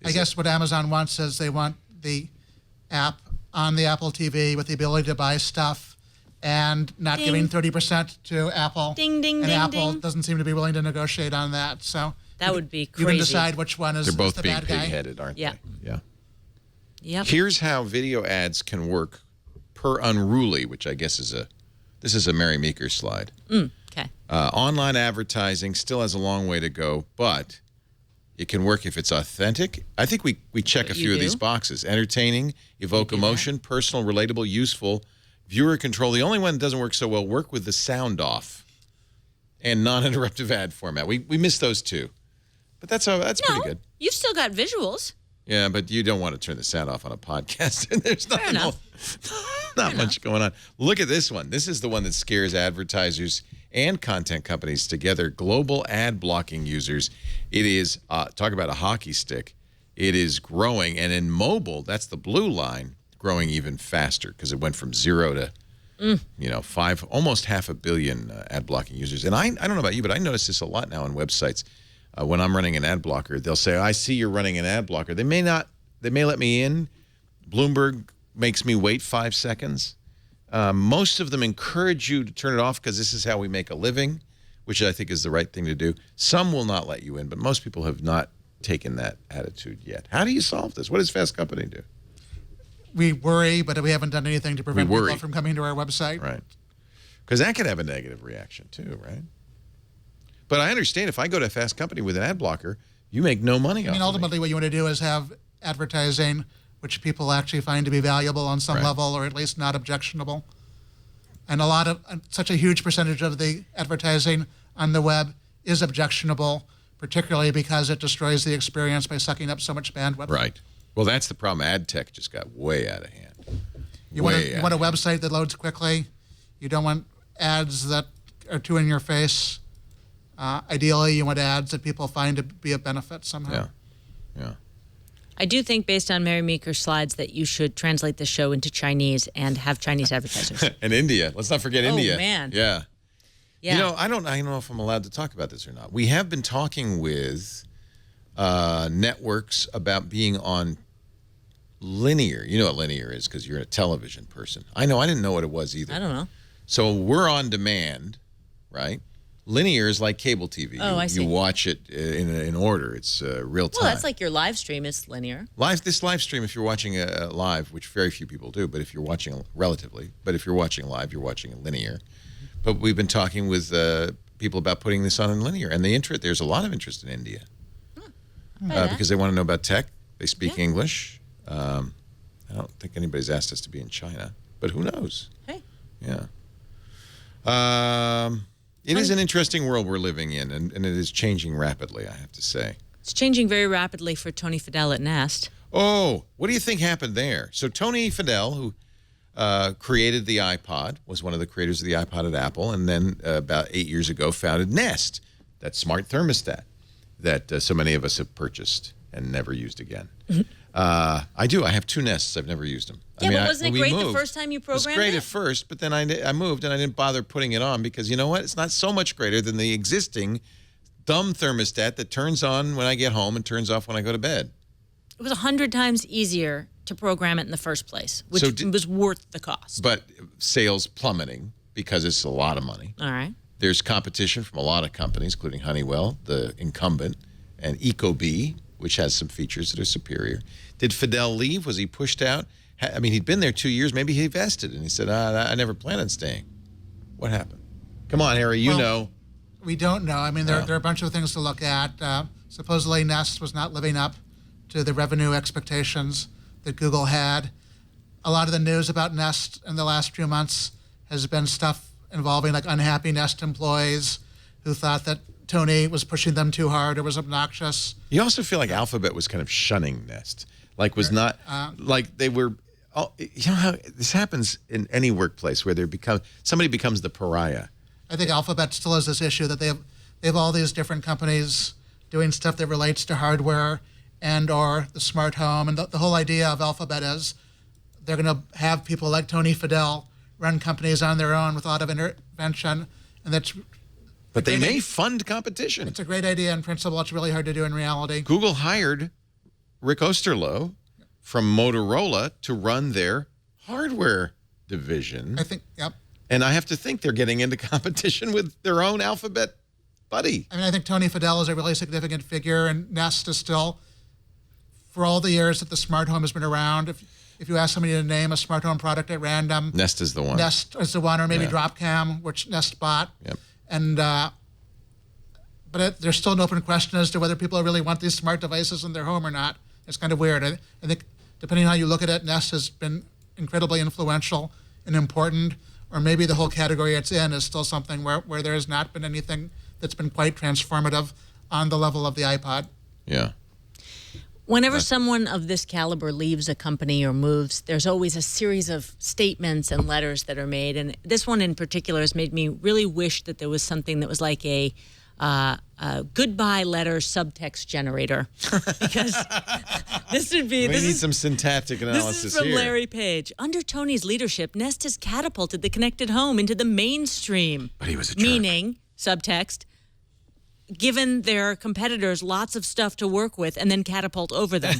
I guess what Amazon wants is they want the app on the Apple TV with the ability to buy stuff and not giving 30% to Apple. Ding, ding, and ding, Apple ding. doesn't seem to be willing to negotiate on that. So that would be crazy. You can decide which one is They're both the being bad guy. pig-headed, aren't they? Yeah. Yep. Here's how video ads can work per Unruly, which I guess this is a Mary Meeker slide. Okay. Online advertising still has a long way to go, but it can work if it's authentic. I think we check a few of these boxes. Entertaining, evoke emotion, personal, relatable, useful, viewer control. The only one that doesn't work so well, work with the sound off, and non-interruptive ad format. We missed those two. But that's pretty good. You've still got visuals. Yeah, but you don't want to turn the sound off on a podcast. There's not much going on. Look at this one. This is the one that scares advertisers and content companies together. Global ad blocking users. It is, talk about a hockey stick. It is growing. And in mobile, that's the blue line, growing even faster because it went from 0 to, 5, almost 500 million ad blocking users. And I don't know about you, but I notice this a lot now on websites. When I'm running an ad blocker, they'll say, I see you're running an ad blocker. They may let me in. Bloomberg makes me wait 5 seconds. Most of them encourage you to turn it off because this is how we make a living, which I think is the right thing to do. Some will not let you in, but most people have not taken that attitude yet. How do you solve this? What does Fast Company do? We worry, but we haven't done anything to prevent people from coming to our website. Right. Because that could have a negative reaction too, right? But I understand if I go to a Fast Company with an ad blocker, you make no money off ultimately what you want to do is have advertising which people actually find to be valuable on some level, or at least not objectionable. And such a huge percentage of the advertising on the web is objectionable, particularly because it destroys the experience by sucking up so much bandwidth. Right. Well, that's the problem. Ad tech just got way out of hand. You want a website that loads quickly. You don't want ads that are too in your face. Ideally, you want ads that people find to be of benefit somehow. Yeah. I do think, based on Mary Meeker's slides, that you should translate the show into Chinese and have Chinese advertisers. And India. Let's not forget India. Oh, man. Yeah. Yeah. You know, I don't know if I'm allowed to talk about this or not. We have been talking with networks about being on linear. You know what linear is because you're a television person. I know. I didn't know what it was either. I don't know. So we're on demand, right? Linear is like cable TV. Oh, I see. You watch it in order. It's real time. Well, that's like your live stream is linear. This live stream, if you're watching live, which very few people do, but if you're watching if you're watching live, you're watching linear. But we've been talking with people about putting this on in linear, and there's a lot of interest in India because they want to know about tech. They speak English. I don't think anybody's asked us to be in China, but who knows? Hey. Yeah. It is an interesting world we're living in, and it is changing rapidly, I have to say. It's changing very rapidly for Tony Fadell at Nest. Oh, what do you think happened there? So Tony Fadell, who created the iPod, was one of the creators of the iPod at Apple, and then about 8 years ago founded Nest, that smart thermostat that so many of us have purchased and never used again. I do. I have 2 Nests. I've never used them. Yeah, but wasn't it great the first time you programmed it? It was great at first, but then I moved and I didn't bother putting it on because you know what? It's not so much greater than the existing dumb thermostat that turns on when I get home and turns off when I go to bed. It was 100 times easier to program it in the first place, which was worth the cost. But sales plummeting because it's a lot of money. All right. There's competition from a lot of companies, including Honeybelle, the incumbent, and Ecobee, which has some features that are superior. Did Fadell leave? Was he pushed out? I mean, he'd been there 2 years. Maybe he vested, and he said, I never planned on staying. What happened? Come on, Harry, you know. We don't know. I mean, there are a bunch of things to look at. Supposedly, Nest was not living up to the revenue expectations that Google had. A lot of the news about Nest in the last few months has been stuff involving like unhappy Nest employees who thought that Tony was pushing them too hard or was obnoxious. You also feel like Alphabet was kind of shunning Nest, like was not like they were. You know how this happens in any workplace where somebody becomes the pariah. I think Alphabet still has this issue that they have all these different companies doing stuff that relates to hardware and or the smart home, and the whole idea of Alphabet is they're going to have people like Tony Fadell run companies on their own with a lot of intervention, and that's. But they may fund competition. It's a great idea in principle. It's really hard to do in reality. Google hired Rick Osterloh from Motorola to run their hardware division. I think, yep. And I have to think they're getting into competition with their own Alphabet buddy. I mean, I think Tony Fadell is a really significant figure, and Nest is still, for all the years that the smart home has been around, if you ask somebody to name a smart home product at random, Nest is the one. Nest is the one, or maybe Dropcam, which Nest bought. Yep. And but there's still an open question as to whether people really want these smart devices in their home or not. It's kind of weird. I think depending on how you look at it, Nest has been incredibly influential and important, or maybe the whole category it's in is still something where there has not been anything that's been quite transformative on the level of the iPod. Yeah. Whenever someone of this caliber leaves a company or moves, there's always a series of statements and letters that are made. And this one in particular has made me really wish that there was something that was like a goodbye letter subtext generator. Because this would be... We need some syntactic analysis here. This is from Larry Page. Under Tony's leadership, Nest has catapulted the connected home into the mainstream. But he was a jerk. Meaning, subtext, given their competitors lots of stuff to work with and then catapult over them.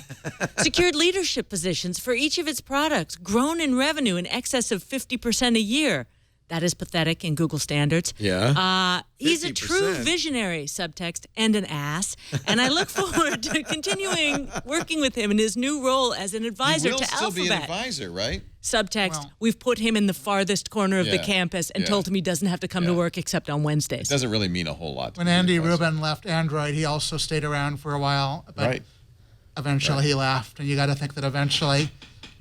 Secured leadership positions for each of its products, grown in revenue in excess of 50% a year. That is pathetic in Google standards. Yeah. He's a true 50%. visionary, subtext, and an ass. And I look forward to continuing working with him in his new role as an advisor He will to still Alphabet. be an advisor, right? Subtext, we've put him in the farthest corner of the Yeah. campus and Yeah. told him he doesn't have to come to work except on Wednesdays. It doesn't really mean a whole lot. When Andy Rubin left Android, he also stayed around for a while, but Right. eventually he left. And you got to think that eventually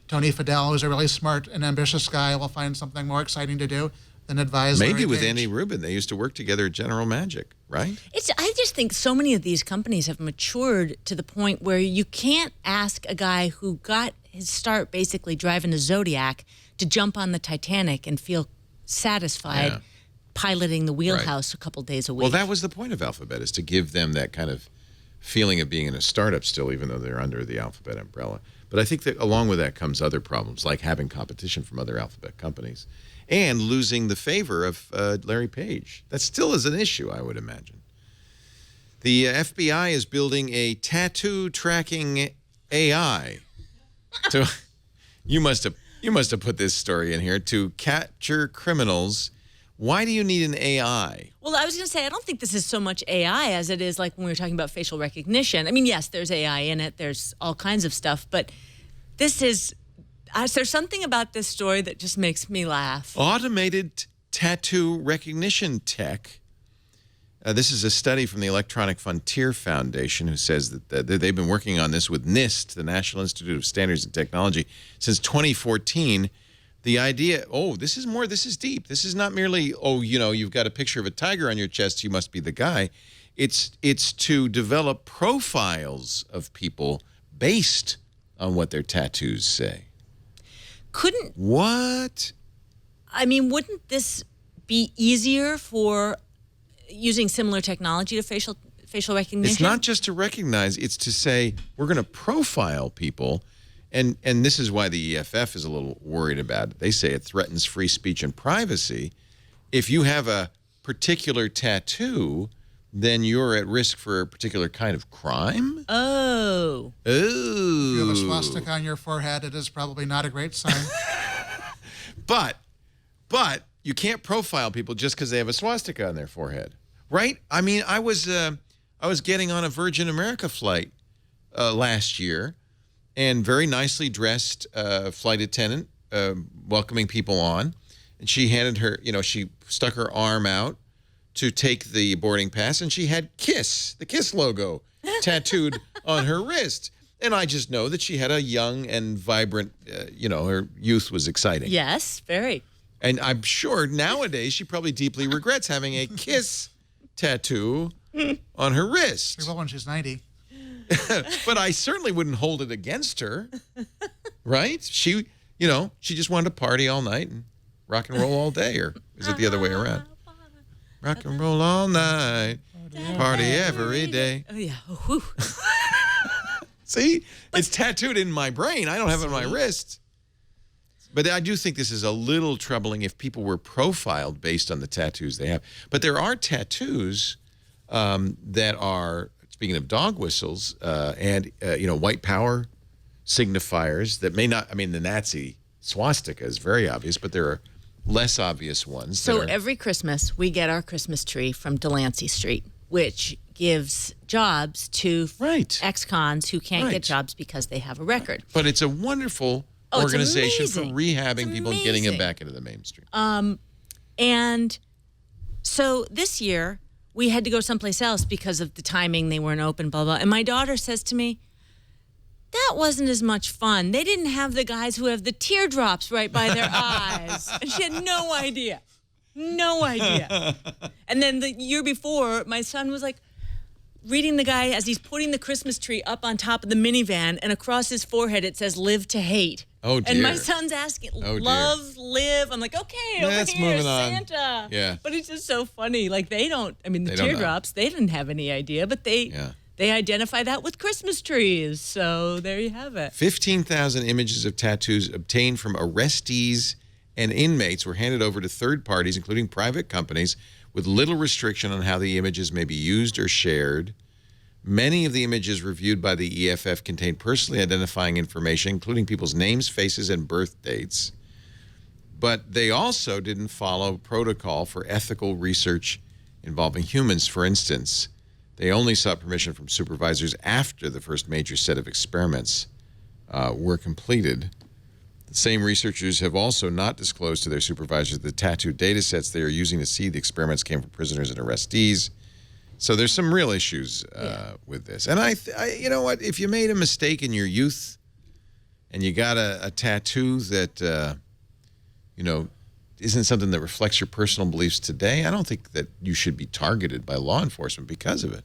Tony Fadell, who's a really smart and ambitious guy, will find something more exciting to do than advise Maybe Larry with Page. Andy Rubin. They used to work together at General Magic, right? I just think so many of these companies have matured to the point where you can't ask a guy who got his start basically driving a Zodiac to jump on the Titanic and feel satisfied piloting the wheelhouse a couple days a week. Well, that was the point of Alphabet, is to give them that kind of feeling of being in a startup still, even though they're under the Alphabet umbrella. But I think that along with that comes other problems, like having competition from other Alphabet companies and losing the favor of Larry Page. That still is an issue, I would imagine. The FBI is building a tattoo tracking AI. You must have put this story in here to capture criminals. Why do you need an AI? Well, I was going to say, I don't think this is so much AI as it is like when we were talking about facial recognition. I mean, yes, there's AI in it. There's all kinds of stuff. But this is, there's something about this story that just makes me laugh. Automated tattoo recognition tech. This is a study from the Electronic Frontier Foundation, who says that they've been working on this with NIST, the National Institute of Standards and Technology, since 2014. The idea, this is deep. This is not merely, you've got a picture of a tiger on your chest, you must be the guy. It's to develop profiles of people based on what their tattoos say. What? I mean, wouldn't this be easier for using similar technology to facial recognition? It's not just to recognize, it's to say, we're going to profile people. And this is why the EFF is a little worried about it. They say it threatens free speech and privacy. If you have a particular tattoo, then you're at risk for a particular kind of crime. Oh. If you have a swastika on your forehead, it is probably not a great sign. But you can't profile people just because they have a swastika on their forehead, right? I mean, I was getting on a Virgin America flight last year, and very nicely dressed flight attendant welcoming people on, and she handed her, she stuck her arm out to take the boarding pass, and she had KISS, the KISS logo, tattooed on her wrist. And I just know that she had a young and vibrant, her youth was exciting. Yes, very. And I'm sure nowadays she probably deeply regrets having a KISS tattoo on her wrist. She will when she's 90. But I certainly wouldn't hold it against her, right? She just wanted to party all night and rock and roll all day, or is it the other way around? Rock and roll all night, party every day. Oh, yeah. Whew. See? It's tattooed in my brain. I don't have it on my wrist. But I do think this is a little troubling if people were profiled based on the tattoos they have. But there are tattoos that are, speaking of dog whistles, and white power signifiers that may not, the Nazi swastika is very obvious, but there are less obvious ones. So every Christmas, we get our Christmas tree from Delancey Street, which gives jobs to ex-cons who can't get jobs because they have a record. But it's a wonderful organization for rehabbing people and getting them back into the mainstream. And so this year, we had to go someplace else because of the timing. They weren't open, blah, blah. And my daughter says to me, that wasn't as much fun. They didn't have the guys who have the teardrops right by their eyes. And she had no idea. No idea. And then the year before, my son was like reading the guy as he's putting the Christmas tree up on top of the minivan, and across his forehead it says, "Live to hate." Oh, dear. And my son's asking, love, live. I'm like, okay, over here, moving on. Santa. Yeah. But it's just so funny. Like, they don't, the They don't know. teardrops, they didn't have any idea, but they identify that with Christmas trees. So there you have it. 15,000 images of tattoos obtained from arrestees and inmates were handed over to third parties, including private companies, with little restriction on how the images may be used or shared. Many of the images reviewed by the EFF contain personally identifying information, including people's names, faces, and birth dates. But they also didn't follow protocol for ethical research involving humans. For instance, they only sought permission from supervisors after the first major set of experiments were completed. The same researchers have also not disclosed to their supervisors the tattoo data sets they are using to see the experiments came from prisoners and arrestees. So there's some real issues with this. And I you know what? If you made a mistake in your youth and you got a tattoo that, you know, isn't something that reflects your personal beliefs today, I don't think that you should be targeted by law enforcement because of it.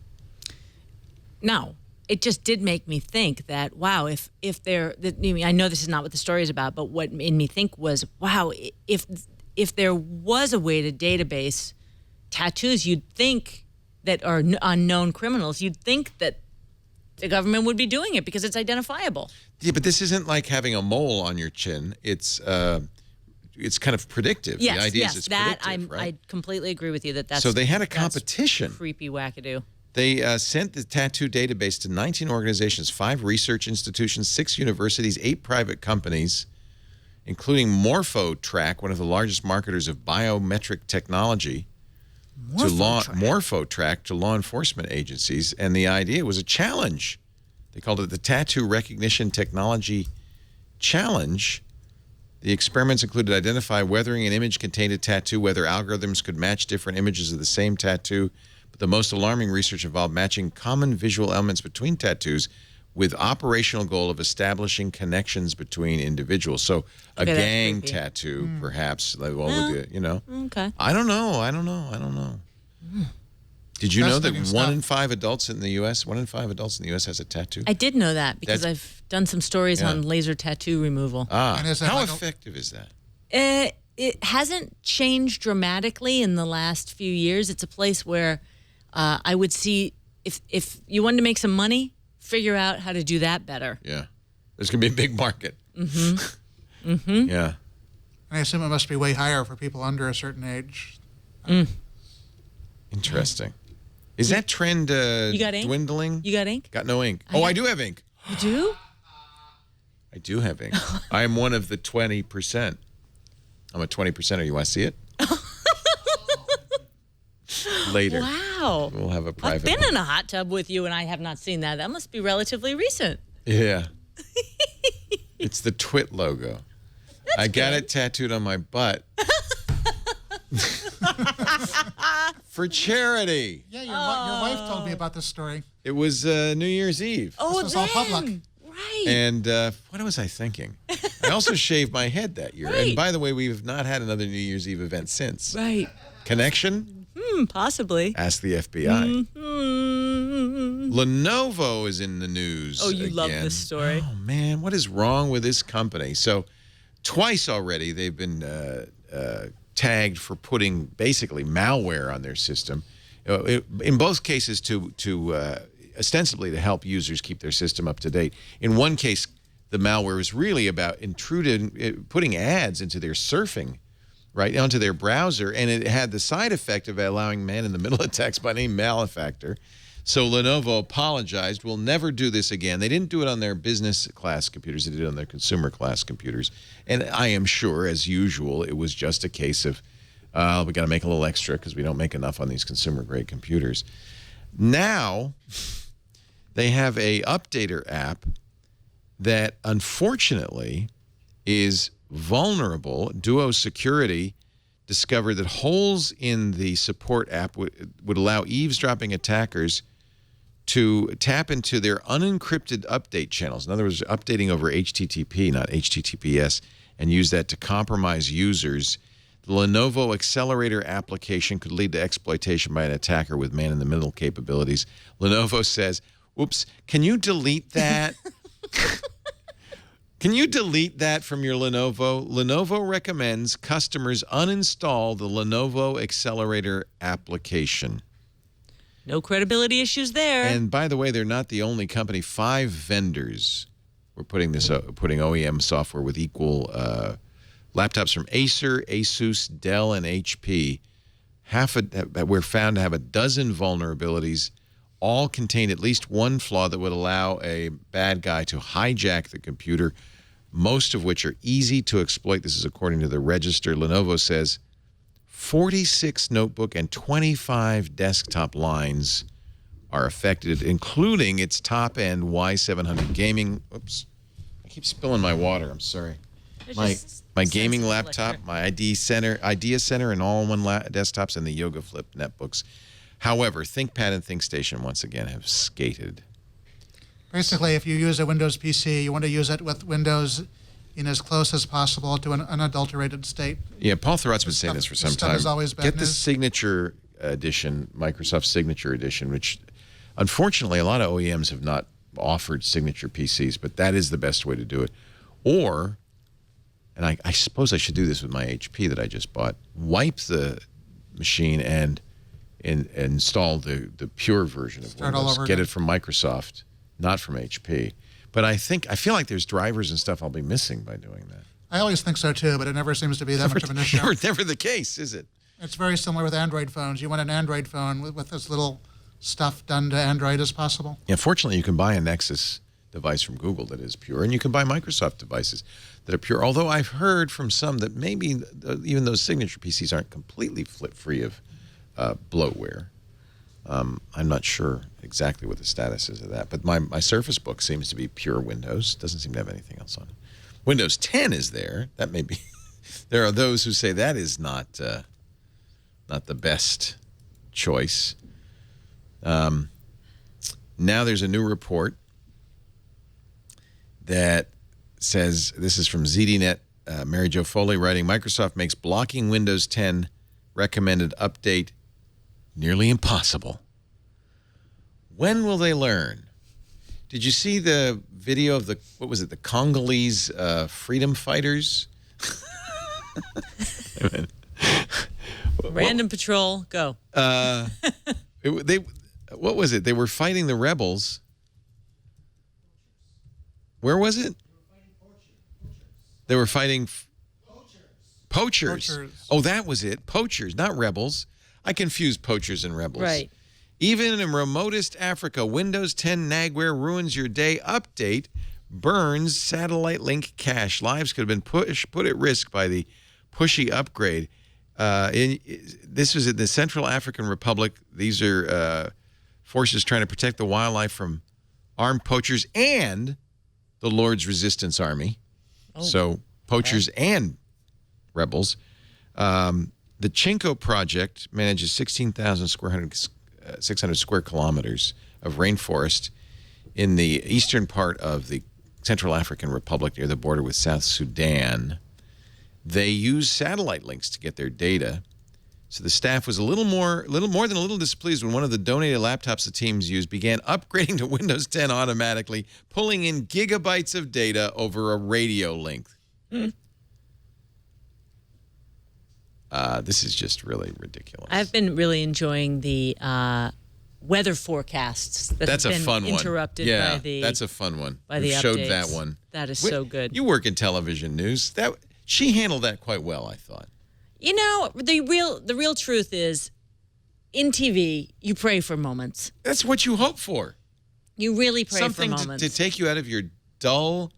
No. It just did make me think that, wow, if I know this is not what the story is about, but what made me think was, wow, if there was a way to database tattoos, you'd think that are unknown criminals, you'd think that the government would be doing it because it's identifiable. Yeah, but this isn't like having a mole on your chin. It's kind of predictive. Yes, the idea is yes, it's that predictive, right? I completely agree with you that's so they had a competition. Creepy wackadoo. They sent the tattoo database to 19 organizations, 5 research institutions, 6 universities, 8 private companies, including MorphoTrack, one of the largest marketers of biometric technology, to law enforcement agencies. And the idea was a challenge. They called it the Tattoo Recognition Technology Challenge. The experiments included identify whether an image contained a tattoo, whether algorithms could match different images of the same tattoo. The most alarming research involved matching common visual elements between tattoos with operational goal of establishing connections between individuals. So a gang tattoo, perhaps, like, you know. Okay. I don't know. Did you know that 1 in 5 adults in the U.S., has a tattoo? I did know that because I've done some stories on laser tattoo removal. How effective is that? It hasn't changed dramatically in the last few years. It's a place where I would see if you wanted to make some money, figure out how to do that better. Yeah. There's going to be a big market. Mm-hmm. Mm-hmm. Yeah. I assume it must be way higher for people under a certain age. Interesting. Is that trend you got ink? dwindling? You got ink? Got no ink. I do have ink. You do? I do have ink. I am one of the 20%. I'm a 20%er. You want to see it? Later. Wow. We'll have a private I've been in a hot tub with you, and I have not seen that. That must be relatively recent. Yeah. It's the Twit logo. I got it tattooed on my butt. For charity. Yeah, your wife told me about this story. It was New Year's Eve. Oh, this was all public. Right. And what was I thinking? I also shaved my head that year. Right. And by the way, we have not had another New Year's Eve event since. Right. Connection? Possibly. Ask the FBI. Mm-hmm. Lenovo is in the news. Oh, you love again. this story. Oh, man, what is wrong with this company? So twice already they've been tagged for putting basically malware on their system. In both cases to ostensibly to help users keep their system up to date. In one case, the malware was really about putting ads into their surfing, right, onto their browser, and it had the side effect of allowing man-in-the-middle attacks by any malefactor. So Lenovo apologized. We'll never do this again. They didn't do it on their business class computers. They did it on their consumer class computers. And I am sure, as usual, it was just a case of, we got to make a little extra because we don't make enough on these consumer-grade computers. Now, they have a updater app that, unfortunately, is vulnerable. Duo Security discovered that holes in the support app would allow eavesdropping attackers to tap into their unencrypted update channels. In other words, updating over HTTP, not HTTPS, and use that to compromise users. The Lenovo Accelerator application could lead to exploitation by an attacker with man-in-the-middle capabilities. Lenovo says, oops, can you delete that? Can you delete that from your Lenovo? Lenovo recommends customers uninstall the Lenovo Accelerator application. No credibility issues there. And by the way, they're not the only company. 5 vendors were putting OEM software with equal laptops from Acer, Asus, Dell, and HP. Were found to have a dozen vulnerabilities. All contain at least one flaw that would allow a bad guy to hijack the computer, most of which are easy to exploit. This is according to the Register. Lenovo says 46 notebook and 25 desktop lines are affected, including its top-end Y700 gaming. Oops, I keep spilling my water. I'm sorry. My gaming laptop, my Idea Center, and all-in-one desktops, and the Yoga Flip netbooks. However, ThinkPad and ThinkStation once again have skated. Basically, if you use a Windows PC, you want to use it with Windows in as close as possible to an unadulterated state. Yeah, Paul Thurrott's been saying this for some time. Is always bad Get the news. Signature Edition, Microsoft Signature Edition, which unfortunately a lot of OEMs have not offered Signature PCs, but that is the best way to do it. Or, and I suppose I should do this with my HP that I just bought, wipe the machine and install the pure version of Start all Windows. over Get again. it from Microsoft, not from HP. But I feel like there's drivers and stuff I'll be missing by doing that. I always think so too, but it never seems to be that much of an issue. Never the case, is it? It's very similar with Android phones. You want an Android phone with as little stuff done to Android as possible. Yeah, fortunately, you can buy a Nexus device from Google that is pure, and you can buy Microsoft devices that are pure. Although I've heard from some that maybe even those Signature PCs aren't completely free of bloatware. I'm not sure exactly what the status is of that, but my Surface Book seems to be pure Windows. Doesn't seem to have anything else on it. Windows 10 is there. That may be. There are those who say that is not the best choice. Now there's a new report that says, this is from ZDNet, Mary Jo Foley writing, Microsoft makes blocking Windows 10 recommended update nearly impossible. When will they learn? Did you see the video of the Congolese freedom fighters? Random patrol, go. What was it? They were fighting the rebels. Where was it? They were fighting poachers. Oh, that was it. Poachers, not rebels. I confused poachers and rebels. Right. Even in remotest Africa, Windows 10 Nagware ruins your day. Update burns satellite link cache. Lives could have been put at risk by the pushy upgrade. This was in the Central African Republic. These are forces trying to protect the wildlife from armed poachers and the Lord's Resistance Army. Oh, so poachers and rebels. The Chinko project manages 16,600 square kilometers of rainforest in the eastern part of the Central African Republic near the border with South Sudan. They use satellite links to get their data. So the staff was a little more than a little displeased when one of the donated laptops the teams used began upgrading to Windows 10 automatically, pulling in gigabytes of data over a radio link. This is just really ridiculous. I've been really enjoying the weather forecasts that's have a been fun interrupted one. Yeah, by the that's a fun one. by We the showed updates. that one. That is so good. You work in television news. She handled that quite well, I thought. You know, the real truth is, in TV, you pray for moments. That's what you hope for. You really pray Something for moments. to take you out of your dull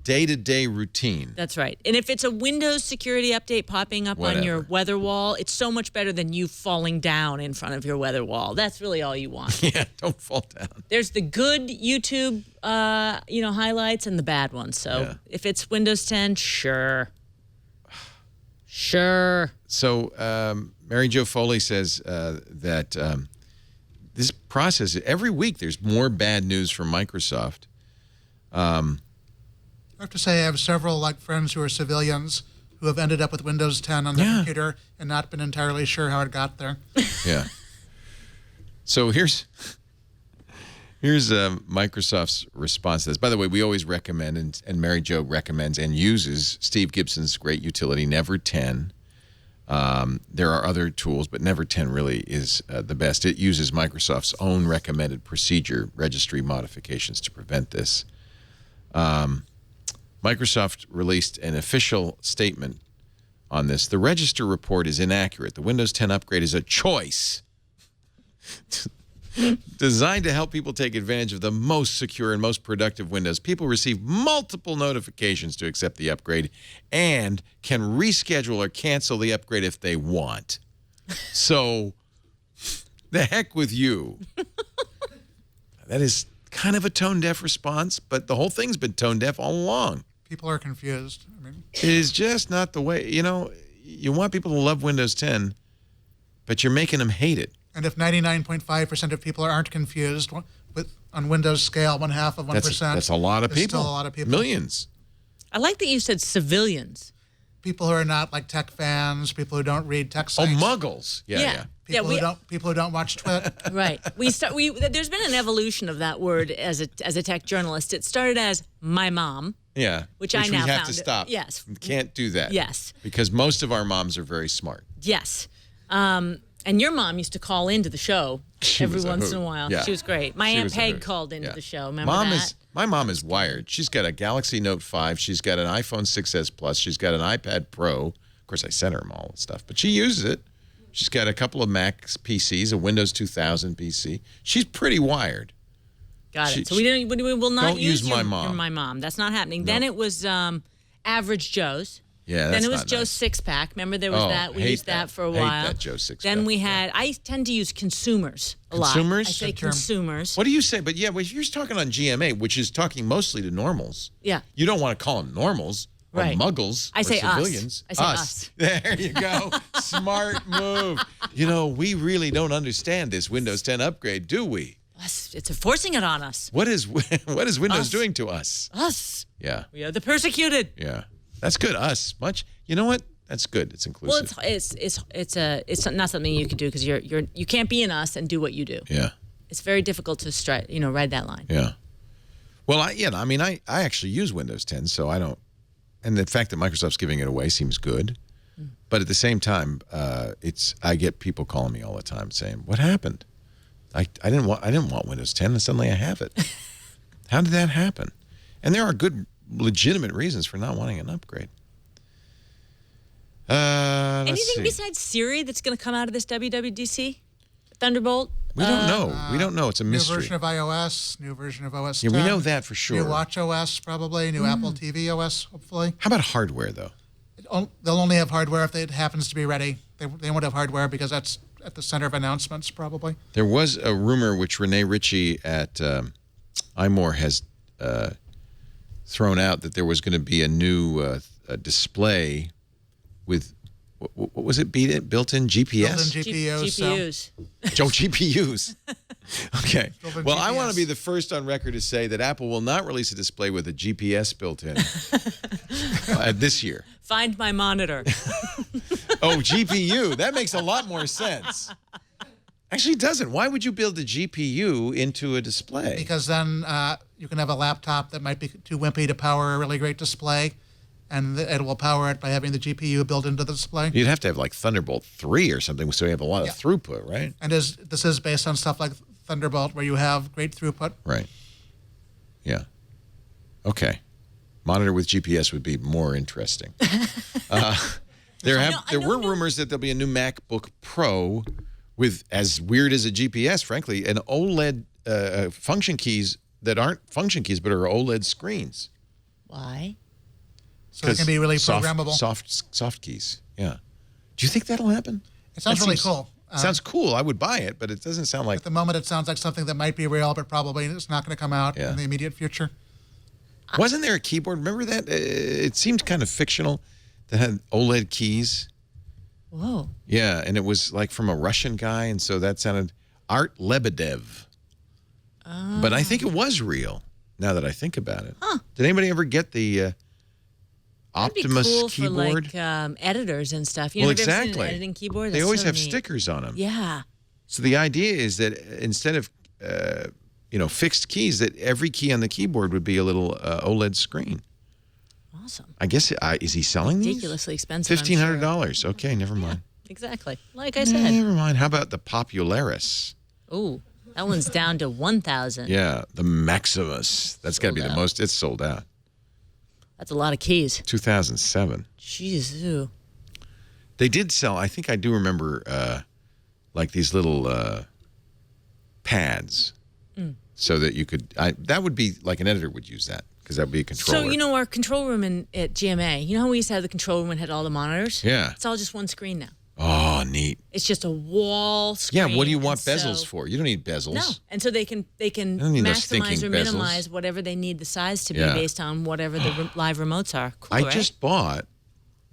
day-to-day routine. That's right. And if it's a Windows security update popping up on your weather wall, it's so much better than you falling down in front of your weather wall. That's really all you want. Yeah, don't fall down. There's the good YouTube, highlights and the bad ones. So if it's Windows 10, sure. Sure. So Mary Jo Foley says that this process, every week there's more bad news from Microsoft. I have to say I have several friends who are civilians who have ended up with Windows 10 on their computer and not been entirely sure how it got there. Yeah. So here's Microsoft's response to this. By the way, we always recommend, and Mary Jo recommends and uses Steve Gibson's great utility, Never 10. There are other tools, but Never 10 really is the best. It uses Microsoft's own recommended procedure registry modifications to prevent this. Microsoft released an official statement on this. The Register report is inaccurate. The Windows 10 upgrade is a choice. Designed to help people take advantage of the most secure and most productive Windows, people receive multiple notifications to accept the upgrade and can reschedule or cancel the upgrade if they want. So, the heck with you. That is kind of a tone-deaf response, but the whole thing's been tone-deaf all along. People are confused. It is just not the way. You know, you want people to love Windows 10, but you're making them hate it. And if 99.5% of people aren't confused on Windows scale, 1/2 of 1%. That's a lot of people. Still a lot of people. Millions. I like that you said civilians. People who are not like tech fans, people who don't read tech sites. Oh, muggles. Yeah. People who don't watch Twitter. Right. There's been an evolution of that word as a tech journalist. It started as my mom. Yeah. Which I now we have found to stop. Yes. We can't do that. Yes. Because most of our moms are very smart. Yes. And your mom used to call into the show every once in a while. Yeah. She was great. My Aunt Peg called into the show. Remember that? My mom is wired. She's got a Galaxy Note 5. She's got an iPhone 6s Plus. She's got an iPad Pro. Of course, I sent her all the stuff, but she uses it. She's got a couple of Mac PCs, a Windows 2000 PC. She's pretty wired. Got it. So we will not use my mom. my mom. That's not happening. No. Then it was Average Joe's. Yeah, then it was not Joe's nice. Six-pack. Remember there was that? We hate used that for a while. Hate that Joe's Six-pack. Then we had, I tend to use consumers a lot. Consumers? I say consumers. What do you say? But yeah, if you're talking on GMA, which is talking mostly to normals. Yeah. You don't want to call them normals or Right. muggles I or say us. civilians. I say us. There you go. Smart move. You know, we really don't understand this Windows 10 upgrade, do we? It's forcing it on us. What is Windows Us. doing to us? Us. Yeah. We are the persecuted. Yeah. That's good. Us. Much. You know what? That's good. It's inclusive. Well, it's not something you can do because you can't be in us and do what you do. Yeah. It's very difficult to ride that line. Yeah. Well, I actually use Windows 10, so I don't. And the fact that Microsoft's giving it away seems good. But at the same time, I get people calling me all the time saying, "What happened? I didn't want Windows 10, and suddenly I have it. How did that happen?" And there are good, legitimate reasons for not wanting an upgrade. Anything besides Siri that's going to come out of this WWDC? Thunderbolt? We don't know. We don't know. It's a mystery. New version of iOS, new version of OS 10. Yeah, we know that for sure. New Watch OS, probably. New Apple TV OS, hopefully. How about hardware, though? They'll only have hardware if it happens to be ready. They won't have hardware because that's at the center of announcements, probably. There was a rumor which Renee Ritchie at iMore has thrown out that there was going to be a new display with, what was it, built-in GPS? Built-in GPUs. GPUs. Okay. Built-in Well, I GPS. want to be the first on record to say that Apple will not release a display with a GPS built in this year. Find my monitor. Oh, GPU. That makes a lot more sense. Actually, it doesn't. Why would you build a GPU into a display? Because then you can have a laptop that might be too wimpy to power a really great display, and it will power it by having the GPU built into the display. You'd have to have like Thunderbolt 3 or something, so you have a lot of throughput, right? And this is based on stuff like Thunderbolt, where you have great throughput. Right. Yeah. Okay. Monitor with GPS would be more interesting. There were rumors that there'll be a new MacBook Pro with, as weird as a GPS, frankly, an OLED function keys that aren't function keys but are OLED screens. Why? So they can be really programmable. Soft keys. Yeah. Do you think that'll happen? It sounds really cool. Sounds cool. I would buy it, but it doesn't sound like. At the moment, it sounds like something that might be real, but probably it's not going to come out Yeah. in the immediate future. Wasn't there a keyboard? Remember that? It seemed kind of fictional that had OLED keys. Whoa. Yeah, and it was like from a Russian guy, and so that sounded Art Lebedev. But I think it was real, now that I think about it. Huh. Did anybody ever get the Optimus That'd be cool keyboard? for like editors and stuff. You Well, know, have you ever seen exactly. an editing keyboard? They That's always so have neat. stickers on them. Yeah. So the idea is that instead of fixed keys, that every key on the keyboard would be a little OLED screen. Awesome. I guess is he selling these? Ridiculously expensive. I'm sure. $1,500. Okay, never mind. Exactly. Like I said. Never mind. How about the Popularis? Ooh, that one's down to 1,000. Yeah, the Maximus. That's got to be the Sold out. most. It's sold out. That's a lot of keys. 2007. Jeez. Ew. They did sell. I think I do remember, like these little pads so that you could, that would be like an editor would use that because that would be a controller. So, you know, our control room at GMA, you know how we used to have the control room and had all the monitors? Yeah. It's all just one screen now. Oh, neat. It's just a wall screen. Yeah, what do you want bezels for? You don't need bezels. No, and so they can don't need no maximize stinking or bezels. minimize whatever they need the size to be Yeah. based on whatever the live remotes are. Cool, I right? just bought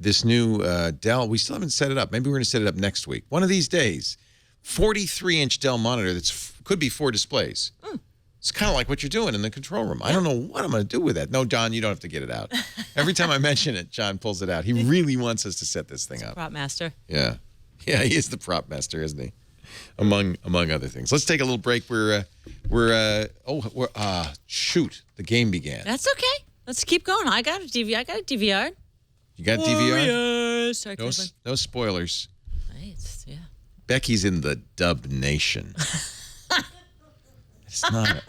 this new Dell. We still haven't set it up. Maybe we're going to set it up next week. One of these days. 43-inch Dell monitor that's could be 4 displays. It's kind of like what you're doing in the control room. I don't know what I'm going to do with that. No, John, you don't have to get it out. Every time I mention it, John pulls it out. He really wants us to set this thing up. Prop master. Yeah. Yeah, he is the prop master, isn't he? Among other things. Let's take a little break. Shoot, the game began. That's okay. Let's keep going. I got a DVR. You got DVR? Warriors. Sorry, No spoilers. Nice, yeah. Becky's in the Dub Nation. It's not.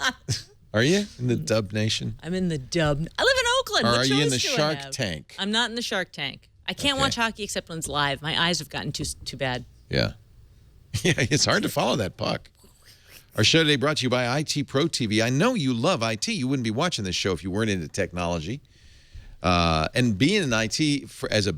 Are you in the Dub Nation? I'm in the Dub. I live in Oakland. Or What are you in choice the do I Shark have? Tank? I'm not in the Shark Tank. I can't watch hockey except when it's live. My eyes have gotten too bad. Yeah. Yeah, it's hard to follow that puck. Our show today brought to you by IT Pro TV. I know you love IT. You wouldn't be watching this show if you weren't into technology. And being in IT as a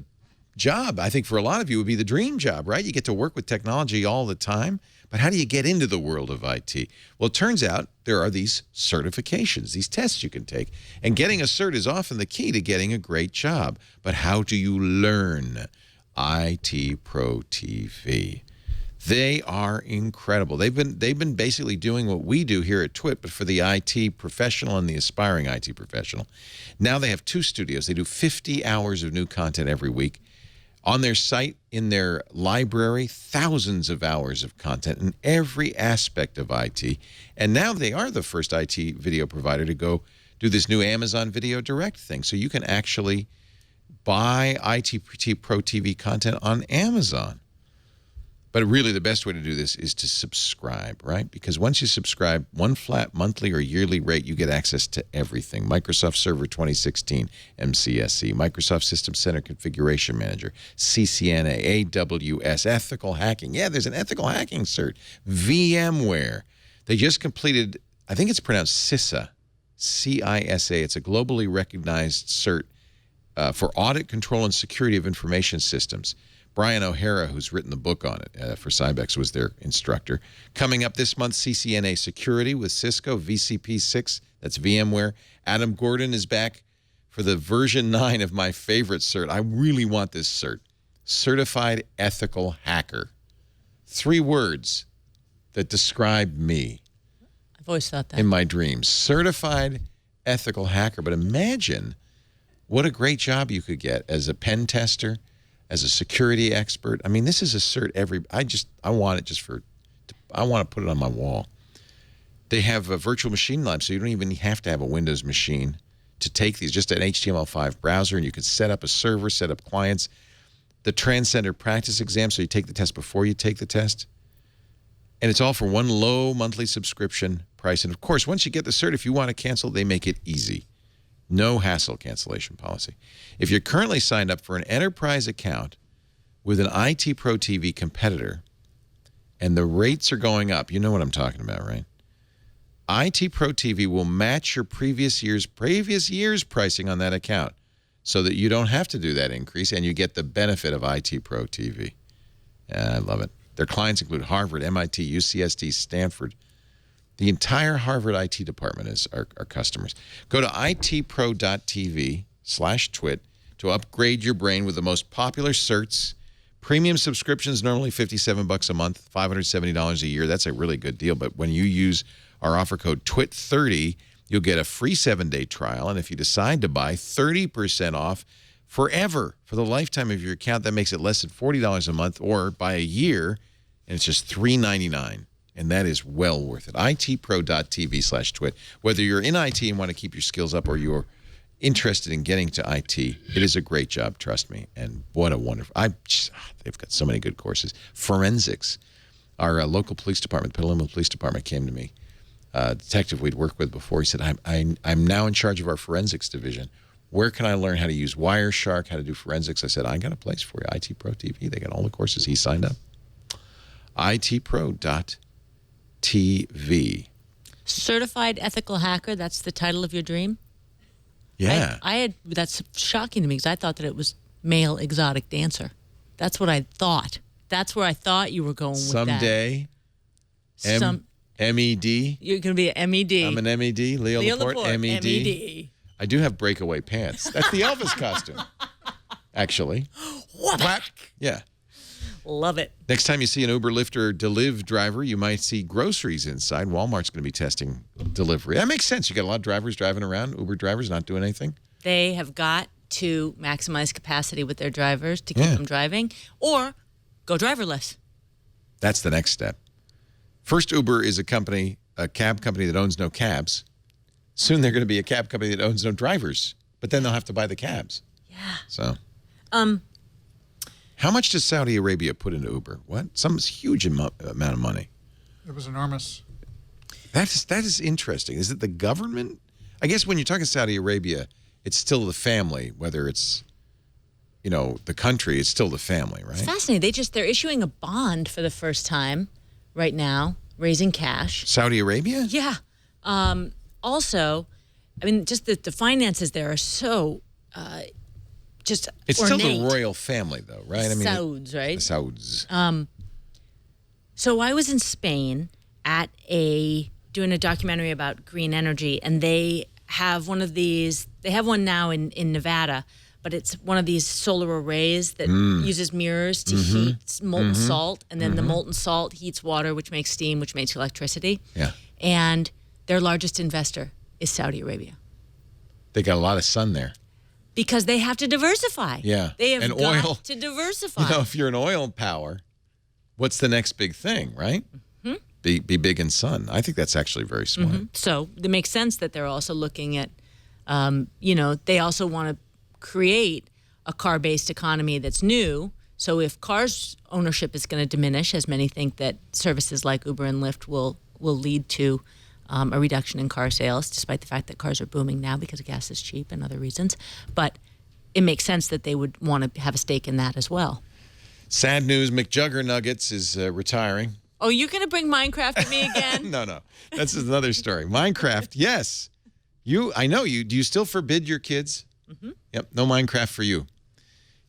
job, I think for a lot of you would be the dream job, right? You get to work with technology all the time. But how do you get into the world of IT? Well, it turns out there are these certifications, these tests you can take. And getting a cert is often the key to getting a great job. But how do you learn? IT Pro TV. They are incredible. They've been basically doing what we do here at TWIT, but for the IT professional and the aspiring IT professional. Now they have 2 studios. They do 50 hours of new content every week. On their site, in their library, thousands of hours of content in every aspect of IT. And now they are the first IT video provider to go do this new Amazon Video Direct thing. So you can actually buy IT Pro TV content on Amazon. But really, the best way to do this is to subscribe, right? Because once you subscribe, one flat monthly or yearly rate, you get access to everything. Microsoft Server 2016, MCSE, Microsoft System Center Configuration Manager, CCNA, AWS, ethical hacking. Yeah, there's an ethical hacking cert. VMware. They just completed, I think it's pronounced CISA, C-I-S-A. It's a globally recognized cert for audit, control, and security of information systems. Brian O'Hara, who's written the book on it for Cybex, was their instructor. Coming up this month, CCNA Security with Cisco, VCP 6, that's VMware. Adam Gordon is back for the version 9 of my favorite cert. I really want this cert. Certified Ethical Hacker. 3 words that describe me. I've always thought that. In my dreams. Certified Ethical Hacker. But imagine what a great job you could get as a pen tester, as a security expert. I mean, this is a cert I want it just for, I want to put it on my wall. They have a virtual machine lab, so you don't even have to have a Windows machine to take these, just an HTML5 browser, and you can set up a server, set up clients. The Transcender practice exam, so you take the test before you take the test. And it's all for one low monthly subscription price. And of course, once you get the cert, if you want to cancel, they make it easy. No hassle cancellation policy. If you're currently signed up for an enterprise account with an IT Pro TV competitor and the rates are going up, you know what I'm talking about, right? IT Pro TV will match your previous year's pricing on that account so that you don't have to do that increase and you get the benefit of IT Pro TV. Yeah, I love it. Their clients include Harvard, MIT, UCSD, Stanford. The entire Harvard IT department is our customers. Go to itpro.tv/twit to upgrade your brain with the most popular certs. Premium subscriptions normally $57 a month, $570 a year. That's a really good deal. But when you use our offer code TWIT30, you'll get a free 7-day trial. And if you decide to buy, 30% off forever for the lifetime of your account. That makes it less than $40 a month, or buy a year, and it's just $3.99. And that is well worth it. itpro.tv/twit. Whether you're in IT and want to keep your skills up or you're interested in getting to IT, it is a great job, trust me. And what a wonderful, they've got so many good courses. Forensics. Our local police department, Petaluma Police Department, came to me. A detective we'd worked with before. He said, I'm now in charge of our forensics division. Where can I learn how to use Wireshark, how to do forensics? I said, I got a place for you, IT Pro TV. They got all the courses. He signed up. itpro.tv/twit. TV. Certified ethical hacker, that's the title of your dream? Yeah. That's shocking to me because I thought that it was male exotic dancer. That's what I thought. That's where I thought you were going with that. Someday, MED. You're going to be an MED. I'm an MED. Leo Laporte, MED. MED. I do have breakaway pants. That's the Elvis costume, actually. Whack. Yeah. Love it. Next time you see an Uber, Lyft, or Deliv driver, you might see groceries inside. Walmart's going to be testing delivery. That makes sense. You got a lot of drivers driving around, Uber drivers not doing anything. They have got to maximize capacity with their drivers to keep them driving, or go driverless. That's the next step. First, Uber is a cab company that owns no cabs. Soon they're going to be a cab company that owns no drivers, but then they'll have to buy the cabs. Yeah. So, how much does Saudi Arabia put into Uber? What? Some huge amount of money. It was enormous. That is interesting. Is it the government? I guess when you're talking Saudi Arabia, it's still the family, whether it's, the country, it's still the family, right? It's fascinating. They're issuing a bond for the first time right now, raising cash. Saudi Arabia? Yeah. Also, I mean, just the finances there are so just It's ornate. still the royal family, though, right? The Sauds, right? The Sauds. So I was in Spain at doing a documentary about green energy, and they have one of these. They have one now in Nevada, but it's one of these solar arrays that uses mirrors to heat molten salt, and then the molten salt heats water, which makes steam, which makes electricity. Yeah. And their largest investor is Saudi Arabia. They got a lot of sun there. Because they have to diversify. Yeah. They have and got oil, to diversify. If you're an oil power, what's the next big thing, right? Be big in sun. I think that's actually very smart. So it makes sense that they're also looking at, they also want to create a car-based economy that's new. So if cars ownership is going to diminish, as many think that services like Uber and Lyft will lead to a reduction in car sales, despite the fact that cars are booming now because gas is cheap and other reasons. But it makes sense that they would want to have a stake in that as well. Sad news, McJugger Nuggets is retiring. Oh, you're going to bring Minecraft to me again? No. That's another story. Minecraft, yes. I know you. Do you still forbid your kids? Yep, no Minecraft for you.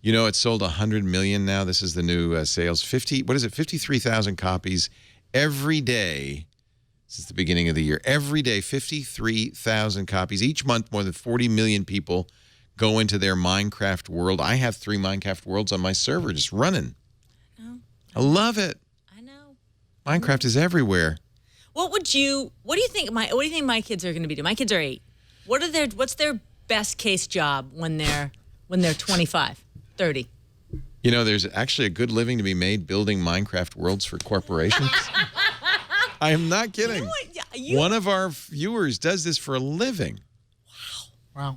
It's sold 100 million now. This is the new sales. 53,000 copies every day since the beginning of the year. Every day, 53,000 copies. Each month, more than 40 million people go into their Minecraft world. I have 3 Minecraft worlds on my server just running. I love it. I know. Minecraft is everywhere. What do you think my kids are going to be doing? My kids are 8. What's their best case job when they're 25, 30? There's actually a good living to be made building Minecraft worlds for corporations. I am not kidding. One of our viewers does this for a living. Wow.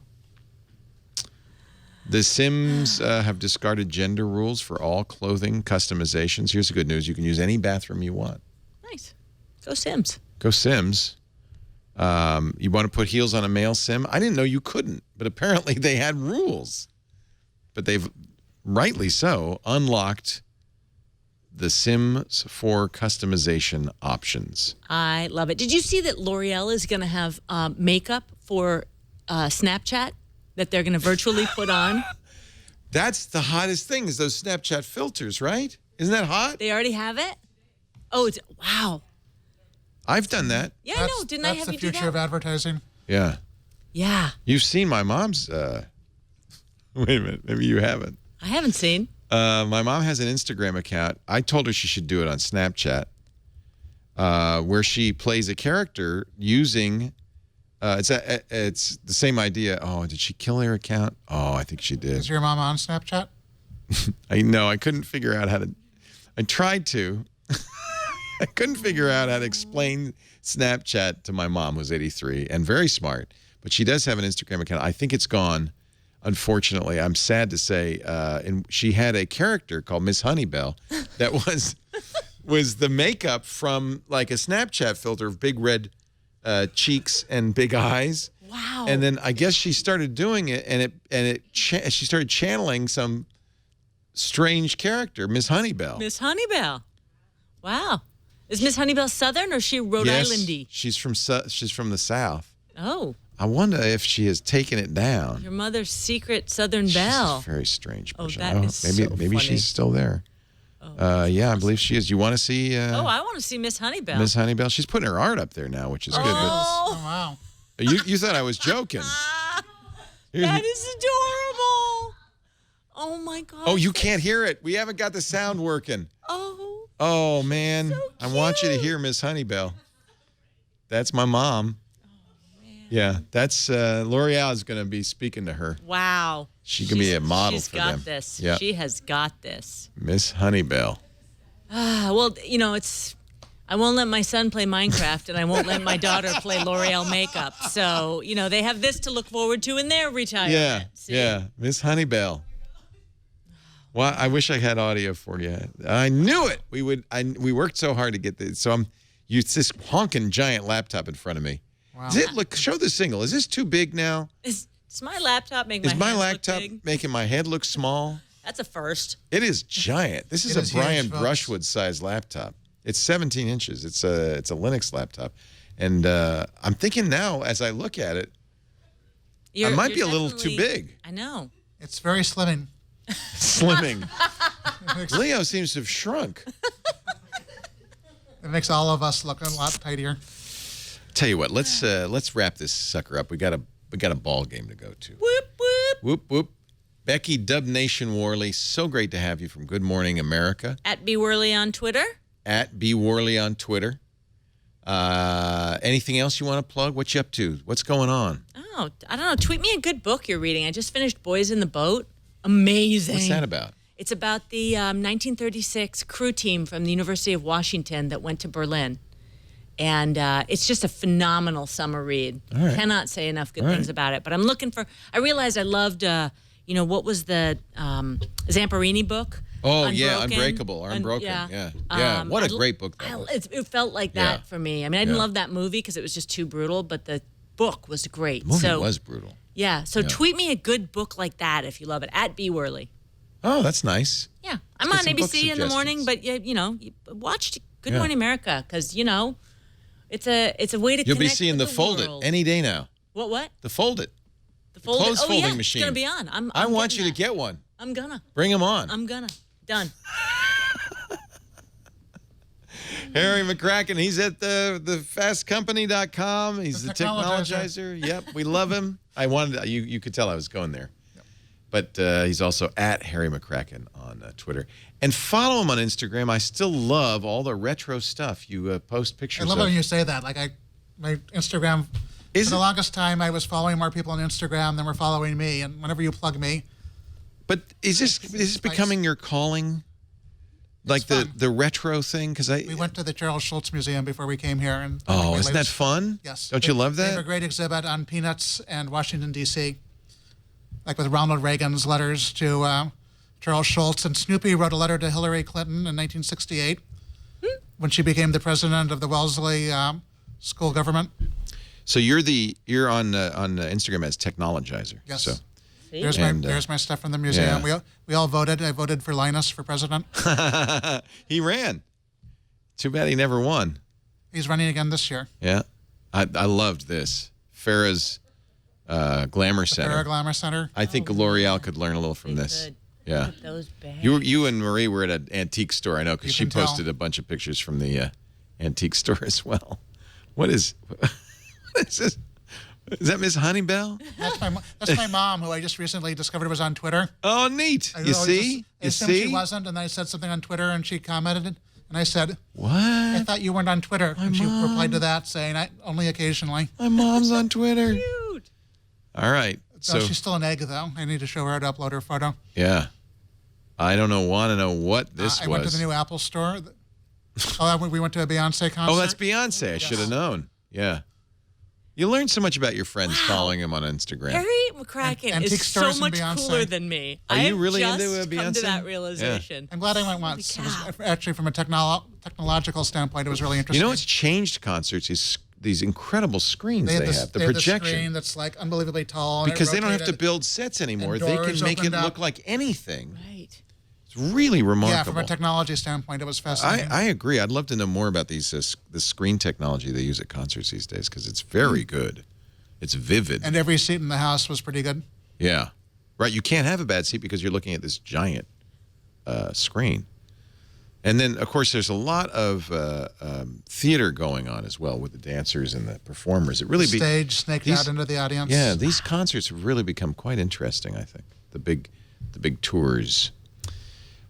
The Sims have discarded gender rules for all clothing customizations. Here's the good news. You can use any bathroom you want. Nice. Go Sims. Go Sims. You want to put heels on a male Sim? I didn't know you couldn't, but apparently they had rules. But they've, rightly so, unlocked the Sims 4 customization options. I love it. Did you see that L'Oreal is going to have makeup for Snapchat that they're going to virtually put on? That's the hottest thing is those Snapchat filters, right? Isn't that hot? They already have it? Oh, wow. I've done that. Yeah, I know. Didn't I have you do that? That's the future of advertising. Yeah. Yeah. You've seen my mom's... wait a minute. Maybe you haven't. I haven't seen. My mom has an Instagram account. I told her she should do it on Snapchat, where she plays a character using... it's the same idea. Oh, did she kill her account? Oh, I think she did. Is your mom on Snapchat? I know. I couldn't figure out how to... I tried to. I couldn't figure out how to explain Snapchat to my mom, who's 83 and very smart. But she does have an Instagram account. I think it's gone, unfortunately. I'm sad to say. And she had a character called Miss Honeybelle that was the makeup from like a Snapchat filter of big red cheeks and big eyes. Wow. And then I guess she started doing it, and she started channeling some strange character, Miss Honeybelle. Miss Honeybelle. Wow. Is Miss Honeybelle Southern or is she Rhode Islandy? She's from the South. Oh. I wonder if she has taken it down. Your mother's secret Southern belle. She's a very strange person. That is maybe so she's still there. Yeah, I believe she is. You want to see? I want to see Miss Honeybelle. Miss Honeybelle. She's putting her art up there now, which is good. But wow. you thought I was joking. That is adorable. Oh my God. Oh, you can't hear it. We haven't got the sound working. Oh man, so I want you to hear Miss Honeybelle. That's my mom. Yeah, that's L'Oreal is going to be speaking to her. Wow. She can be a model for them. She's got this. Yeah. She has got this. Miss Honeybelle. Well, I won't let my son play Minecraft, and I won't let my daughter play L'Oreal makeup. So, they have this to look forward to in their retirement. Yeah, See? yeah, Miss Honeybelle. Well, I wish I had audio for you. I knew it. We worked so hard to get this. So it's this honking giant laptop in front of me. Wow. Show the single. Is this too big now? Is my laptop making Is my my hands laptop look big? making my head look small? That's a first. It is giant. This is a Brian Brushwood sized laptop. It's 17 inches. It's a Linux laptop, and I'm thinking now as I look at it, I might be a little too big. I know. It's very slimming. Slimming. Leo seems to have shrunk. It makes all of us look a lot tighter. Tell you what, let's wrap this sucker up. We got a ball game to go to. Whoop whoop. Whoop whoop. Becky Dub Nation Worley, so great to have you from Good Morning America. At B Worley on Twitter. At B Worley on Twitter. Anything else you want to plug? What you up to? What's going on? Oh, I don't know. Tweet me a good book you're reading. I just finished Boys in the Boat. Amazing. What's that about? It's about the 1936 crew team from the University of Washington that went to Berlin. And it's just a phenomenal summer read. All right. Cannot say enough good things about it. But I'm looking for, I realized I loved, what was the Zamperini book? Oh, Unbroken. yeah, Unbreakable, or Unbroken. Yeah. What a great book that was. It felt like that for me. I mean, I didn't love that movie because it was just too brutal, but the book was great. The movie was brutal. Yeah, so tweet me a good book like that if you love it, at B Worley. Oh, that's nice. Yeah, I'm on ABC in the morning, but watch Good Morning America because it's a way to. You'll be connect seeing with the Fold It world. any day now. What? The Fold It. The Fold It. Clothes Oh folding yeah, machine. it's gonna be on. I want you to get one. I'm gonna. Bring them on. I'm gonna. Done. Harry McCracken, he's at the fastcompany.com. He's the technologizer. Yep, we love him. I wanted you could tell I was going there. Yep. But he's also at Harry McCracken on Twitter. And follow him on Instagram. I still love all the retro stuff you post pictures of. I love when you say that. Like my Instagram, for the longest time I was following more people on Instagram than were following me. And whenever you plug me. But is this becoming your calling? Like the retro thing? Because we went to the Charles Schulz Museum before we came here. And isn't that fun? Yes. Don't you love that? They have a great exhibit on peanuts and Washington, D.C., like with Ronald Reagan's letters to Charles Schulz. And Snoopy wrote a letter to Hillary Clinton in 1968 when she became the president of the Wellesley school government. So you're on Instagram as Technologizer. Yes. So. There's my stuff from the museum. Yeah. We all voted. I voted for Linus for president. He ran. Too bad he never won. He's running again this year. Yeah. I loved this. Farrah's Glamour Center. Farrah Glamour Center. I think L'Oreal could learn a little from this. Could. Yeah. Those bags. You and Marie were at an antique store, I know, because she can tell. posted a bunch of pictures from the antique store as well. What is this? Is that Miss Honeybelle? That's my mom, who I just recently discovered was on Twitter. Oh, neat. You see? I assumed she wasn't, and then I said something on Twitter, and she commented, and I said, "What? I thought you weren't on Twitter." And she replied to that saying, "Only occasionally." My mom's on Twitter. Cute. All right. So she's still an egg, though. I need to show her how to upload her photo. Yeah. I want to know what this was. I went to the new Apple store. We went to a Beyonce concert. Oh, that's Beyonce. I should have known. Yeah. You learn so much about your friends following him on Instagram. Harry McCracken is so much cooler than me. Are you really into Beyonce? Come to that realization. Yeah. I'm glad I went once. It was, actually, from a technological standpoint, it was really interesting. You know what's changed concerts is these incredible screens they have. The projection. The screen that's like unbelievably tall. Because they don't have to build sets anymore. They can make it look like anything. Right. It's really remarkable. Yeah, from a technology standpoint, it was fascinating. I agree. I'd love to know more about these this screen technology they use at concerts these days because it's very good. It's vivid. And every seat in the house was pretty good. Yeah. Right. You can't have a bad seat because you're looking at this giant screen. And then, of course, there's a lot of theater going on as well with the dancers and the performers. It really stage snaked out into the audience. Yeah, these concerts have really become quite interesting, I think. The big tours.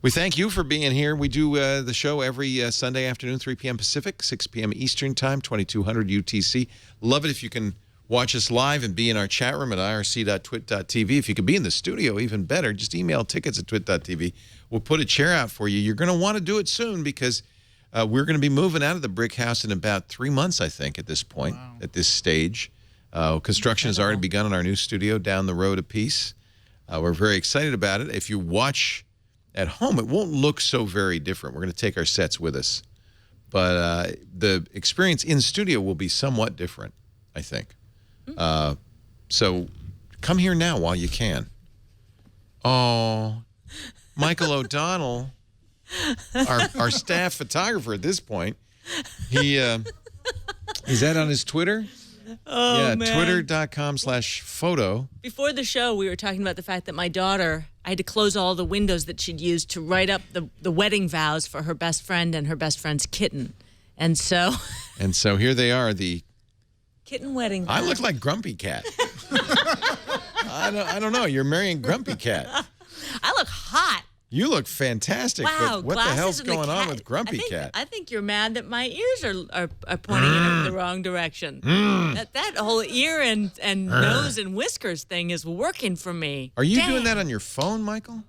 We thank you for being here. We do the show every Sunday afternoon, 3 p.m. Pacific, 6 p.m. Eastern Time, 2200 UTC. Love it if you can watch us live and be in our chat room at irc.twit.tv. If you could be in the studio, even better. Just email tickets@twit.tv. We'll put a chair out for you. You're going to want to do it soon because we're going to be moving out of the brick house in about 3 months, I think, at this point, at this stage. Construction has already begun on our new studio down the road a piece. We're very excited about it. If you watch at home, it won't look so very different. We're going to take our sets with us. But the experience in studio will be somewhat different, I think. So come here now while you can. Oh, Michael O'Donnell, our staff photographer at this point, he's that on his Twitter? Oh, yeah, man. twitter.com/photo. Before the show, we were talking about the fact that my daughter, I had to close all the windows that she'd used to write up the wedding vows for her best friend and her best friend's kitten. And so here they are, the kitten wedding vows. I look like Grumpy Cat. I don't know. You're marrying Grumpy Cat. I look hot. You look fantastic. Wow, but what the hell's going on with Grumpy Cat? I think you're mad that my ears are pointing in the wrong direction. That whole ear and nose and whiskers thing is working for me. Are you doing that on your phone, Michael?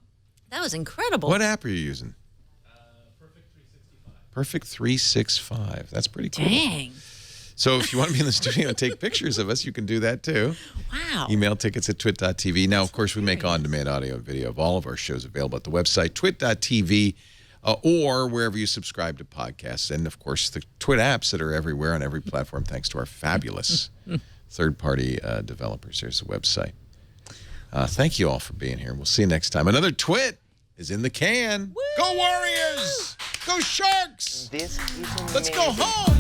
That was incredible. What app are you using? Perfect 365. That's pretty cool. Dang. So if you want to be in the studio and take pictures of us, you can do that too. Wow. Email tickets@twit.tv. Now, of course, we make on-demand audio and video of all of our shows available at the website, twit.tv, or wherever you subscribe to podcasts. And, of course, the Twit apps that are everywhere on every platform, thanks to our fabulous third-party developers. Here's the website. Thank you all for being here. We'll see you next time. Another Twit is in the can. Woo! Go Warriors! Go Sharks! Let's go home!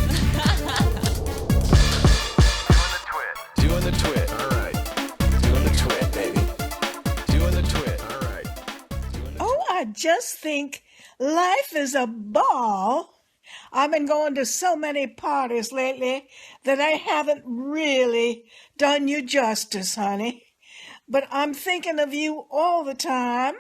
Doing the Twit. All right. Doing the Twit, baby. Doing the Twit. All right. Oh, I just think life is a ball. I've been going to so many parties lately that I haven't really done you justice, honey. But I'm thinking of you all the time.